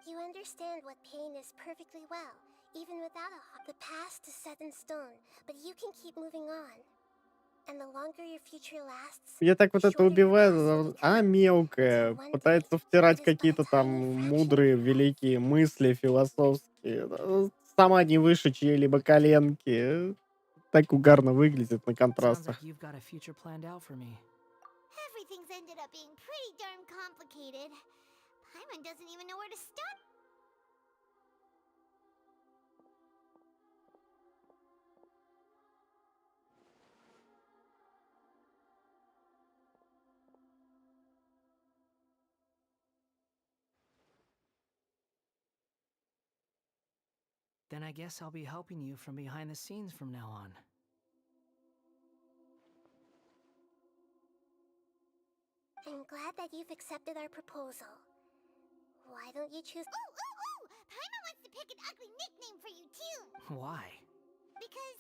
You understand what pain is perfectly well, even without a heart. The past is set in stone, but you can keep moving on. And the longer your future lasts, Я так вот это убиваю, а мелкая пытается втирать какие-то там мудрые, великие мысли философские. Сама не выше чьей-либо коленки. Так угарно выглядит на Sounds контрастах. like you've got a future planned out for me. Everything's ended up being pretty darn complicated. Paimon doesn't even know where to start. Then I guess I'll be helping you from behind the scenes from now on. I'm glad that you've accepted our proposal. Why don't you choose? Ooh! Paimon wants to pick an ugly nickname for you too. Why? Because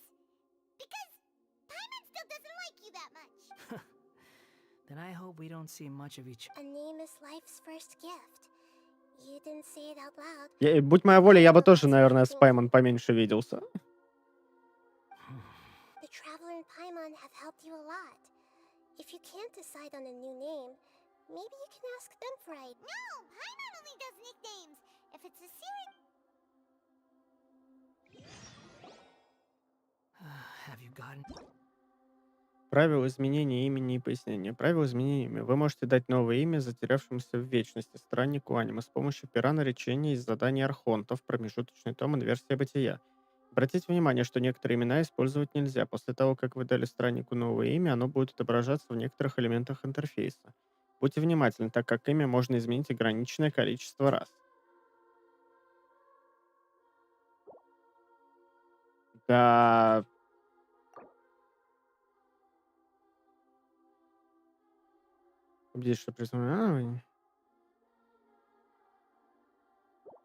Paimon still doesn't like you that much. Then I hope we don't see much of each. A name is life's first gift. You didn't say it out loud. Будь моя воля, я бы тоже, наверное, с Паймон поменьше виделся. The Traveler and Paimon have helped you a lot. If you can't decide on a new name, maybe you can ask them for it. No, Paimon only does nicknames. If it's a serious. Have you gotten? Правила изменения имени и пояснения. Правила изменения имени. Вы можете дать новое имя затерявшемуся в вечности страннику аниме с помощью пера наречения из заданий архонтов, промежуточный том «Инверсия бытия». Обратите внимание, что некоторые имена использовать нельзя. После того, как вы дали страннику новое имя, оно будет отображаться в некоторых элементах интерфейса. Будьте внимательны, так как имя можно изменить ограниченное количество раз. Да... Убедитесь, что признано.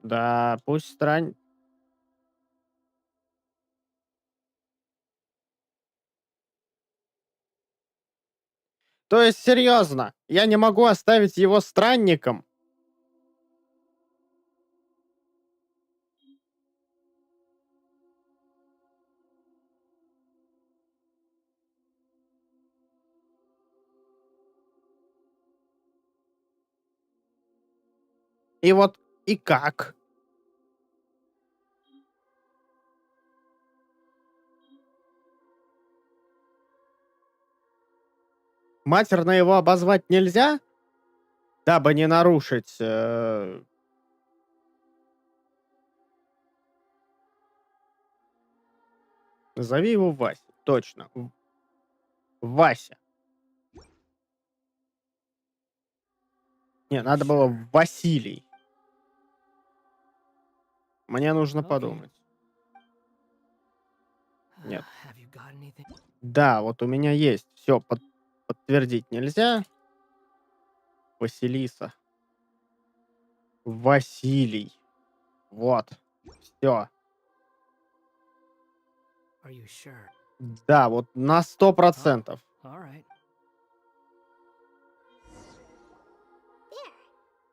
Да, пусть стран... То есть, серьезно, я не могу оставить его странником? И вот, и как? Матерно его обозвать нельзя? Дабы не нарушить... Назови его Вася. Точно. Вася. Не, надо было Василий. Мне нужно подумать. Нет. Да, вот у меня есть. Все, подтвердить нельзя. Василиса. Василий. Вот. Все. Да, вот на 100%.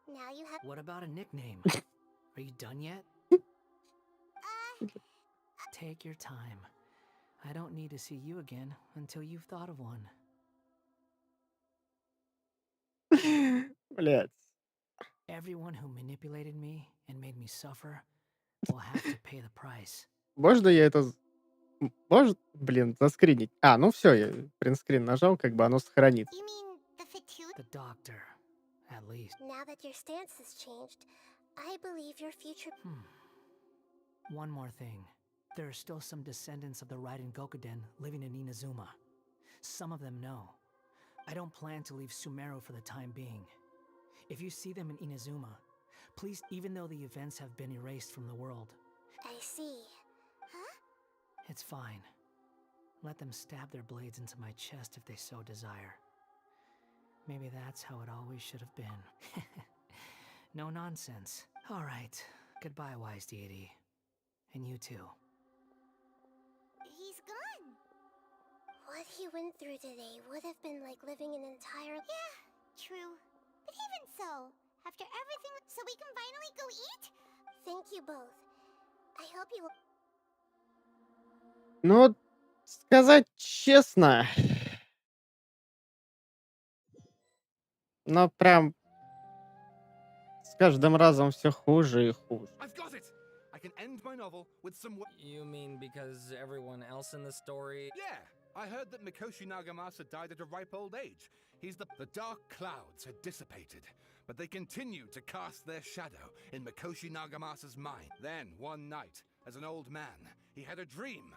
Now you have. What about a nickname? Are you done yet? Take your time. I don't need to see you again until you've thought of one. Блять. Everyone who manipulated me and made me suffer will have to pay the price. Можно я это Может, блин, заскринить. А, ну все, я принтскрин нажал, как бы оно сохранится. You mean the fatigue? The doctor, at least. Now that your stance has changed, I believe your future. One more thing. There are still some descendants of the Raiden Gokuden living in Inazuma. Some of them know. I don't plan to leave Sumeru for the time being. If you see them in Inazuma, please, even though the events have been erased from the world, I see. Huh? it's fine. Let them stab their blades into my chest if they so desire. Maybe that's how it always should have been. No nonsense. All right. Goodbye, wise deity. And you too. He's gone. What he went through today would have been like living an entire. Yeah, true. But even so, after everything, so we can finally go eat? Thank you both. I hope you will. Ну, сказать честно, но прям с каждым разом все хуже и хуже. I've got it! I can end my novel with some. You mean because everyone else in the story? Yeah, I heard that Mikoshi Nagamasa died at a ripe old age. The dark clouds had dissipated, but they continued to cast their shadow in Mikoshi Nagamasa's mind. Then, one night, as an old man, he had a dream.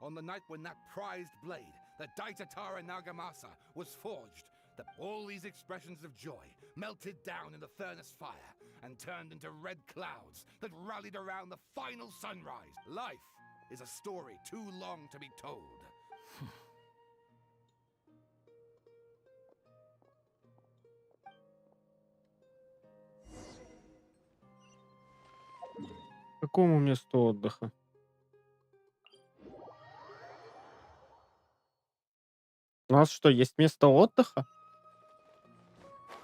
On the night when that prized blade, the Daitatara Nagamasa, was forged, that all these expressions of joy melted down in the furnace fire and turned into red clouds that rallied around the final sunrise. Life is a story too long to be told. К какому месту отдыха? У нас что, есть место отдыха?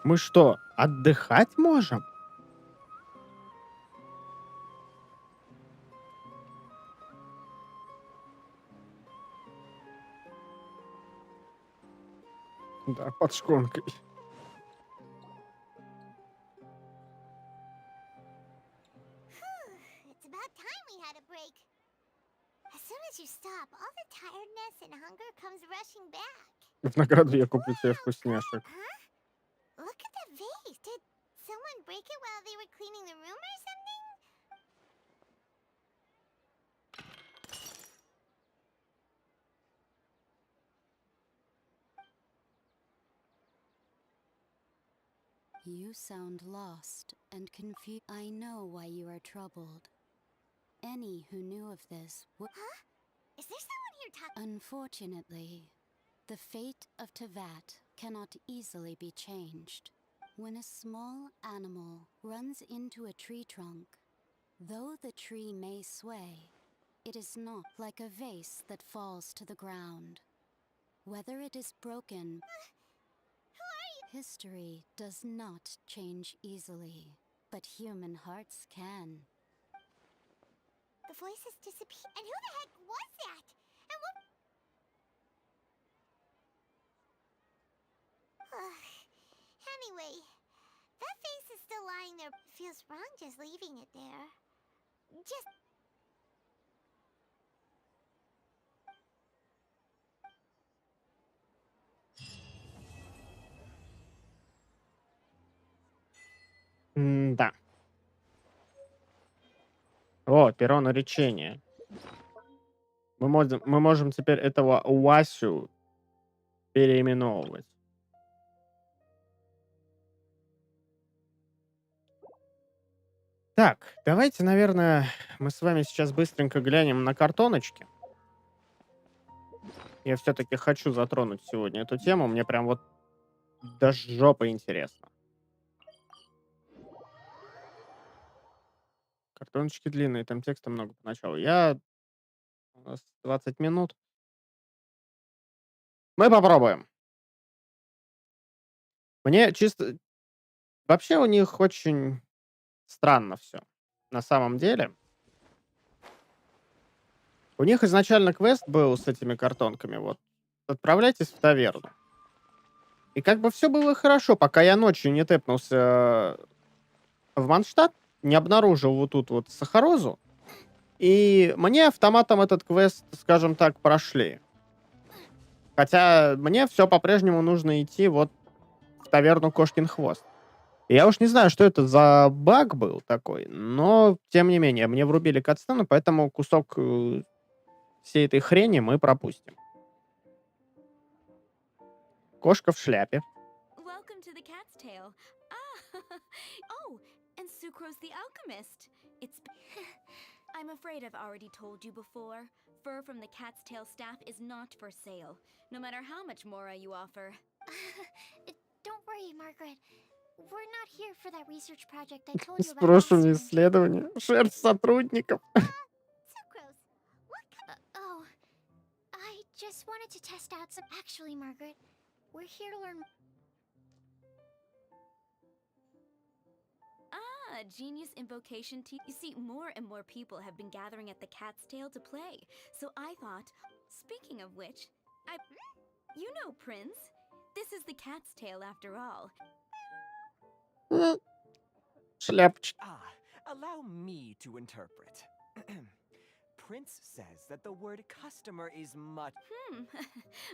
Мы что, отдыхать можем? Да, под шконкой. It's about time we had a break. As soon as you stop, all the tiredness and hunger comes rushing back. В награду я куплю тебе вкусняшек. Huh? Look at the vase. Did someone break it while they were cleaning the room or something? You sound lost and confused. I know why you are troubled. Any who knew of this would. Huh? Is there someone here talking? Unfortunately, the fate of Tevat cannot easily be changed. When a small animal runs into a tree trunk, though the tree may sway, it is not like a vase that falls to the ground. Whether it is broken, history does not change easily, but human hearts can. The voices disappeared. And who the heck was that? And what? Anyway, that face is still lying there. Feels wrong just leaving it there. Just. Да. О, перо наречения. Мы можем теперь этого Васю переименовывать. Так, давайте, наверное, мы с вами сейчас быстренько глянем на картоночки. Я все-таки хочу затронуть сегодня эту тему. Мне прям вот до жопы интересно. Картоночки длинные, там текста много поначалу. У нас 20 минут. Мы попробуем. Мне чисто... Вообще у них очень странно все. На самом деле. У них изначально квест был с этими картонками. Вот. Отправляйтесь в таверну. И как бы все было хорошо, пока я ночью не тэпнулся в Манштадт, не обнаружил вот тут вот сахарозу И мне автоматом этот квест, скажем так, прошли. Хотя мне все по-прежнему нужно идти вот в таверну Кошкин Хвост. Я уж не знаю, что это за баг был такой, но, тем не менее, мне врубили катсцену, поэтому кусок всей этой хрени мы пропустим. Кошка в шляпе. Welcome to the cat's tail. Ah, oh, and Sucrose the alchemist. It's. I'm afraid I've already told you before. Fur from the cat's tail staff is not for sale, no matter how much more you offer. Don't worry, Margaret. We're not here for that research project I told you about. Спрошенные исследования. Шерсть сотрудников. Sucrose, oh, I just wanted to test out some. Actually, Margaret, we're here to learn. Genius invocation tea. You see, more and more people have been gathering at the cat's tail to play. So I thought, speaking of which, you know, Prince, this is the cat's tail after all. Шляпочка. Allow me to interpret. Prince says that the word customer is much.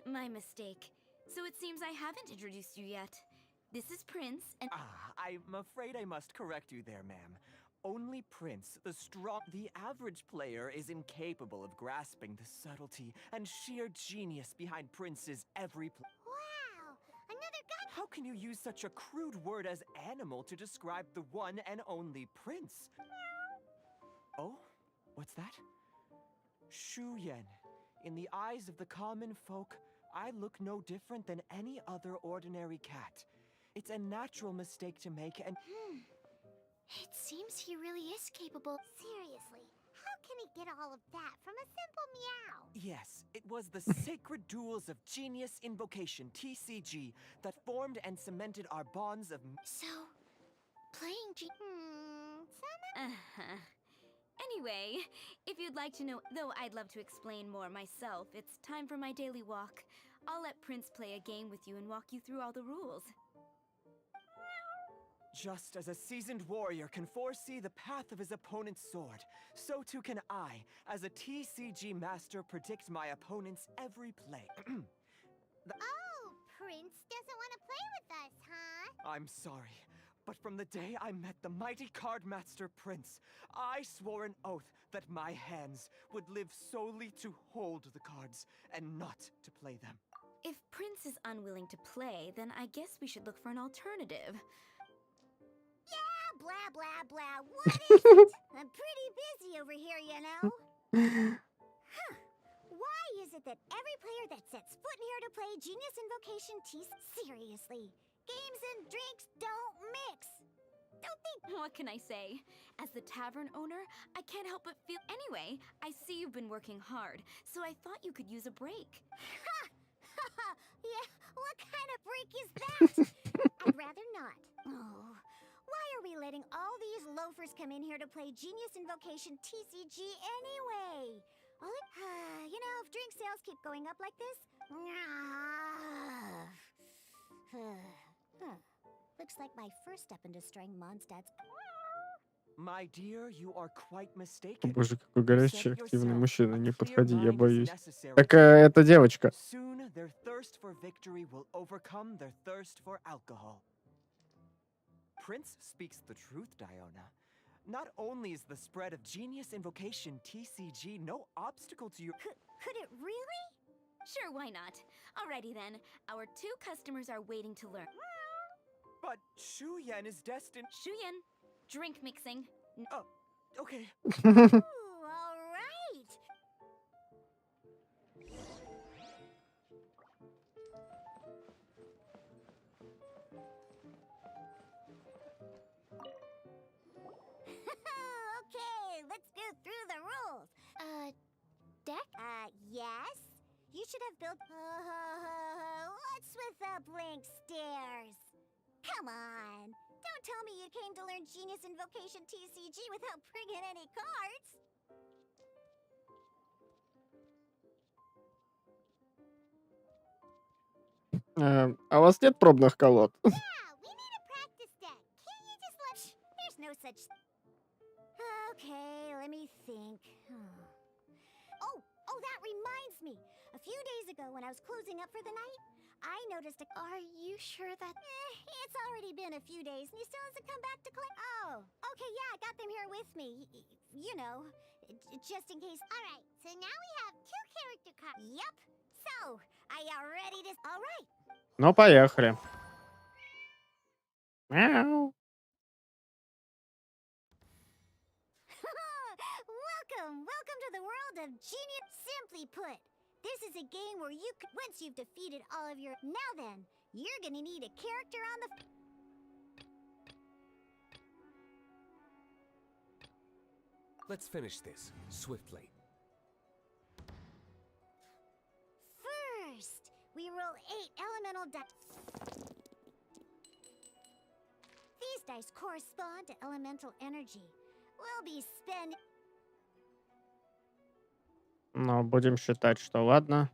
My mistake. So it seems I haven't introduced you yet. This is Prince, and I'm afraid I must correct you there, ma'am. Only Prince, the average player is incapable of grasping the subtlety and sheer genius behind Prince's every Wow, another guy. How can you use such a crude word as animal to describe the one and only Prince? Oh, what's that? Shu Yan. In the eyes of the common folk, I look no different than any other ordinary cat. It's a natural mistake to make, and It seems he really is capable. Seriously, how can he get all of that from a simple meow? yes, it was the sacred duels of genius invocation, TCG, that formed and cemented our bonds of. So, playing Anyway, if you'd like to know, though I'd love to explain more myself, it's time for my daily walk. I'll let Prince play a game with you and walk you through all the rules. Just as a seasoned warrior can foresee the path of his opponent's sword, so too can I, as a TCG master, predict my opponent's every play. Oh, Prince doesn't want to play with us, huh? I'm sorry, but from the day I met the mighty card master Prince, I swore an oath that my hands would live solely to hold the cards and not to play them. If Prince is unwilling to play, then I guess we should look for an alternative. Yeah, blah, blah, blah. What is it? I'm pretty busy over here, you know? Why is it that every player that sets foot in here to play Genius Invocation seriously? Games and drinks don't mix. Don't they? What can I say? As the tavern owner, I can't help but feel. Anyway, I see you've been working hard, so I thought you could use a break. Yeah, what kind of break is that? I'd rather not. Oh, why are we letting all these loafers come in here to play Genius Invocation TCG anyway? You know, if drink sales keep going up like this... Looks like my first step in destroying Mondstadt's... My dear, you are quite mistaken. Боже, какой горячий, активный мужчина. Не подходи, я боюсь. necessary. Так это девочка. Soon their thirst for victory will overcome their thirst for alcohol. Prince speaks the truth, Diona. Not only is the spread of Genius Invocation TCG no obstacle to your... Could it really? Sure, why not? Alrighty then. Our two customers are waiting to learn. But Shu Yan is destined... Shu Yan, drink mixing. Oh, okay. Ooh, all right. Okay, let's go through the rules. Deck? Yes? You should have built... what's with the blank stairs? Come on. Don't tell me you came to learn Genius Invocation TCG without bringing any cards. А у вас нет пробных колод? Yeah, we need a practice deck. Can't you just let... There's no such... Okay, let me think. Oh, that reminds me. A few days ago when I was closing up for the night, I noticed a... Are you sure that... it's already been a few days and he still hasn't come back to claim... Oh, okay, yeah, I got them here with me. You know, just in case... Alright, so now we have 2 character cards. Yep. So, are you ready to... Alright. Ну, поехали. Мяу. Welcome to the world of genius. Simply put, this is a game where you could, once you've defeated all of your... Now then, you're gonna need a character on the... Let's finish this swiftly. First, we roll 8 elemental dice. These dice correspond to elemental energy. We'll be spending... Но будем считать, что ладно.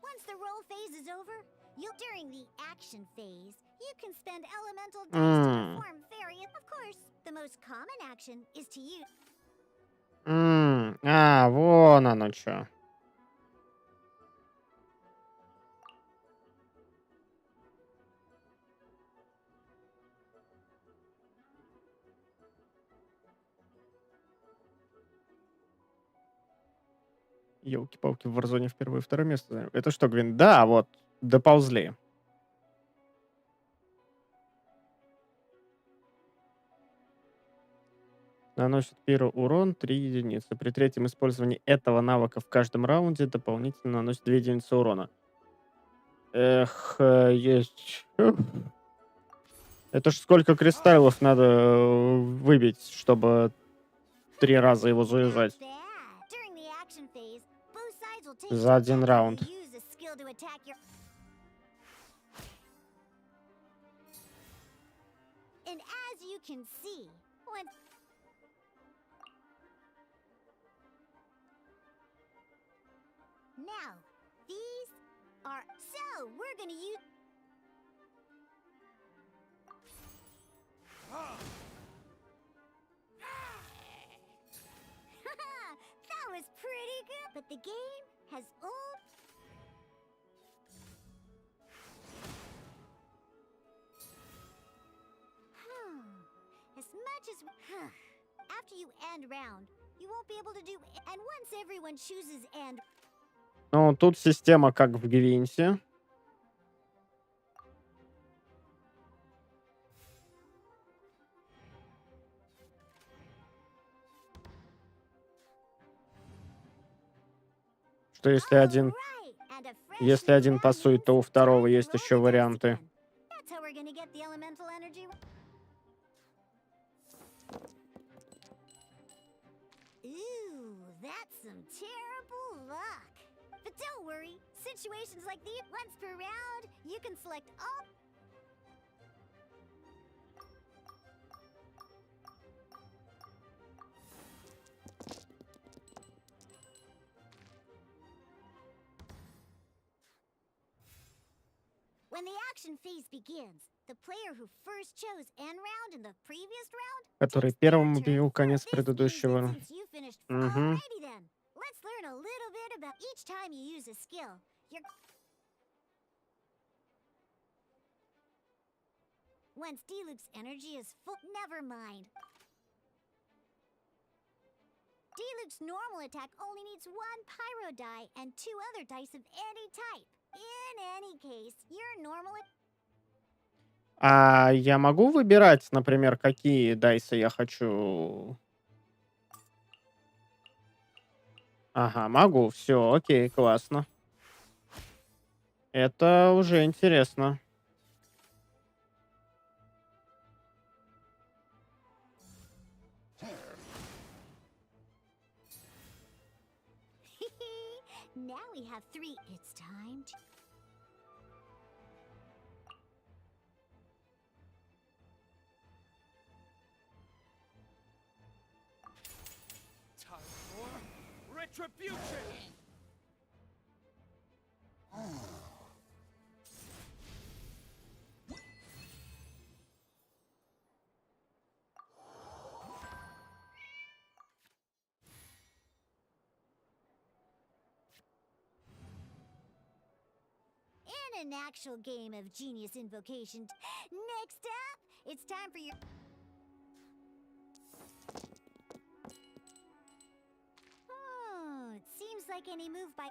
Once the roll phase is over, during the action phase, you can spend elemental dice to perform various... Of course, the most common action is to use... Вон оно чё. Ёлки-палки, в Warzone впервые 2 место занял. Это что, Гвин? Да, вот, доползли. Наносит первый урон 3 единицы. При третьем использовании этого навыка в каждом раунде дополнительно наносит 2 единицы урона. Эх, есть... Это ж сколько кристаллов надо выбить, чтобы 3 раза его завязать. За 1 раунд. Now, these are... So, we're gonna use... That was pretty good. But the game has all... As much as... After you end round, you won't be able to do... And once everyone chooses end... Ну, тут система как в Гвинсе. Что если один пасует, то у второго есть еще варианты. Don't worry, situations like these, once per round, you can select all... When the action phase begins, the player who first chose end round in the previous round... Который первым убил конец предыдущего. Let's learn a little bit about each time you use a skill. Once Diluc's energy is full, never mind. Diluc's normal attack only needs 1 pyro die and 2 other dice of any type. In any case, your normal... А я могу выбирать, например, какие дайсы я хочу? Ага, могу. Все, окей, классно. Это уже интересно. Now we have 3. It's time to... Time for retribution! an actual game of genius invocation. Next up, it's time for your... Oh, it seems like any move by...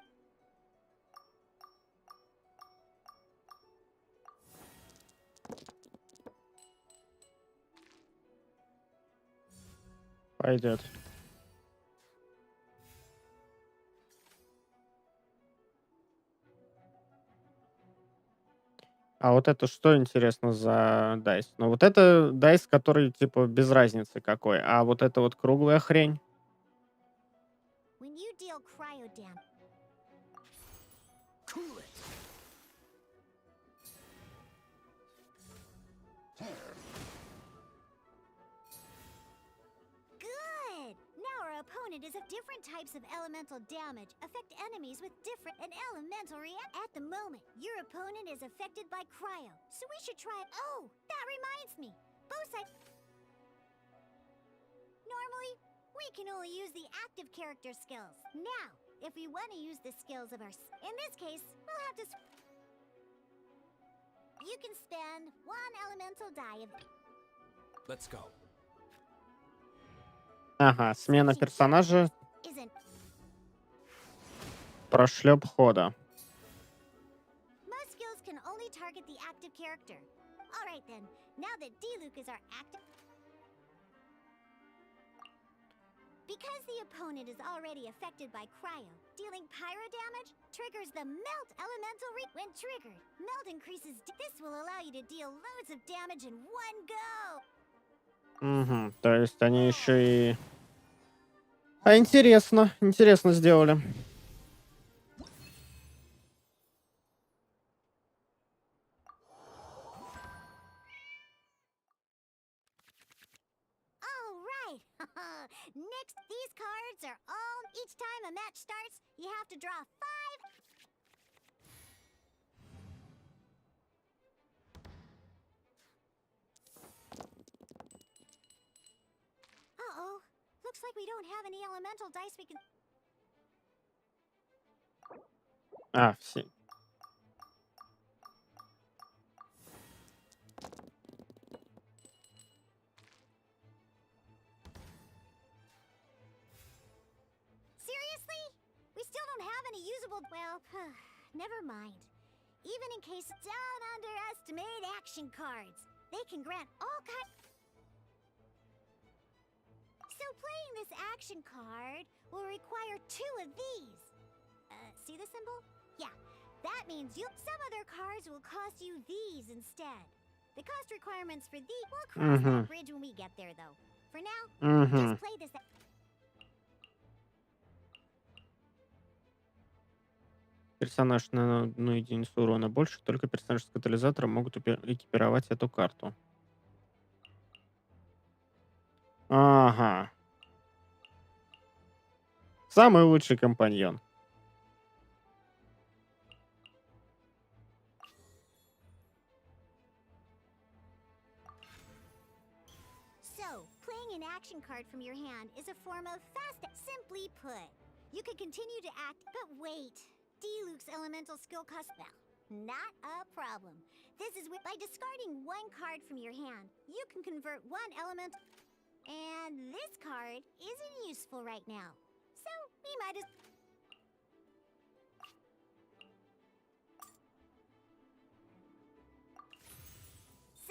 Пойдет. А вот это что, интересно, за дайс? Ну, вот это дайс, который, типа, без разницы какой. А вот это вот круглая хрень. When you deal cryo damage... Cool it. Good! Now our opponent is of different types of elemental damage affect enemies with different and elemental react. At the moment, your opponent is affected by cryo, so we should try it. Oh, that reminds me. Both sides... Normally, we can only use the active character skills. Now, if we want to use the skills of our... In this case, we'll have to... You can spend one elemental die of... Let's go. Ага, смена персонажа. Isn't... Прошлеп хода. Most skills can only target the active character. Alright then, now that D-Luke is our active... Because the opponent is already affected by cryo, dealing pyro damage triggers the melt elemental when triggered. Melt increases... This will allow you to deal loads of damage in one go! Угу, то есть они еще и... А интересно, интересно сделали. Alright! Next, these cards are all... Each time a match starts, you have to draw 5... Uh-oh. Looks like we don't have any elemental dice we can... А, все. Seriously? We still don't have any usable... Well, never mind. Even in case... Don't underestimate action cards. They can grant all kinds... So playing this action card will require 2 of these. See the symbol? Yeah, that means some other cards will cost you these instead. The cost requirements for these will cross that bridge when we get there, though. For now, just play this. Персонаж на 1 единицу урона больше, только персонажи с катализатором могут экипировать эту карту. Ага. Самый лучший компаньон. So, playing an action card from your hand is a form of fast. Simply put, you can continue to act, but wait. D-Luke's elemental skill cost... Well, not a problem. This is by discarding 1 card from your hand, you can convert 1 element... And this card isn't useful right now. So, we might as...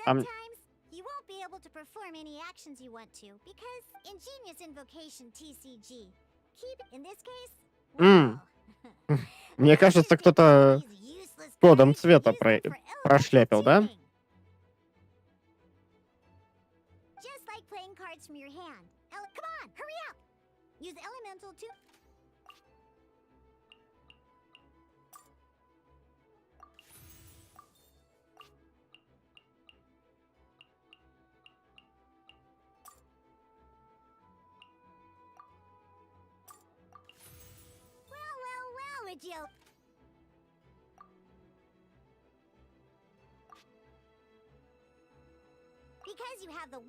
Sometimes, you won't be able to perform any actions you want to, because Ingenious Invocation TCG. Keep in this case... Мне кажется, кто-то кодом цвета прошляпил, да? Just like playing cards from your hand. Come on, hurry up! Use elemental to... Well, would you...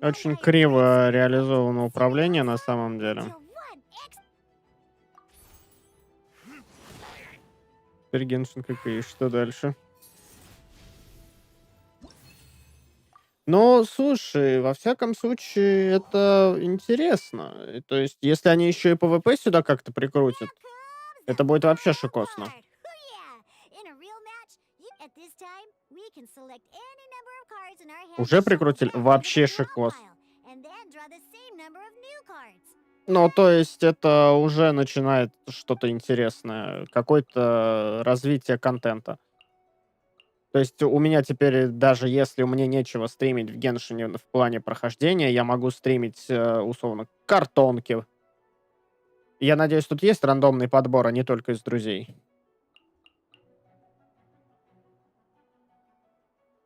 Очень криво реализовано управление на самом деле. Теперь Genshin КК, и что дальше? Но, слушай, во всяком случае, это интересно. То есть, если они еще и ПВП сюда как-то прикрутят, это будет вообще шикосно. Уже прикрутили? Вообще шикос. Ну, то есть, это уже начинает что-то интересное. Какое-то развитие контента. То есть у меня теперь, даже если у меня нечего стримить в Геншине в плане прохождения, я могу стримить, условно, картонки. Я надеюсь, тут есть рандомный подбор, а не только из друзей.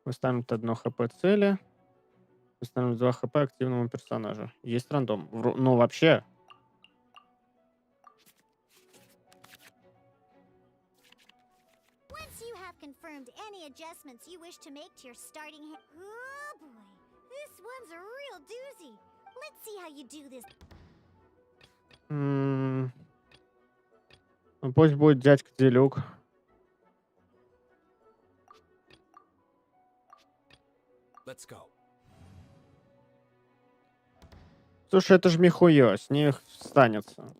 Выставим 1 хп цели. Выставим 2 хп активному персонажу. Есть рандом. Ну, вообще. Confirmed any adjustments you wish to make to your starting Oh boy, this one's a real doozy. Let's see how you do this. Ну, пусть будет дядька Делюк. Let's go. Слушай, это ж михуё, с них станется.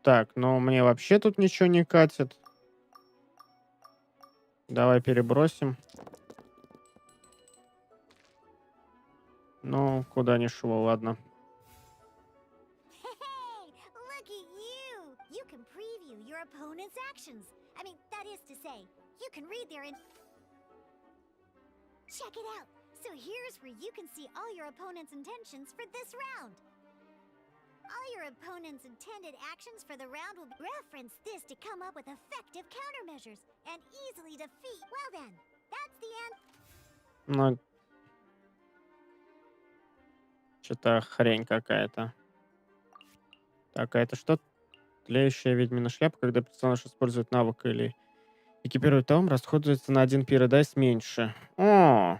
Так, ну мне вообще тут ничего не катит. Давай перебросим. Ну, куда ни шло, ладно. Look at you! You can preview your opponent's actions. I mean, that is to say, you can read their Check it out. So here's where you can see all your opponent's intentions for this round. All your opponent's intended actions for the round will reference this to come up with effective countermeasures and easily defeat. Well then, that's the end. Ну, что-то хрень какая-то. Так, а это что? Тлеющая ведьмина шляпа, когда персонаж использует навык или экипирует таум, расходуется на 1 пирадайс меньше. О!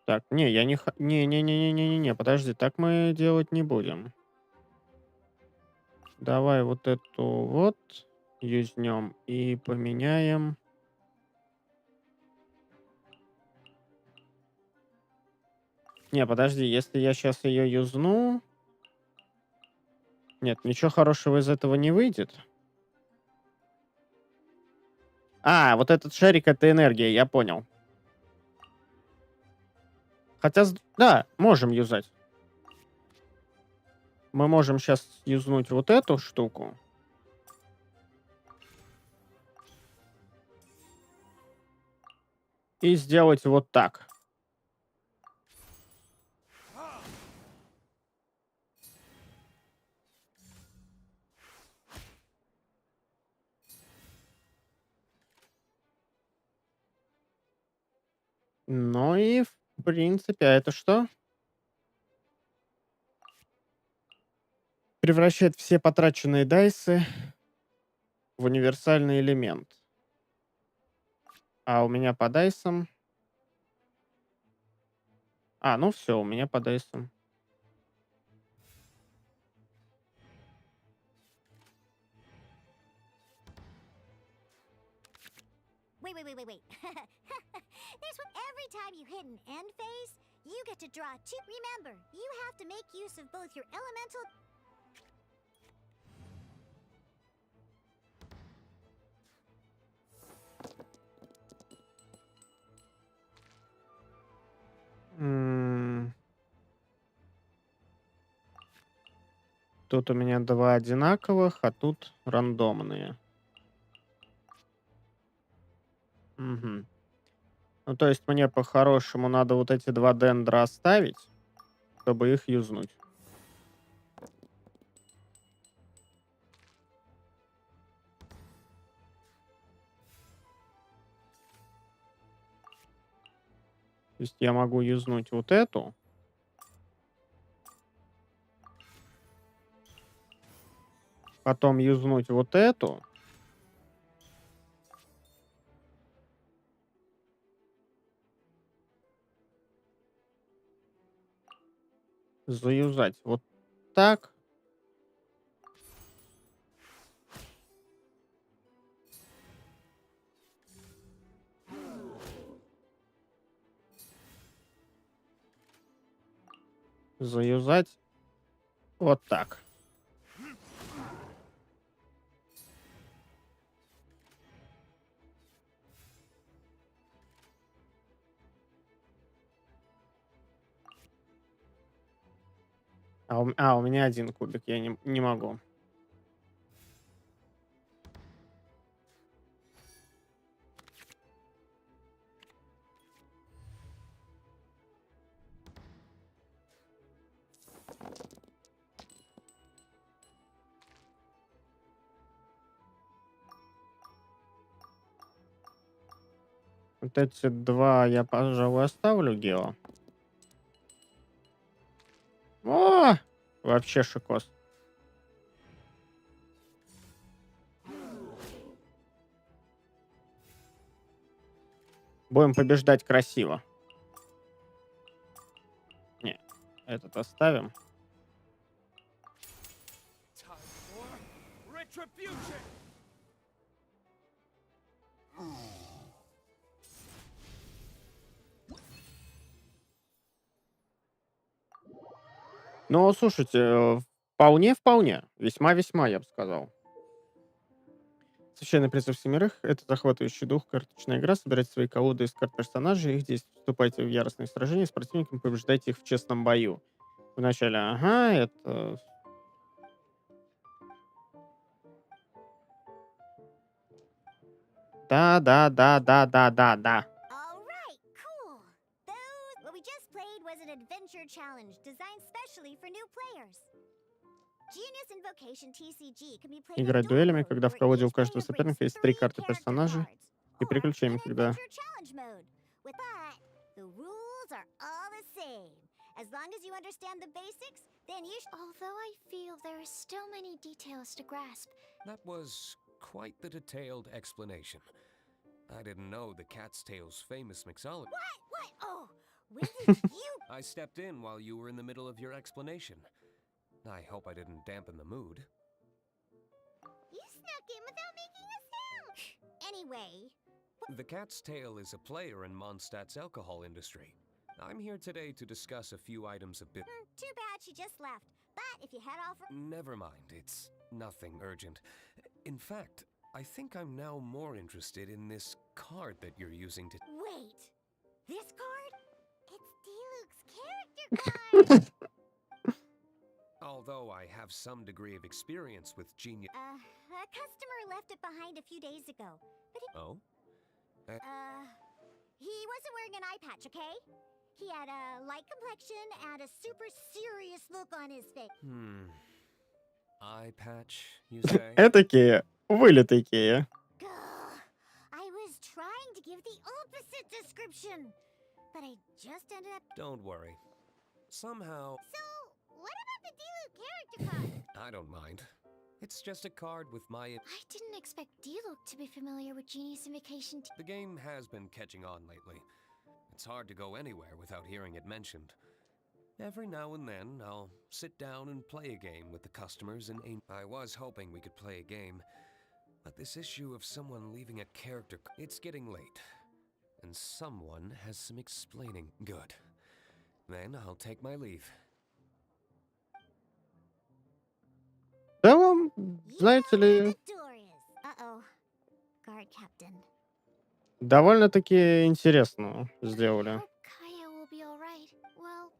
Так, не, я не... Не-не-не-не-не-не, подожди, так мы делать не будем. Давай вот эту вот юзнем и поменяем. Не, подожди, если я сейчас ее юзну... Нет, ничего хорошего из этого не выйдет. А, вот этот шарик — это энергия, я понял. Хотя, да, можем юзать. Мы можем сейчас юзнуть вот эту штуку. И сделать вот так. Ну и, в принципе, а это что? Превращает все потраченные дайсы в универсальный элемент. А у меня по дайсам... А, ну все, у меня по дайсам. Wait. There's what every time you hit an end phase, you get to draw 2. Remember, you have to make use of both your elemental... Тут у меня 2 одинаковых, а тут рандомные. Угу. Ну, то есть мне по-хорошему надо вот эти 2 дендра оставить, чтобы их юзнуть. То есть я могу юзнуть вот эту. Потом юзнуть вот эту. заюзать. Вот так. Заюзать. Вот так. У меня один кубик, я не могу. Вот эти два я, пожалуй, оставлю гео. О! Вообще шикос. Будем побеждать красиво. Не, этот оставим. Ну, слушайте, вполне. Весьма-весьма, я бы сказал. Священный призыв семерых — это захватывающий дух карточная игра. Собирайте свои колоды из карт персонажей, их действия. Вступайте в яростные сражения с противником, побеждайте их в честном бою. Вначале, ага, это... Да. Alright, cool. What we just played was an adventure challenge designed specially for new players. Genius Invocation TCG can be played Играть дуэлями, когда в колоде у каждого соперника есть 3 карты персонажей. И приключениями, когда... But the rules are all the same. As long as you understand the basics, then you Although I feel there are still many details to grasp. That was quite the detailed explanation. I didn't know the cat's tail's famous mixology. What? Oh, when did you... I stepped in while you were in the middle of your explanation. I hope I didn't dampen the mood. You snuck in without making a sound. Anyway... The cat's tail is a player in Mondstadt's alcohol industry. I'm here today to discuss a few items of bit. Too bad she just left. But if you head off... Never mind, it's nothing urgent. In fact, I think I'm now more interested in this card that you're using to... Wait! This card? It's D-Luke's character card! Although I have some degree of experience with genius... A customer left it behind a few days ago. But he... Oh? He wasn't wearing an eye patch, okay? He had a light complexion and a super serious look on his face. Eye patch, you say? Этакие, вылитые Кея. I was trying to give the opposite description, but I just ended up... Don't worry. Somehow... So, what about the D-Luke character card? I don't mind. It's just a card with my... I didn't expect D-Luke to be familiar with Genius Invocation. The game has been catching on lately. It's hard to go anywhere without hearing it mentioned. Every now and then, I'll sit down and play a game with the customers and aim. I was hoping we could play a game, but this issue of someone leaving a character... It's getting late, and someone has some explaining. Good. Then I'll take my leave. Да вам, знаете ли, Uh-oh. Guard captain. довольно-таки интересно сделали. Kaya will be all right. Well,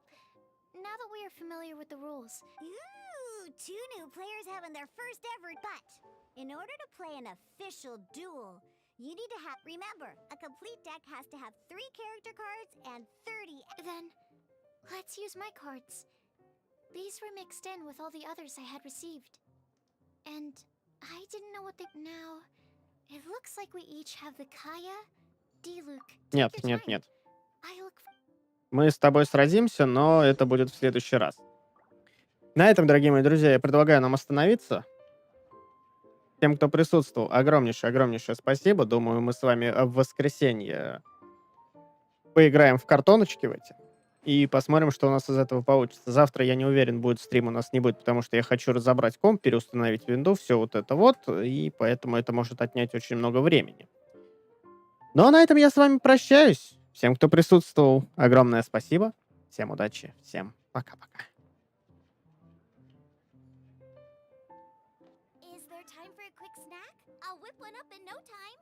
now that we are familiar with the rules. Ooh, 2 new players having their first ever... But, in order to play an official duel, you need to have... Remember, a complete deck has to have 3 character cards and 30... Then, let's use my cards. These were mixed in with all the others I had received. And I didn't know what they... Now, it looks like we each have the Kaya, D-Luke. Нет. Мы с тобой сразимся, но это будет в следующий раз. На этом, дорогие мои друзья, я предлагаю нам остановиться. Тем, кто присутствовал, огромнейшее спасибо. Думаю, мы с вами в воскресенье поиграем в картоночки в эти. И посмотрим, что у нас из этого получится. Завтра, я не уверен, будет стрим, у нас не будет, потому что я хочу разобрать комп, переустановить винду, все вот это вот, и поэтому это может отнять очень много времени. Ну а на этом я с вами прощаюсь. Всем, кто присутствовал, огромное спасибо. Всем удачи, всем пока-пока. Is there time for a quick snack? I'll whip one up in no time.